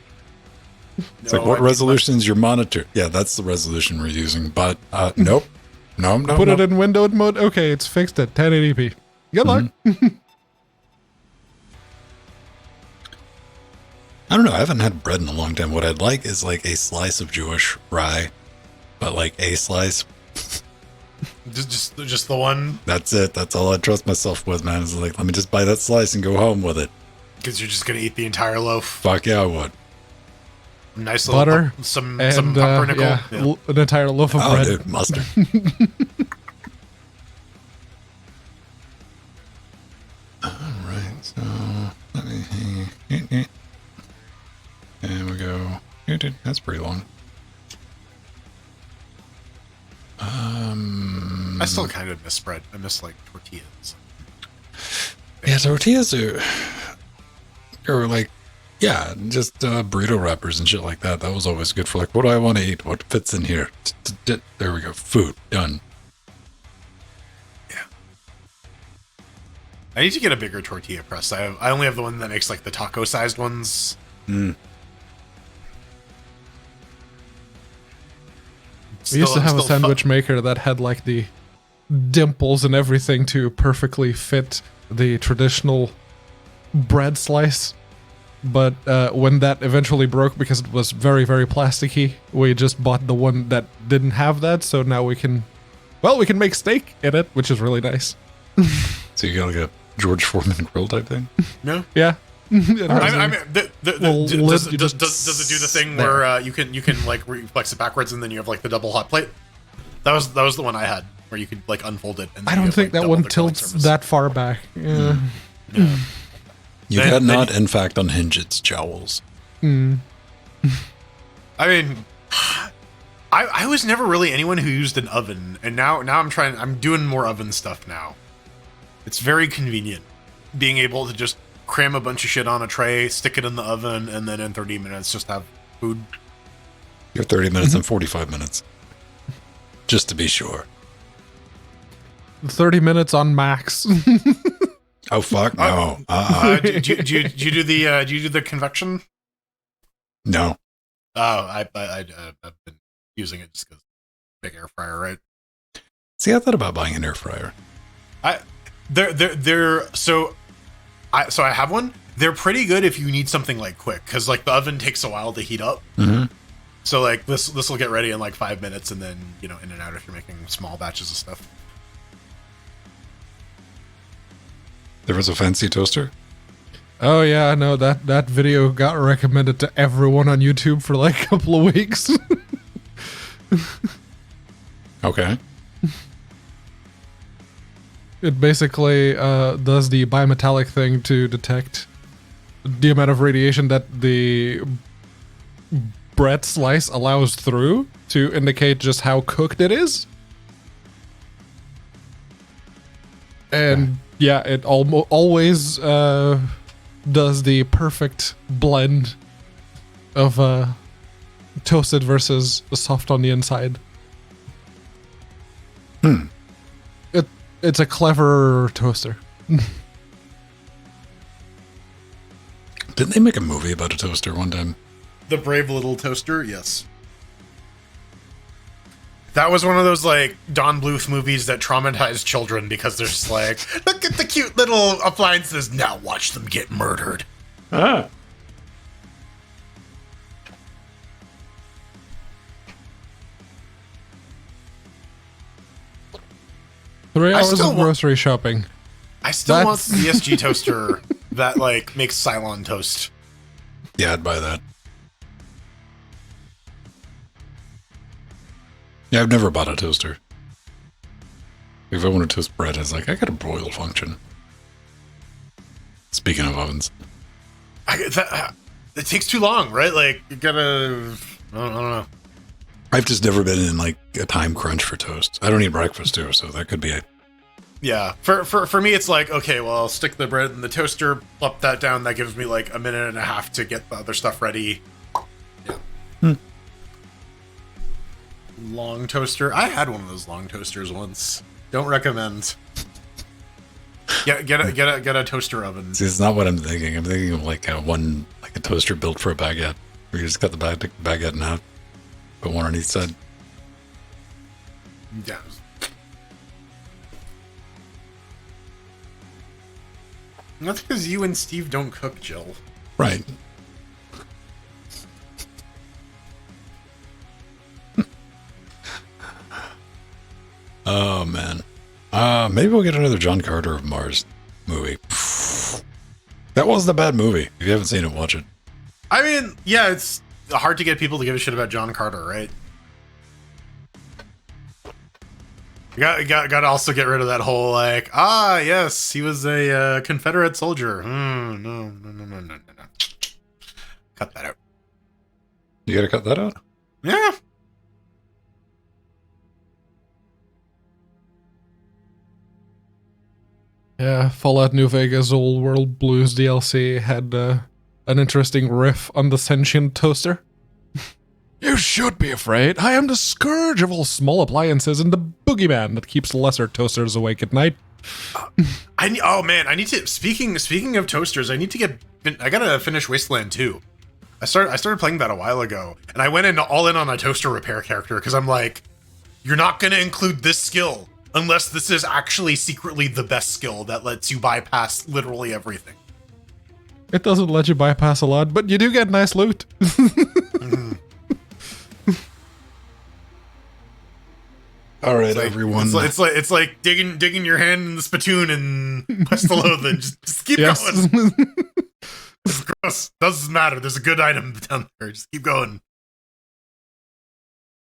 It's like, what resolution is your monitor? Yeah, that's the resolution we're using. But nope. No. Put it in windowed mode. Okay, it's fixed at 1080p. Good luck. I don't know. I haven't had bread in a long time. What I'd like is like a slice of Jewish rye, but like a slice. Just the one? That's it. That's all I trust myself with, man. Is like, let me just buy that slice and go home with it. Because you're just gonna eat the entire loaf. Fuck yeah, I would. Nice little Butter, some and pumpernickel. yeah, an entire loaf of bread. Dude, mustard. All right, so let me. And we go. That's pretty long. I still kind of miss bread. I miss like tortillas. Yeah, tortillas are like, yeah, just burrito wrappers and shit like that. That was always good for like, what do I want to eat? What fits in here? There we go. Food done. Yeah. I need to get a bigger tortilla press. I only have the one that makes like the taco sized ones. We used to have a sandwich maker that had like the dimples and everything to perfectly fit the traditional bread slice. But when that eventually broke because it was very, very plasticky, we just bought the one that didn't have that. So now we can make steak in it, which is really nice. So you got like a George Foreman grill type thing? No. Yeah. I mean, does it do the thing where you can like flex it backwards and then you have like the double hot plate? That was the one I had where you could like unfold it. And I don't think that one tilts that far back. Yeah. No. You cannot, in fact, unhinge its jowls. I mean, I was never really anyone who used an oven, and now I'm doing more oven stuff now. It's very convenient being able to just cram a bunch of shit on a tray, stick it in the oven, and then in 30 minutes just have food. You're 30 minutes and 45 minutes. Just to be sure. 30 minutes on max. Oh fuck no! Do you do the convection? No. Oh, I've been using it just because big air fryer, right? See, I thought about buying an air fryer. So I have one. They're pretty good if you need something like quick, because like the oven takes a while to heat up. Mm-hmm. So like this will get ready in like 5 minutes, and then in and out if you're making small batches of stuff. There was a fancy toaster? Oh yeah, no, that video got recommended to everyone on YouTube for like a couple of weeks. Okay. It basically does the bimetallic thing to detect the amount of radiation that the bread slice allows through to indicate just how cooked it is. And yeah, it always does the perfect blend of toasted versus soft on the inside. It's a clever toaster. Didn't they make a movie about a toaster one time? The Brave Little Toaster, yes. That was one of those like Don Bluth movies that traumatized children because they're just like, look at the cute little appliances, now watch them get murdered. 3 I hours still of wa- grocery shopping. I still want That's- the ESG toaster that like makes Cylon toast. Yeah, I'd buy that. Yeah, I've never bought a toaster. If I want to toast bread, I was like, I got a broil function. Speaking of ovens. It takes too long, right? Like, you gotta... I don't know. I've just never been in like a time crunch for toast. I don't eat breakfast too, so that could be it. Yeah, for me, it's like, okay, well, I'll stick the bread in the toaster, plop that down. That gives me like a minute and a half to get the other stuff ready. Yeah. Long toaster. I had one of those long toasters once. Don't recommend. Get a toaster oven. See, it's not what I'm thinking. I'm thinking of like a toaster built for a baguette, where you just cut the baguette in half, put one on each side. Yeah. That's because you and Steve don't cook, Jill. Right. Oh man. Maybe we'll get another John Carter of Mars movie. That wasn't a bad movie. If you haven't seen it, watch it. I mean, yeah, it's hard to get people to give a shit about John Carter, right? You got to also get rid of that whole like, yes, he was a Confederate soldier. No. Cut that out. You gotta cut that out? Yeah. Yeah, Fallout New Vegas Old World Blues DLC had an interesting riff on the sentient toaster. You should be afraid. I am the scourge of all small appliances and the boogeyman that keeps lesser toasters awake at night. I need to. Speaking of toasters, I gotta finish Wasteland 2. I started playing that a while ago, and I went all in on a toaster repair character because I'm like, you're not gonna include this skill unless this is actually secretly the best skill that lets you bypass literally everything. It doesn't let you bypass a lot, but you do get nice loot. All right, everyone. It's like digging your hand in the spittoon and Pestaloathan. Just keep going. It's gross. Doesn't matter. There's a good item down there. Just keep going.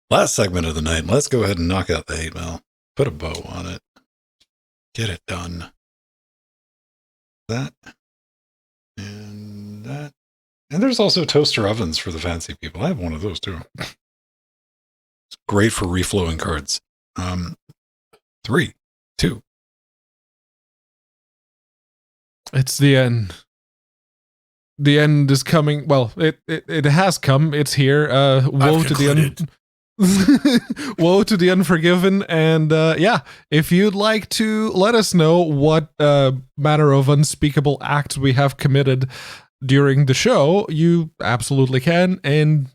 Last segment of the night. Let's go ahead and knock out the hate mail. Put a bow on it. Get it done. That. And that. And there's also toaster ovens for the fancy people. I have one of those too. It's great for reflowing cards. 3, 2. It's the end. The end is coming. Well, it has come. It's here. Woe to the woe to the unforgiven. And if you'd like to let us know what manner of unspeakable acts we have committed during the show, you absolutely can. And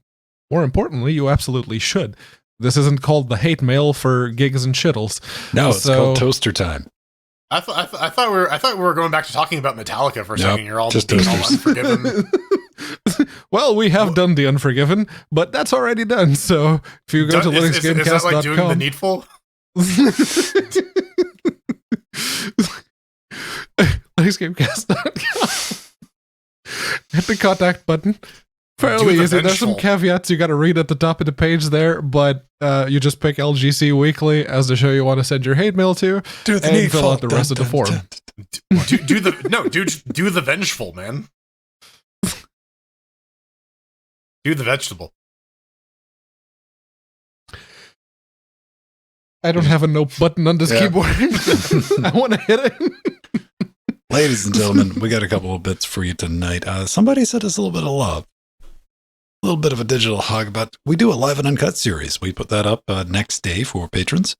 more importantly, you absolutely should. This isn't called the hate mail for gigs and shittles. No, it's called toaster time. I thought we were going back to talking about Metallica for a second. You're all just being all unforgiven. Well, we have done the Unforgiven, but that's already done. So if you go to linuxgamecast.com, is that like doing the needful? linuxgamecast.com. Hit the contact button. Fairly Do the easy. There's some vengeful. caveats you got to read at the top of the page there, but you just pick LGC Weekly as the show you want to send your hate mail to, and fill out the rest of the form. Do the vengeful, man. Do the vegetable. I don't have a no button on this keyboard. I want to hit it. Ladies and gentlemen, we got a couple of bits for you tonight. Somebody sent us a little bit of love. A little bit of a digital hug, but we do a live and uncut series. We put that up next day for patrons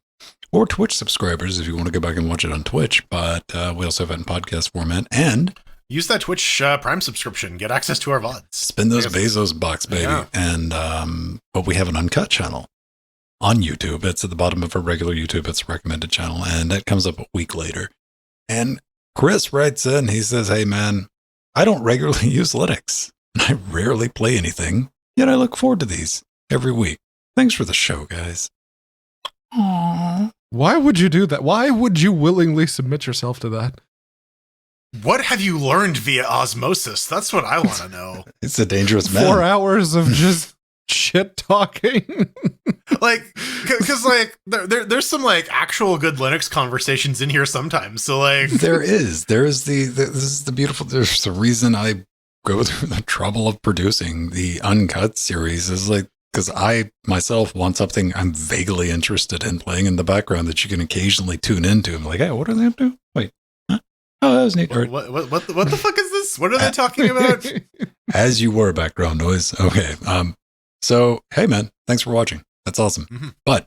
or Twitch subscribers if you want to go back and watch it on Twitch. But we also have it in podcast format. And use that Twitch Prime subscription. Get access to our VODs. Spin those Bezos bucks, baby. Yeah. And but we have an uncut channel on YouTube. It's at the bottom of our regular YouTube. It's a recommended channel, and that comes up a week later. And Chris writes in, he says, "Hey man, I don't regularly use Linux. I rarely play anything, yet I look forward to these every week. Thanks for the show, guys." Aww. Why would you do that? Why would you willingly submit yourself to that? What have you learned via osmosis? That's what I want to know. It's a dangerous man. 4 hours of just shit talking. Like, because like there's some like actual good Linux conversations in here sometimes. So like, This is the beautiful. There's the reason I go through the trouble of producing the Uncut series is like because I myself want something I'm vaguely interested in playing in the background that you can occasionally tune into. I'm like, hey, what are they up to? Wait, huh? Oh, that was neat. what the fuck is this? What are they talking about? As you were, background noise. Okay. So hey, man, thanks for watching. That's awesome. Mm-hmm. But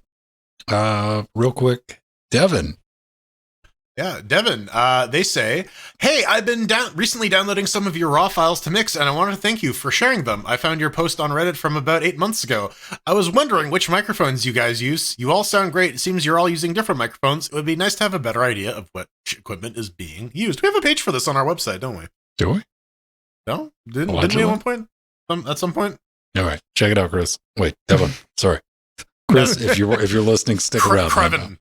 real quick, Devin. Yeah, Devin, they say, hey, I've been recently downloading some of your raw files to mix, and I want to thank you for sharing them. I found your post on Reddit from about 8 months ago. I was wondering which microphones you guys use. You all sound great. It seems you're all using different microphones. It would be nice to have a better idea of what equipment is being used. We have a page for this on our website, don't we? Do we? No? Didn't we at one point? At some point? All right, check it out, Chris. Wait, Devin. Sorry, Chris. if you're listening, stick around. Creven.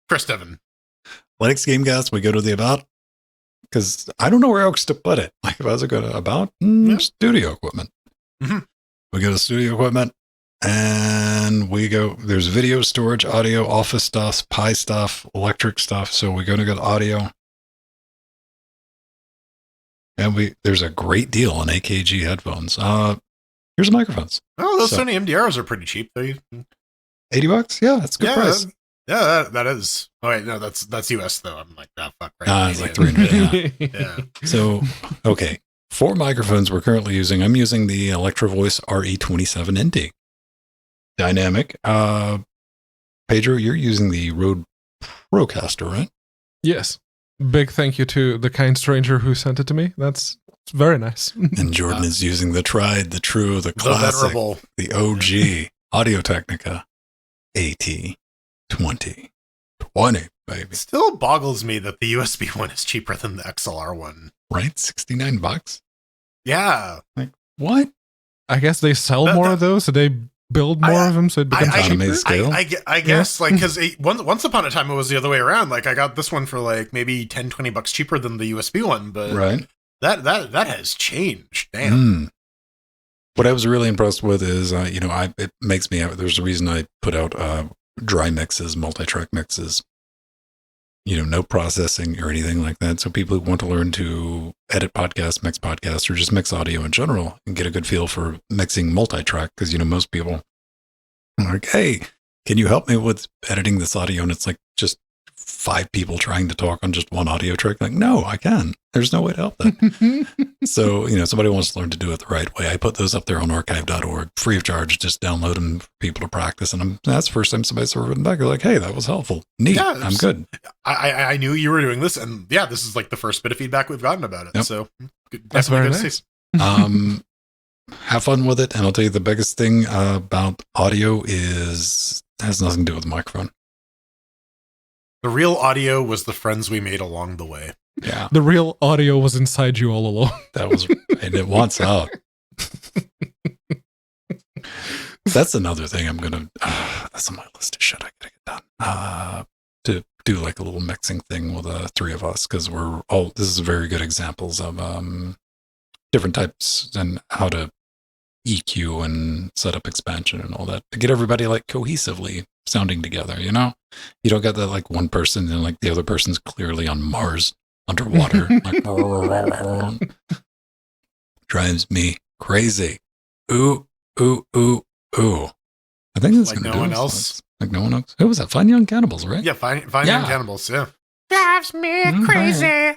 Chris Devin. Linux Gamecast, we go to the about because I don't know where else to put it. Like if I was to go to about studio equipment, Mm-hmm. we go to studio equipment and we go. There's video storage, audio, office stuff, Pi stuff, electric stuff. So we're going to go to audio, and there's a great deal on AKG headphones. Here's the microphones. Oh, those Sony MDRs are pretty cheap. $80. Yeah, that's a good price. Yeah, that is. Oh wait, no, that's US though. I'm like, oh fuck, right? It's like $300. Yeah. Yeah. So, okay, 4 microphones we're currently using. I'm using the Electro Voice RE27 NT. Dynamic. Pedro, you're using the Rode Procaster, right? Yes. Big thank you to the kind stranger who sent it to me. That's very nice. And Jordan is using the tried, the true, the classic, venerable, the OG Audio Technica AT2020, baby. It still boggles me that the USB one is cheaper than the XLR one. Right? $69? Yeah. Like, what? I guess they sell more of those, so they build more of them, so it becomes economy cheaper. of scale. I guess, like, because once upon a time it was the other way around. Like, I got this one for like maybe $10-20 cheaper than the USB one, but right. That has changed. Damn. What I was really impressed with is, it makes me. There's a reason I put out dry mixes, multi-track mixes. No processing or anything like that. So people who want to learn to edit podcasts, mix podcasts, or just mix audio in general and get a good feel for mixing multi-track. Because, most people are like, hey, can you help me with editing this audio? And it's like just 5 people trying to talk on just one audio track. Like, no, I can. There's no way to help that. So, somebody wants to learn to do it the right way. I put those up there on archive.org, free of charge. Just download them for people to practice. And that's the first time somebody's ever written back. They're like, hey, that was helpful. Neat. Yeah, I'm good. I knew you were doing this. And yeah, this is like the first bit of feedback we've gotten about it. Yep. So that's very nice. Have fun with it. And I'll tell you the biggest thing about audio has nothing to do with the microphone. The real audio was the friends we made along the way. Yeah. The real audio was inside you all along. That was, and it wants out. That's another thing I'm going to, that's on my list of shit I got to get done. To do like a little mixing thing with 3 of us, because this is very good examples of different types and how to EQ and set up expansion and all that to get everybody like cohesively sounding together, You don't get that like one person and like the other person's clearly on Mars underwater. Like, drives me crazy. Ooh, ooh, ooh, ooh. I think that's like gonna no do one it. else. Like no one else. Who was that? Fine Young Cannibals, right? Yeah, fine Young Cannibals, yeah. Drives me crazy. Yeah.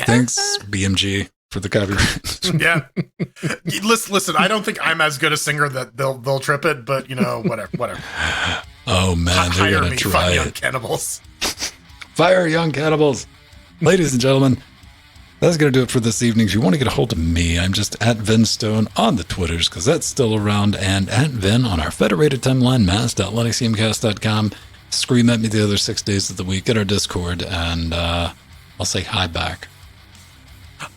Thanks, BMG, for the copyright. Yeah. Listen, I don't think I'm as good a singer that they'll trip it, but whatever. Oh man, they're Hire gonna me, try Fine it. Young Cannibals. Fire Young Cannibals. Ladies and gentlemen, that's going to do it for this evening. If you want to get a hold of me, I'm just at Vinstone on the Twitters, because that's still around, and at Vin on our federated timeline, mass.linuxgamecast.com. Scream at me the other 6 days of the week at our Discord, and I'll say hi back.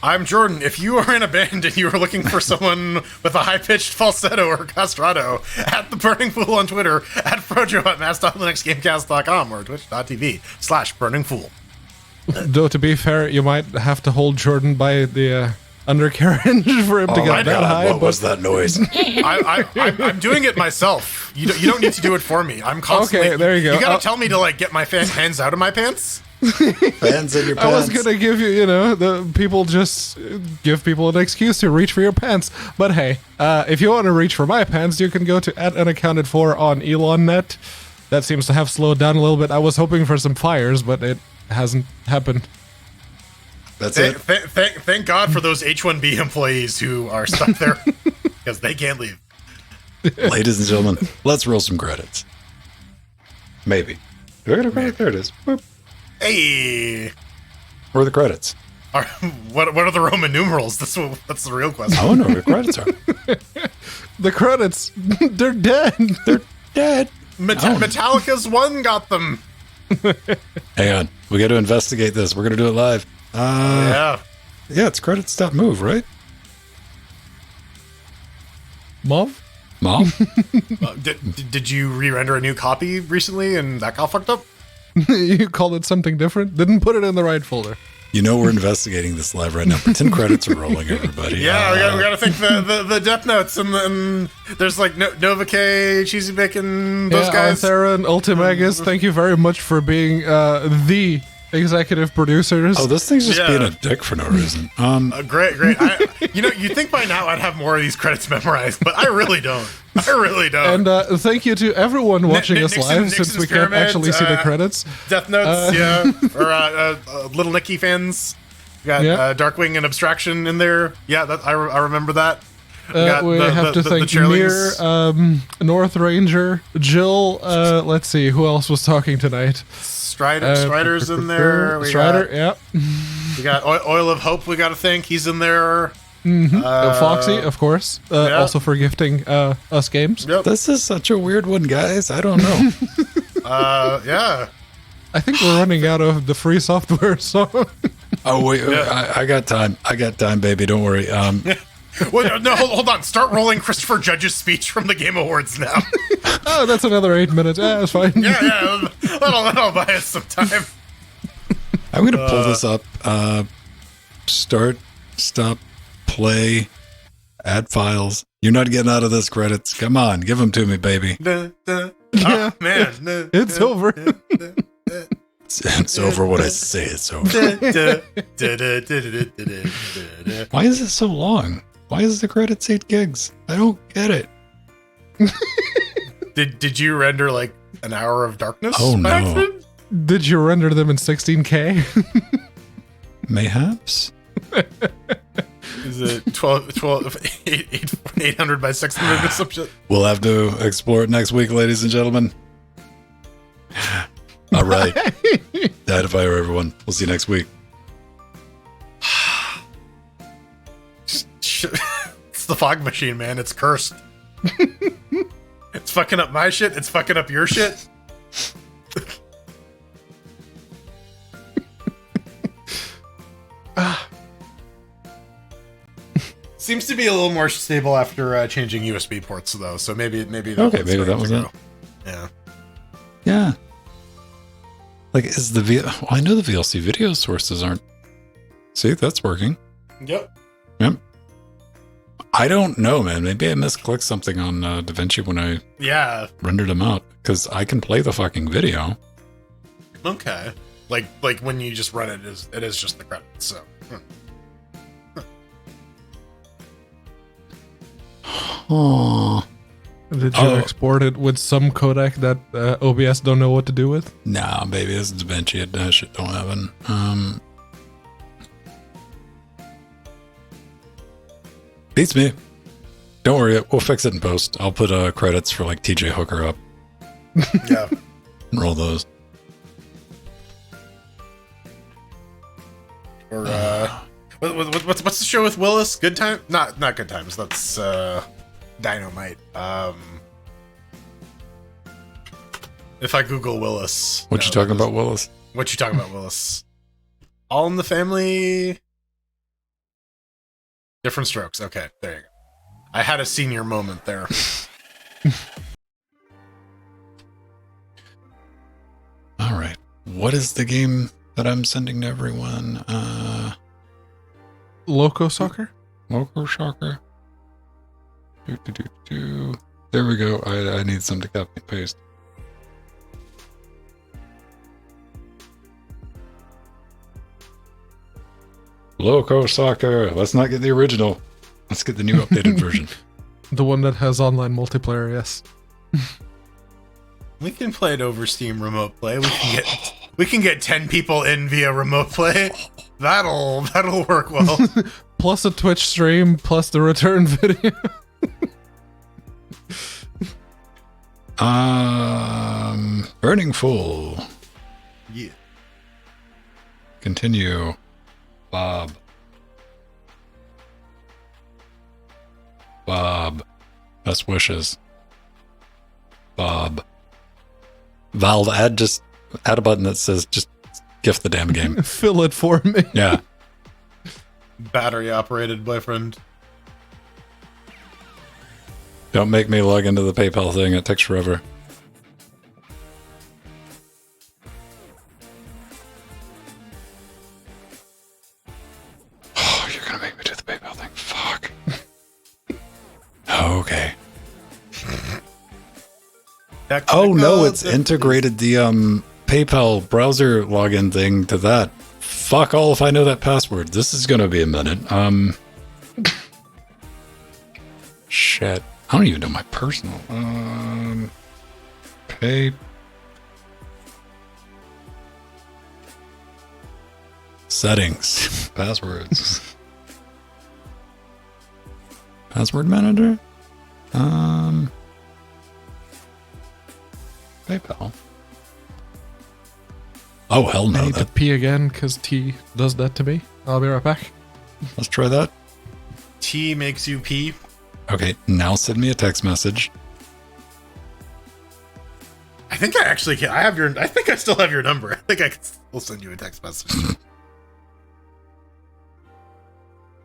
I'm Jordan. If you are in a band and you are looking for someone with a high-pitched falsetto or castrato, at The Burning Fool on Twitter, at Frojo at mass.linuxgamecast.com or twitch.tv/burningfool. Though, to be fair, you might have to hold Jordan by the undercarriage for him to get that high. What was that noise? I'm doing it myself. You don't need to do it for me. I'm constantly... Okay, there you go. You gotta tell me to, like, get my hands out of my pants? Fans in your pants. I was gonna give you, the people just give people an excuse to reach for your pants. But hey, if you want to reach for my pants, you can go to @unaccounted_for on ElonNet. That seems to have slowed down a little bit. I was hoping for some fires, but it hasn't happened. That's it. Thank God for those H-1B employees who are stuck there because they can't leave. Ladies and gentlemen, let's roll some credits. Maybe. Do I get a credit? There it is. Boop. Hey, Where are the credits? what are the Roman numerals? That's the real question. I don't know where the credits are. The credits, they're dead. They're dead. Metallica's one got them. Hang on. We got to investigate this. We're going to do it live. Yeah. Yeah, it's credits.move, right? Mov? Mom? Did you re-render a new copy recently and that got fucked up? You called it something different? Didn't put it in the right folder. You know we're investigating this live right now. Pretend credits are rolling, everybody. Yeah, we gotta think the Death Notes and there's like Nova K, Cheesy Bacon, those guys. Anthera and Ultimagus, thank you very much for being the executive producers. Oh, this thing's just being a dick for no reason. Great. You'd think by now I'd have more of these credits memorized, but I really don't. And thank you to everyone watching us live, since we can't actually see the credits. Death Notes, or Little Nicky fans. We got Darkwing and Abstraction in there. Yeah, I remember that. We have to thank Mir, North Ranger, Jill. Let's see, who else was talking tonight? Strider's in there. Strider, We got Oil of Hope. We got to thank he's in there. Mm-hmm. Foxy, of course, also for gifting us games. Yep. This is such a weird one, guys. I don't know. Yeah. I think we're running out of the free software, so... Oh, wait. I got time. Baby. Don't worry. Well, no, hold on. Start rolling Christopher Judge's speech from the Game Awards now. Oh, that's another 8 minutes. Yeah, that's fine. Yeah. That'll buy us some time. I'm going to pull this up. Start, stop, play, add files. You're not getting out of this, credits. Come on, give them to me, baby. Yeah. Oh, man. It's over. It's over when I say it's over. Why is it so long? Why is the credits 8 gigs? I don't get it. Did you render like an hour of darkness? Oh, no. Did you render them in 16K? Mayhaps? Is it 800 by 600 or some shit? We'll have to explore it next week, ladies and gentlemen. All right. Data fire, everyone. We'll see you next week. It's the fog machine, man. It's cursed. It's fucking up my shit. It's fucking up your shit. Seems to be a little more stable after changing USB ports, though. So maybe that was it. Yeah. Yeah. Like, is the well, I know the VLC video sources aren't. See, that's working. Yep. I don't know, man. Maybe I misclicked something on DaVinci when I rendered them out, because I can play the fucking video. Okay. Like when you just run it is just the credits. So. Oh. Did you export it with some codec that OBS don't know what to do with? Nah, baby, this is DaVinci. That shit don't happen. Beats me. Don't worry, we'll fix it in post. I'll put credits for like TJ Hooker up. Yeah. And roll those. Or what's the show with Willis? Good Time? Not Good Times. That's Dynamite. If I Google Willis. What you talking about, Willis? What you talking about, Willis? All in the Family. Different strokes. Okay, there you go. I had a senior moment there. All right. What is the game that I'm sending to everyone? Loco Soccer? Local Shocker. There we go. I need some to copy and paste. Loco Soccer. Let's not get the original. Let's get the new updated version. The one that has online multiplayer, yes. We can play it over Steam Remote Play. We can get 10 people in via Remote Play. That'll work well. Plus a Twitch stream, plus the return video. Burning Full. Yeah. Continue. Bob. Best wishes. Bob. Valve, add a button that says just gift the damn game. Fill it for me. Yeah. Battery operated boyfriend. Don't make me log into the PayPal thing. It takes forever. Oh, you're gonna make me do the PayPal thing. Fuck. Okay. Oh no, it's integrated the PayPal browser login thing to that. Fuck all if I know that password. This is gonna be a minute. Shit. I don't even know my personal. Pay. Settings. Passwords. Password manager? PayPal. Oh, hell no. I need to pee again because T does that to me. I'll be right back. Let's try that. T makes you pee. Okay, now send me a text message. I think I actually can. I think I still have your number. I think I can still send you a text message.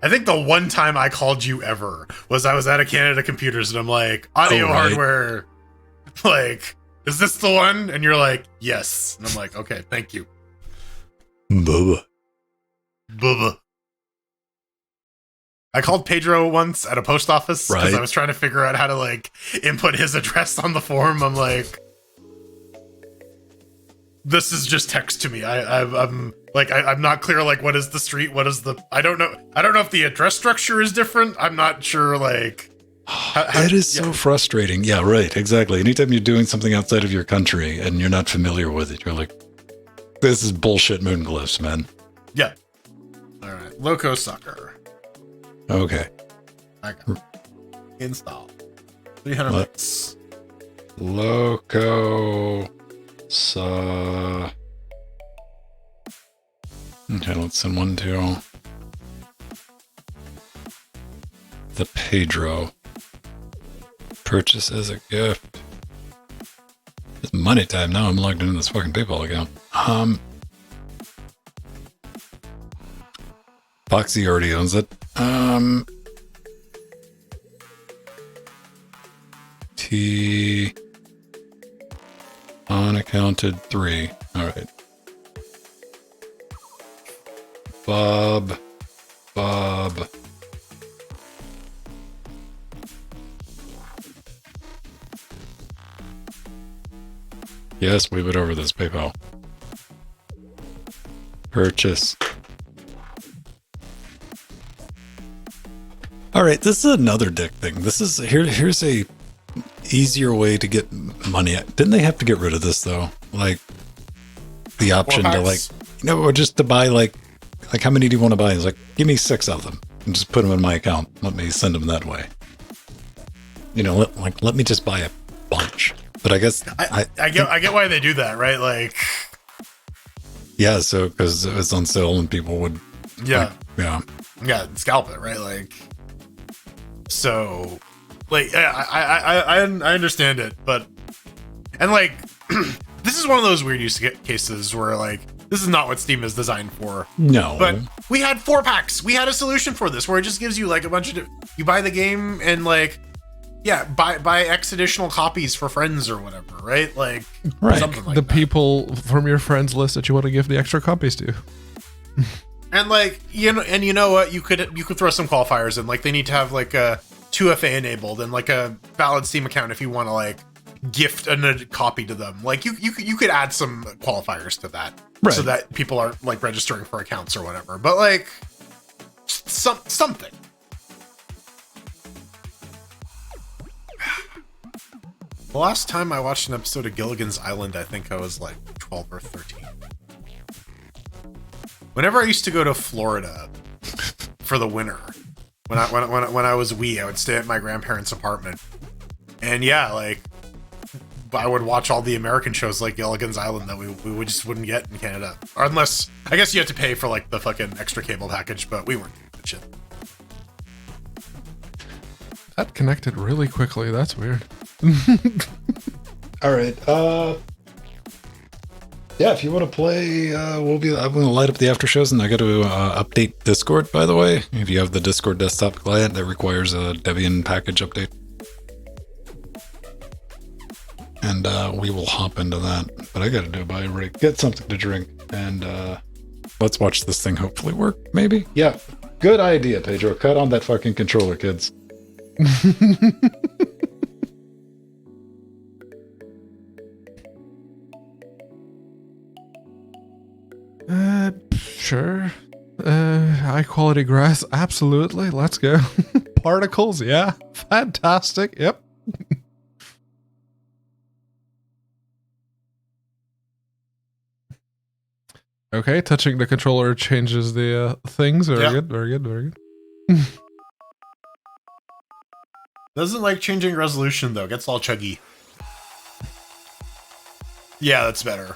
I think the one time I called you ever was I was at a Canada Computers and I'm like, audio hardware. Like, is this the one? And you're like, yes. And I'm like, okay, thank you. Bubba. I called Pedro once at a post office because Right. I was trying to figure out how to like input his address on the form. I'm like, this is just text to me. I'm not clear. Like, what is the street? What is the? I don't know if the address structure is different. I'm not sure. Like, It is so frustrating. Yeah, right. Exactly. Anytime you're doing something outside of your country and you're not familiar with it, you're like, this is bullshit Moonglyphs, man. Yeah. All right. Loco Soccer. Okay. I got it. Install. 300 bucks. Loco. Okay, let's send one to the Pedro. Purchase as a gift. It's money time now. I'm logged into this fucking PayPal account. Foxy already owns it. T unaccounted 3. All right. Bob. Yes, we went over this PayPal. Purchase. All right, this is another dick thing. This is here's a easier way to get money. Didn't they have to get rid of this though? Like the option to like, or just to buy like how many do you want to buy? It's like, give me 6 of them and just put them in my account. Let me send them that way. You know, let me just buy a bunch. But I guess I get why they do that, right? Like, yeah, so because it's on sale and people would, yeah, yeah, scalp it, right? Like, so, like, I understand it, but, and like, this is one of those weird use cases where like This is not what Steam is designed for. No. But we had 4-packs. We had a solution for this where it just gives you like a bunch of you buy the game and like buy X additional copies for friends or whatever, right? Like something like the that. people from your friends list that you want to give the extra copies to. And like you know what, you could throw some qualifiers in, like they need to have like a 2FA enabled and like a valid Steam account if you want to like gift a copy to them. Like you could add some qualifiers to that, right, so that people aren't like registering for accounts or whatever. But like something. The last time I watched an episode of Gilligan's Island, I think I was like 12 or 13. Whenever I used to go to Florida for the winter, when I was wee, I would stay at my grandparents' apartment, and yeah, like I would watch all the American shows like Gilligan's Island that we just wouldn't get in Canada, or unless I guess you have to pay for like the fucking extra cable package, but we weren't doing that shit. That connected really quickly. That's weird. All right. Yeah, if you want to play, I'm going to light up the after shows, and I got to update Discord, by the way. If you have the Discord desktop client, that requires a Debian package update. And we will hop into that. But I got to do it by right. Get something to drink, and let's watch this thing hopefully work, maybe? Yeah. Good idea, Pedro. Cut on that fucking controller, kids. Sure. High quality grass, absolutely. Let's go. Particles, yeah. Fantastic. Yep. Okay, touching the controller changes the things. Very good, very good, very good. Doesn't like changing resolution though. Gets all chuggy. Yeah, that's better.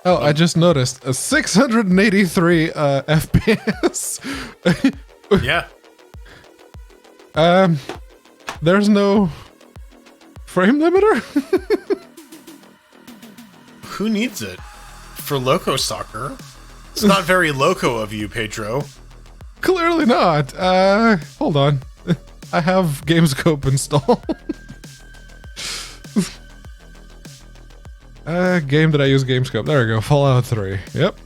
Oh, I just noticed a 683 FPS. Yeah. There's no frame limiter. Who needs it? For Loco Soccer? It's not very loco of you, Pedro. Clearly not. Hold on. I have Gamescope installed. Game that I use Gamescope. There we go. Fallout 3. Yep.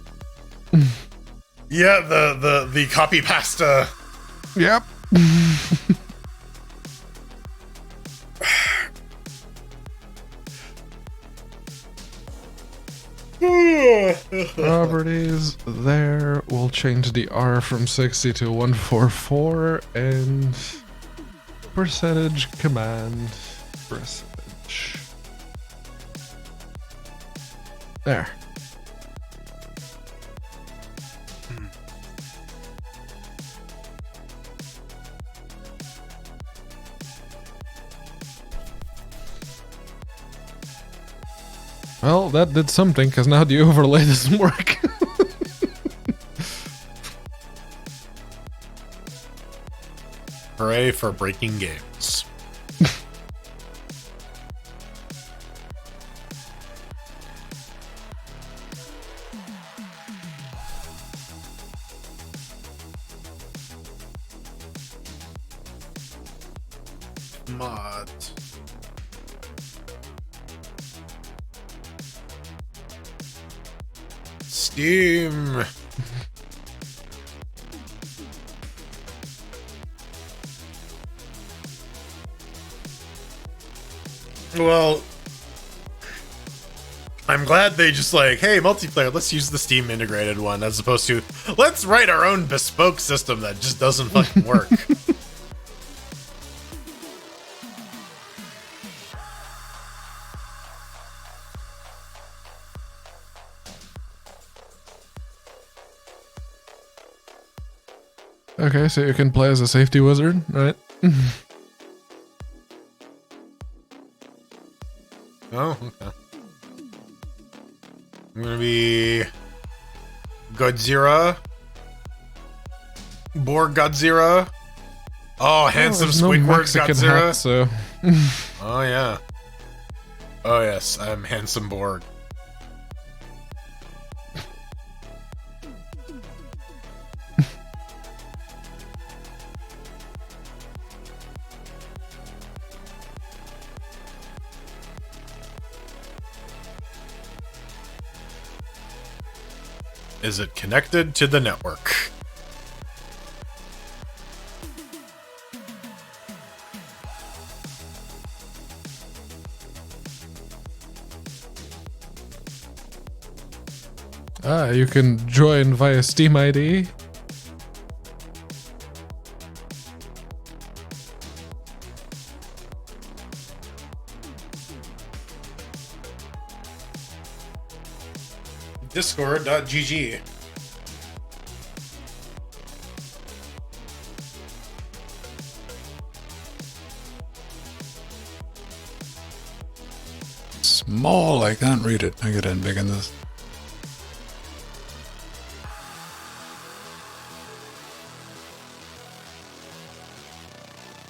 Yeah, the copy pasta. Yep. Properties there. We'll change the R from 60 to 144 and percentage command percentage. There. Well, that did something, because now the overlay doesn't work. Hooray for breaking games. Mod. Steam. Well, I'm glad they just like, hey, multiplayer, let's use the Steam integrated one, as opposed to, let's write our own bespoke system that just doesn't fucking work. Okay, so you can play as a safety wizard, right? Oh, okay. I'm gonna be Godzilla. Borg Godzilla. Oh, handsome there's no Squidward Mexican Godzilla. hat, so Oh yeah. Oh yes, I'm handsome Borg. Is it connected to the network? You can join via Steam ID. Discord.gg. Small, I can't read it. I gotta big in this.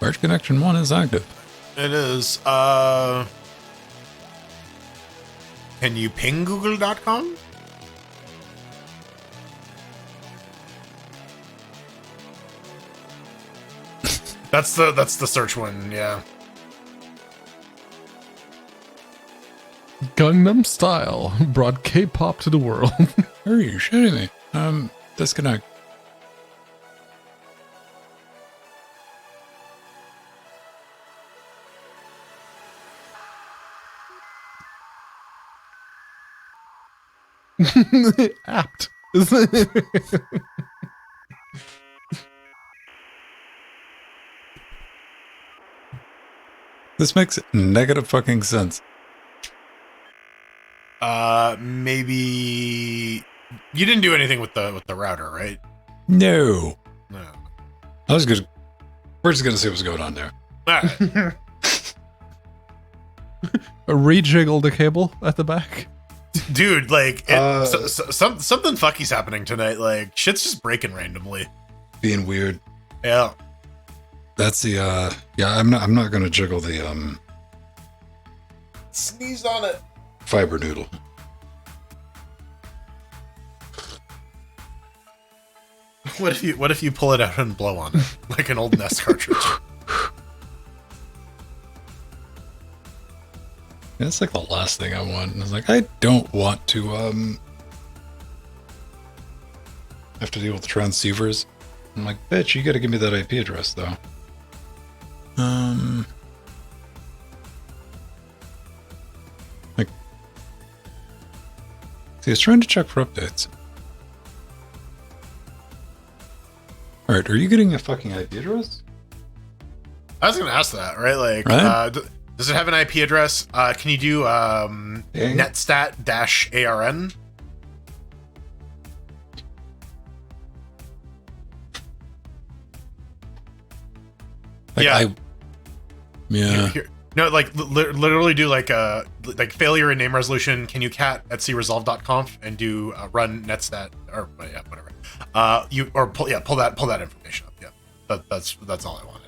Merge connection 1 is active. It is. Can you ping google.com? That's the search one, yeah. Gangnam Style brought K-pop to the world. Are you shitting me? Disconnect. Apt. This makes negative fucking sense. Maybe you didn't do anything with the router, right? No. No. We're just gonna see what's going on there. All right. Rejiggle the cable at the back. Dude, like something fucky's happening tonight. Like shit's just breaking randomly. Being weird. Yeah. That's the I'm not gonna jiggle the Sneeze on it. fiber noodle. What if you pull it out and blow on it like an old Nest cartridge? That's like the last thing I want. And I was like, I don't want to have to deal with the transceivers. I'm like, bitch, you gotta give me that IP address though. Like, see, I was trying to check for updates. All right, are you getting a fucking IP address? I was gonna ask that, right? Like, Right? does it have an IP address? Can you do netstat-arn? Like, Yeah. Yeah. No, like literally do like failure in name resolution. Can you cat at cresolve.conf and do run netstat or yeah, whatever. Pull that information up. Yeah, that's all I wanted.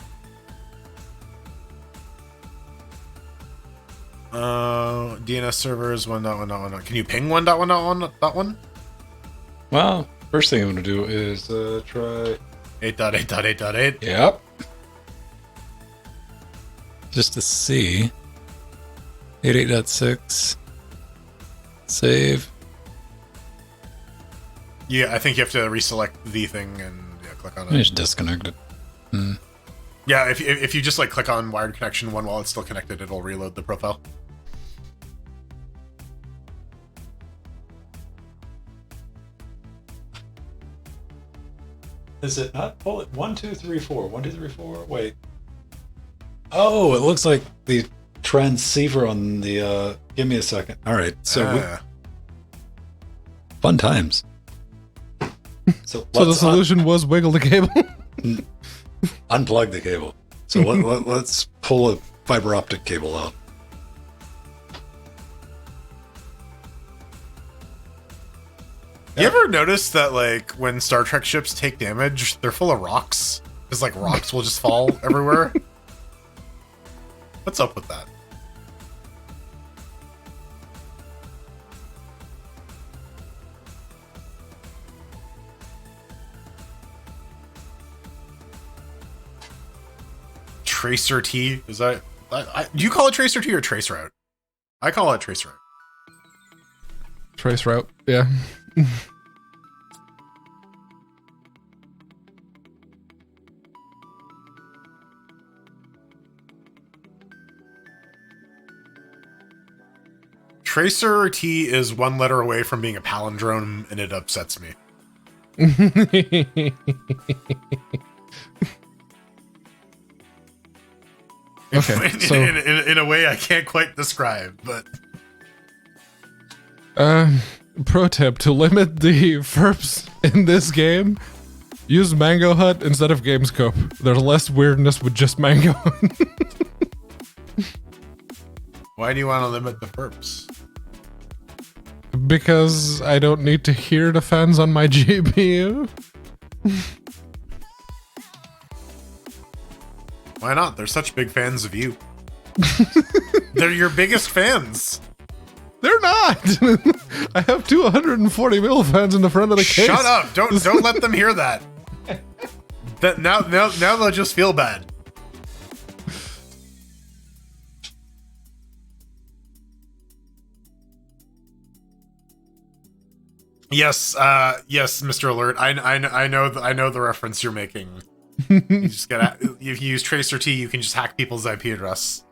DNS servers 1.1.1. Can you ping 1.1.1.1? Well, first thing I'm gonna do is try 8.8.8.8. Yep. Just to see. 88.6. Save. Yeah, I think you have to reselect the thing and click on I it. just disconnected. Yeah, if you just like click on wired connection 1 while it's still connected, it'll reload the profile. Is it not? Pull it. 1, 2, 3, 4. 1, 2, 3, 4. Wait. Oh, it looks like the transceiver on the. Give me a second. All right. So fun times. So So the solution was wiggle the cable. unplug the cable. So let's pull a fiber optic cable out. You ever notice that like when Star Trek ships take damage, they're full of rocks? Because like rocks will just fall everywhere. What's up with that? Tracer T? Is that... do you call it Tracer T or Trace Route? I call it Trace Route. Trace route, yeah. Tracer T is one letter away from being a palindrome, and it upsets me. Okay, so in a way I can't quite describe, but pro tip to limit the FERPs in this game: use Mango Hut instead of Gamescope. There's less weirdness with just Mango. why do you want to limit the FERPs? Because I don't need to hear the fans on my GPU. Why not? They're such big fans of you. They're your biggest fans. They're not. I have 240 mil fans in the front of the case. Shut up! Don't let them hear that. That now they'll just feel bad. Yes, Mr. Alert. I know the reference you're making. You just gotta, if you use Tracer T, you can just hack people's IP address.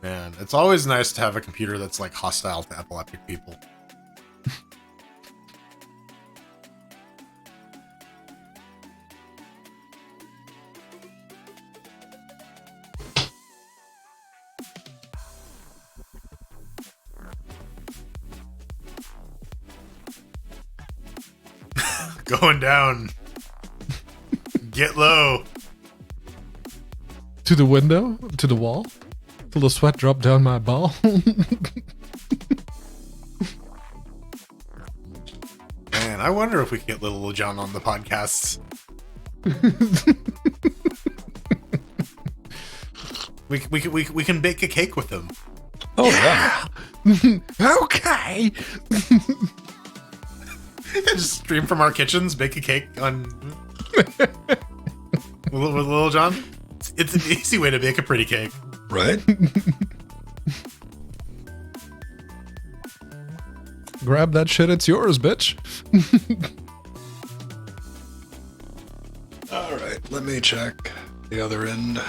Man, it's always nice to have a computer that's like hostile to epileptic people. Going down. Get low. To the window? To the wall? Till the sweat dropped down my ball? Man, I wonder if we can get Little John on the podcast. we can bake a cake with him. Oh, yeah. Okay. Just stream from our kitchens, bake a cake on with Little John. It's an easy way to bake a pretty cake, Right? Grab that shit, it's yours, bitch. All right, let me check the other end.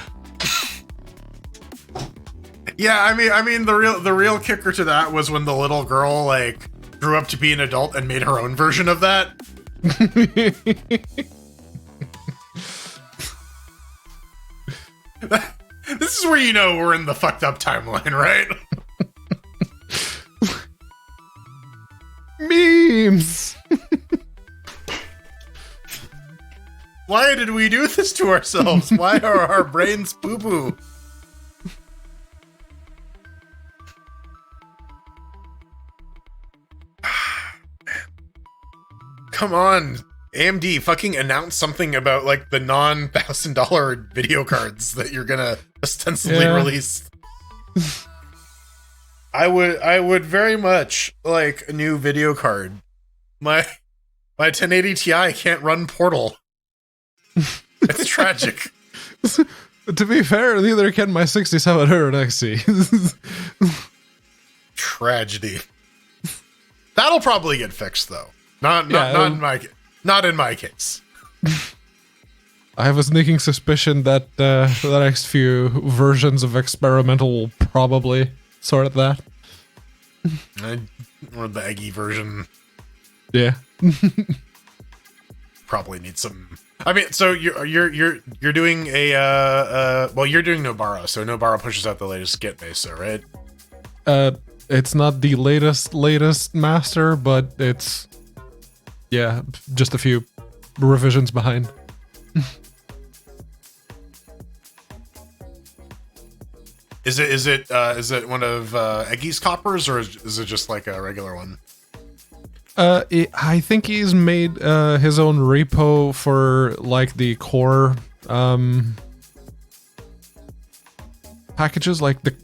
Yeah, I mean the real kicker to that was when the little girl like grew up to be an adult and made her own version of that. This is where you know we're in the fucked up timeline, right? Memes. Why did we do this to ourselves? Why are our brains boo-boo? Come on, AMD, fucking announce something about like the non-$1,000 video cards that you're gonna ostensibly release. I would very much like a new video card. My 1080 Ti can't run Portal. It's tragic. To be fair, neither can my 6700 XC. Tragedy. That'll probably get fixed though. Not in my case. I have a sneaking suspicion that the next few versions of Experimental will probably sort that. Or the eggy version. Yeah. Probably need some. I mean, so you're doing a well, you're doing Nobara, so Nobara pushes out the latest Git Mesa, right? It's not the latest master, but it's just a few revisions behind. Is it one of Eggy's coppers, or is it just like a regular one? I think he's made his own repo for like the core packages, like the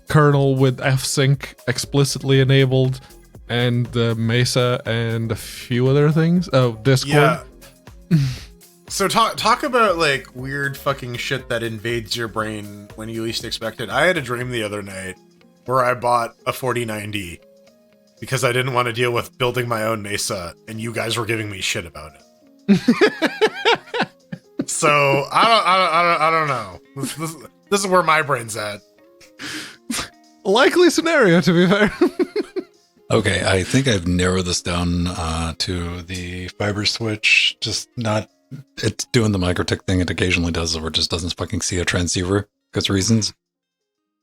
kernel with fsync explicitly enabled, and Mesa and a few other things. Oh, Discord. Yeah. So talk about like weird fucking shit that invades your brain when you least expect it. I had a dream the other night where I bought a 4090 because I didn't want to deal with building my own Mesa, and you guys were giving me shit about it. So I don't know. This is where my brain's at. Likely scenario, to be fair. Okay, I think I've narrowed this down to the fiber switch. Just not. It's doing the microtick thing it occasionally does, or it just doesn't fucking see a transceiver because reasons.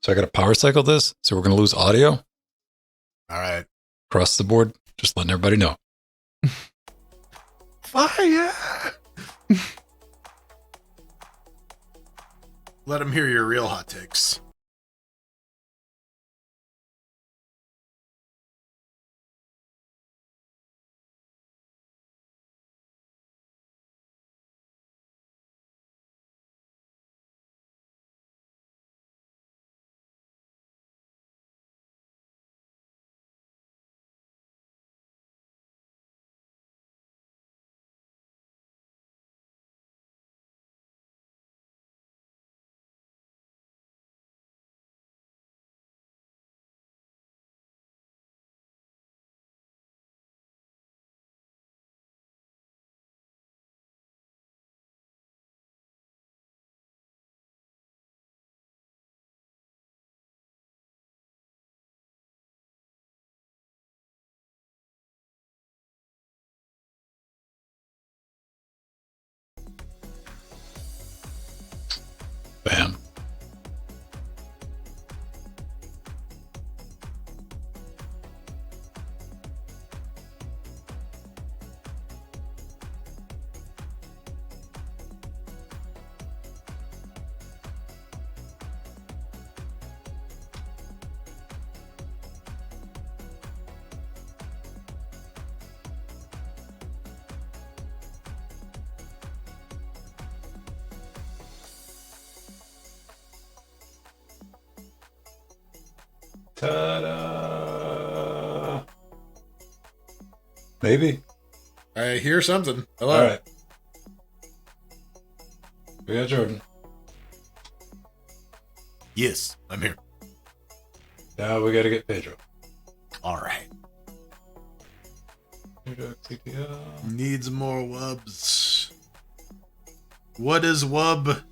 So I got to power cycle this. So we're going to lose audio. All right. Across the board. Just letting everybody know. Fire! Let them hear your real hot takes. Bam. Ta-da! Maybe. I hear something. Hello. All right. We got Jordan. Yes, I'm here. Now we got to get Pedro. All right. CTL. Needs more wubs. What is wub?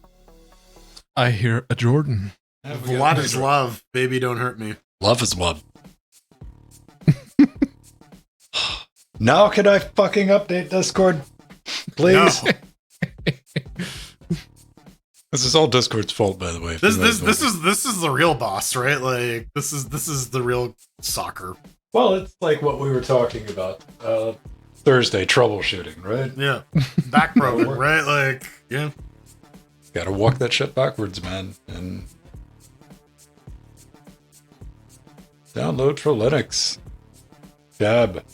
I hear a Jordan. Yeah, we got What is Pedro. love? Baby, don't hurt me. Love is love. Now can I fucking update Discord? Please? No. This is all Discord's fault, by the way. This is the real boss, right? Like this is the real soccer. Well, it's like what we were talking about Thursday, troubleshooting, right? Yeah. Back broken, right? Like, yeah. Gotta walk that shit backwards, man. And download for Linux. Dab.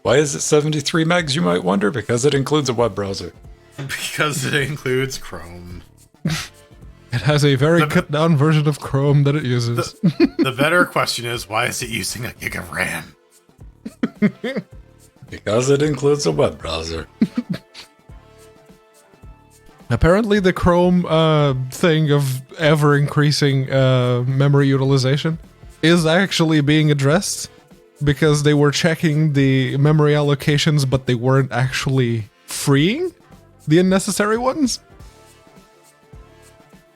Why is it 73 megs, you might wonder? Because it includes a web browser. Because it includes Chrome. It has a very cut down version of Chrome that it uses. The better question is, why is it using a gig of RAM? Because it includes a web browser. Apparently, the Chrome thing of ever increasing memory utilization is actually being addressed because they were checking the memory allocations, but they weren't actually freeing the unnecessary ones.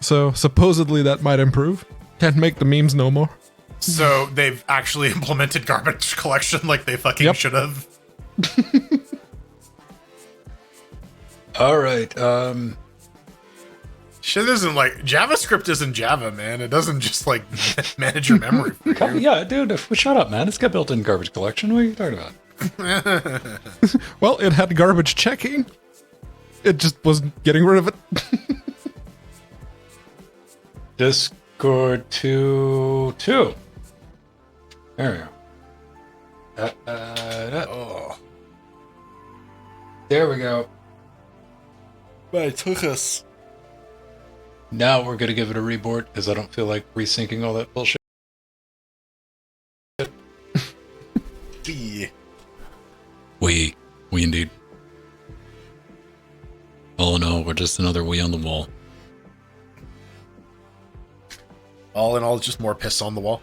So supposedly that might improve. Can't make the memes no more. So they've actually implemented garbage collection like they fucking Yep. should have. All right. Shit isn't like JavaScript isn't Java, man. It doesn't just like manage your memory for you. Yeah, dude, shut up, man. It's got built-in garbage collection. What are you talking about? Well, it had garbage checking. It just wasn't getting rid of it. Discord 2.2. There we go. Oh, There we go. but it took us. Now we're going to give it a reboot because I don't feel like resyncing all that bullshit. Yeah. We indeed. Oh no, we're just another we on the wall. All in all, just more piss on the wall.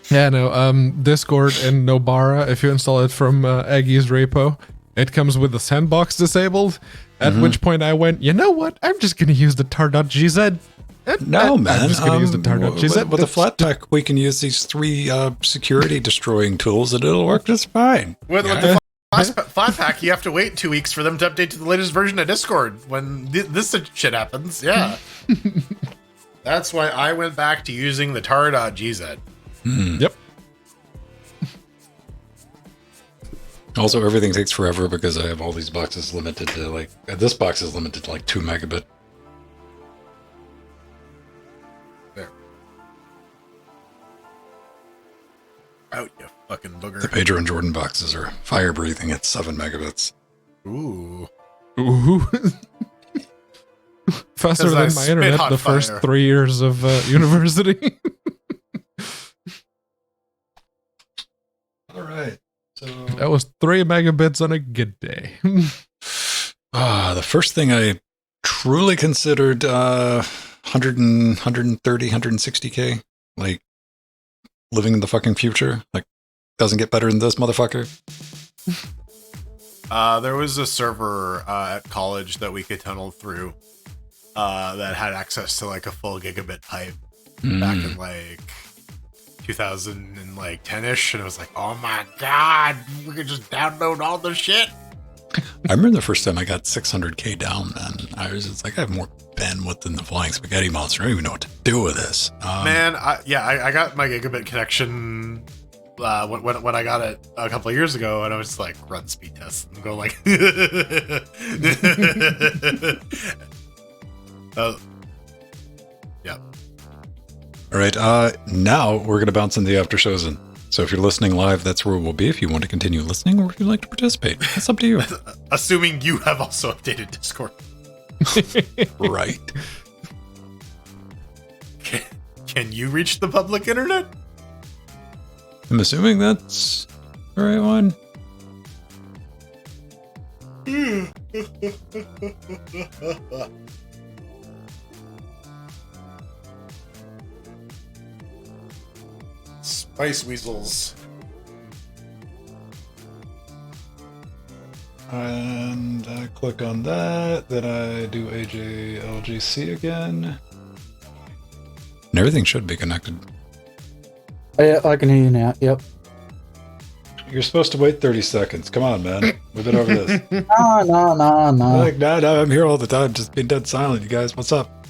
Yeah, no, Discord and Nobara, if you install it from Aggie's repo, it comes with the sandbox disabled. At which point I went, you know what? I'm just going to use the tar.gz. No, man. I'm just going to use the tar.gz. With a flat pack, we can use these 3 security destroying tools, and it'll work just fine. With the flat pack, you have to wait 2 weeks for them to update to the latest version of Discord when this shit happens. Yeah. That's why I went back to using the tar.gz. Yep. Also, everything takes forever because I have all these boxes limited to like... This box is limited to like 2 megabit. There. Out, you fucking booger. The Pedro and Jordan boxes are fire-breathing at 7 megabits. Ooh. Ooh. Faster than my internet the first 3 years of university. All right. So that was 3 megabits on a good day. The first thing I truly considered 130, 160K. Like, living in the fucking future. Like, doesn't get better than this, motherfucker. There was a server at college that we could tunnel through that had access to like a full gigabit pipe back in like 2010-ish, and it was like, oh my god, we could just download all the shit. I remember the first time I got 600K down, man. I was just like, I have more bandwidth than the Flying Spaghetti Monster. I don't even know what to do with this. Man, I got my gigabit connection when I got it a couple of years ago, and I was like, run speed tests and go like, yeah. All right, now we're going to bounce into the after shows. And so if you're listening live, that's where we'll be if you want to continue listening or if you'd like to participate. It's up to you. Assuming you have also updated Discord. Right. Can you reach the public internet? I'm assuming that's the right one. Spice weasels. And I click on that, then I do AJLGC again. And everything should be connected. Yeah, I can hear you now. Yep. You're supposed to wait 30 seconds. Come on, man. We've been over this. No. Like, no, I'm here all the time, just being dead silent, you guys. What's up?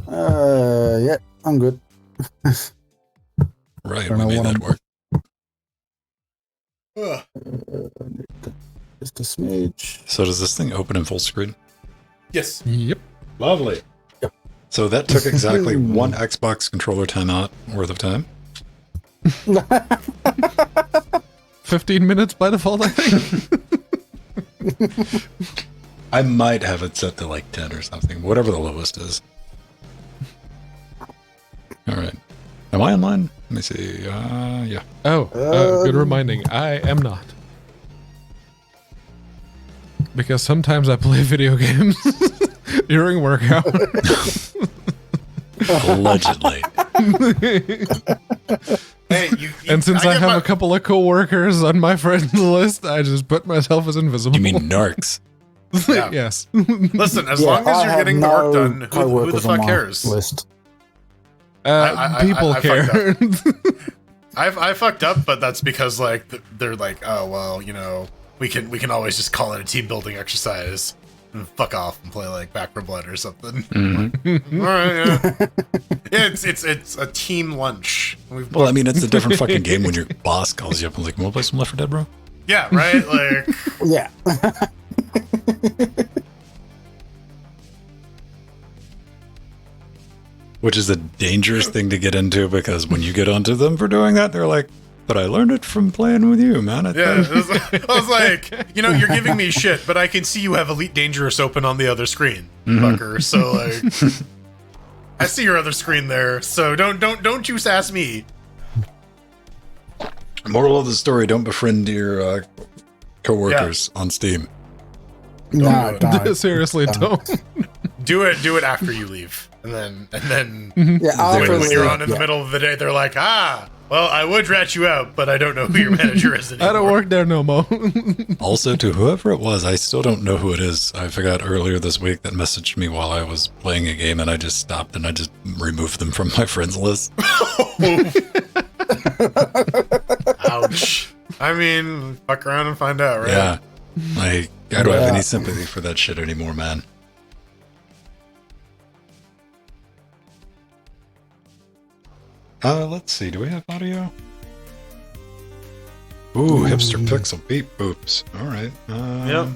Yeah, I'm good. Right, Don't we know made what that I'm- work. Just a smidge. So does this thing open in full screen? Yes. Yep. Lovely. Yep. So that took exactly one Xbox controller timeout worth of time. 15 minutes by default, I think. I might have it set to like 10 or something, whatever the lowest is. All right. Am I online? Let me see. Yeah. Oh, good reminding. I am not. Because sometimes I play video games during work hours. Allegedly. Hey, And since I have a couple of coworkers on my friends list, I just put myself as invisible. You mean narcs? Yeah. Yes. Listen, as Yeah, long as I you're have getting the no work done, who the coworkers on fuck my cares? List. People I care. I fucked up, but that's because like they're like, oh well, you know, we can always just call it a team building exercise and fuck off and play like Back for Blood or something. Mm-hmm. All right, yeah. It's a team lunch. Well, I mean, it's a different fucking game when your boss calls you up and like, "Want to play some Left 4 Dead, bro?" yeah, right. Like, Yeah. Which is a dangerous thing to get into because when you get onto them for doing that, they're like, "But I learned it from playing with you, man." yeah, I was like, you know, you're giving me shit, but I can see you have Elite Dangerous open on the other screen, fucker. So like, I see your other screen there. So don't you sass me. Moral of the story: don't befriend your coworkers on Steam. No, don't. Seriously, don't. Do it after you leave, and then Yeah, when after you're the- on in the yeah. middle of the day, they're like, Well, I would rat you out, but I don't know who your manager is anymore. I don't work there no more. Also, to whoever it was, I still don't know who it is. I forgot earlier this week that messaged me while I was playing a game, and I just stopped and I just removed them from my friends list. Ouch. I mean, fuck around and find out, right? Yeah. Like, I don't have any sympathy for that shit anymore, man. Let's see. Do we have audio? Ooh, hipster pixel beep boops. All right. Yep.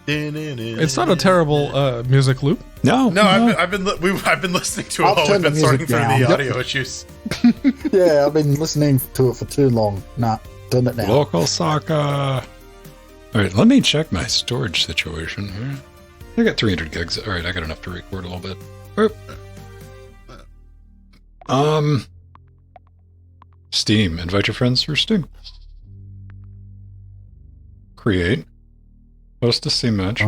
It's not a terrible music loop. No. No, I've been listening to it I'll while turn we've been the sorting music through down. the Yep. audio issues. Yeah, I've been listening to it for too long. Nah, turn it down. Local Saka. All right, let me check my storage situation here. I got 300 gigs. All right, I got enough to record a little bit. Oop. Steam. Invite your friends through Steam. Create. Host a Steam match.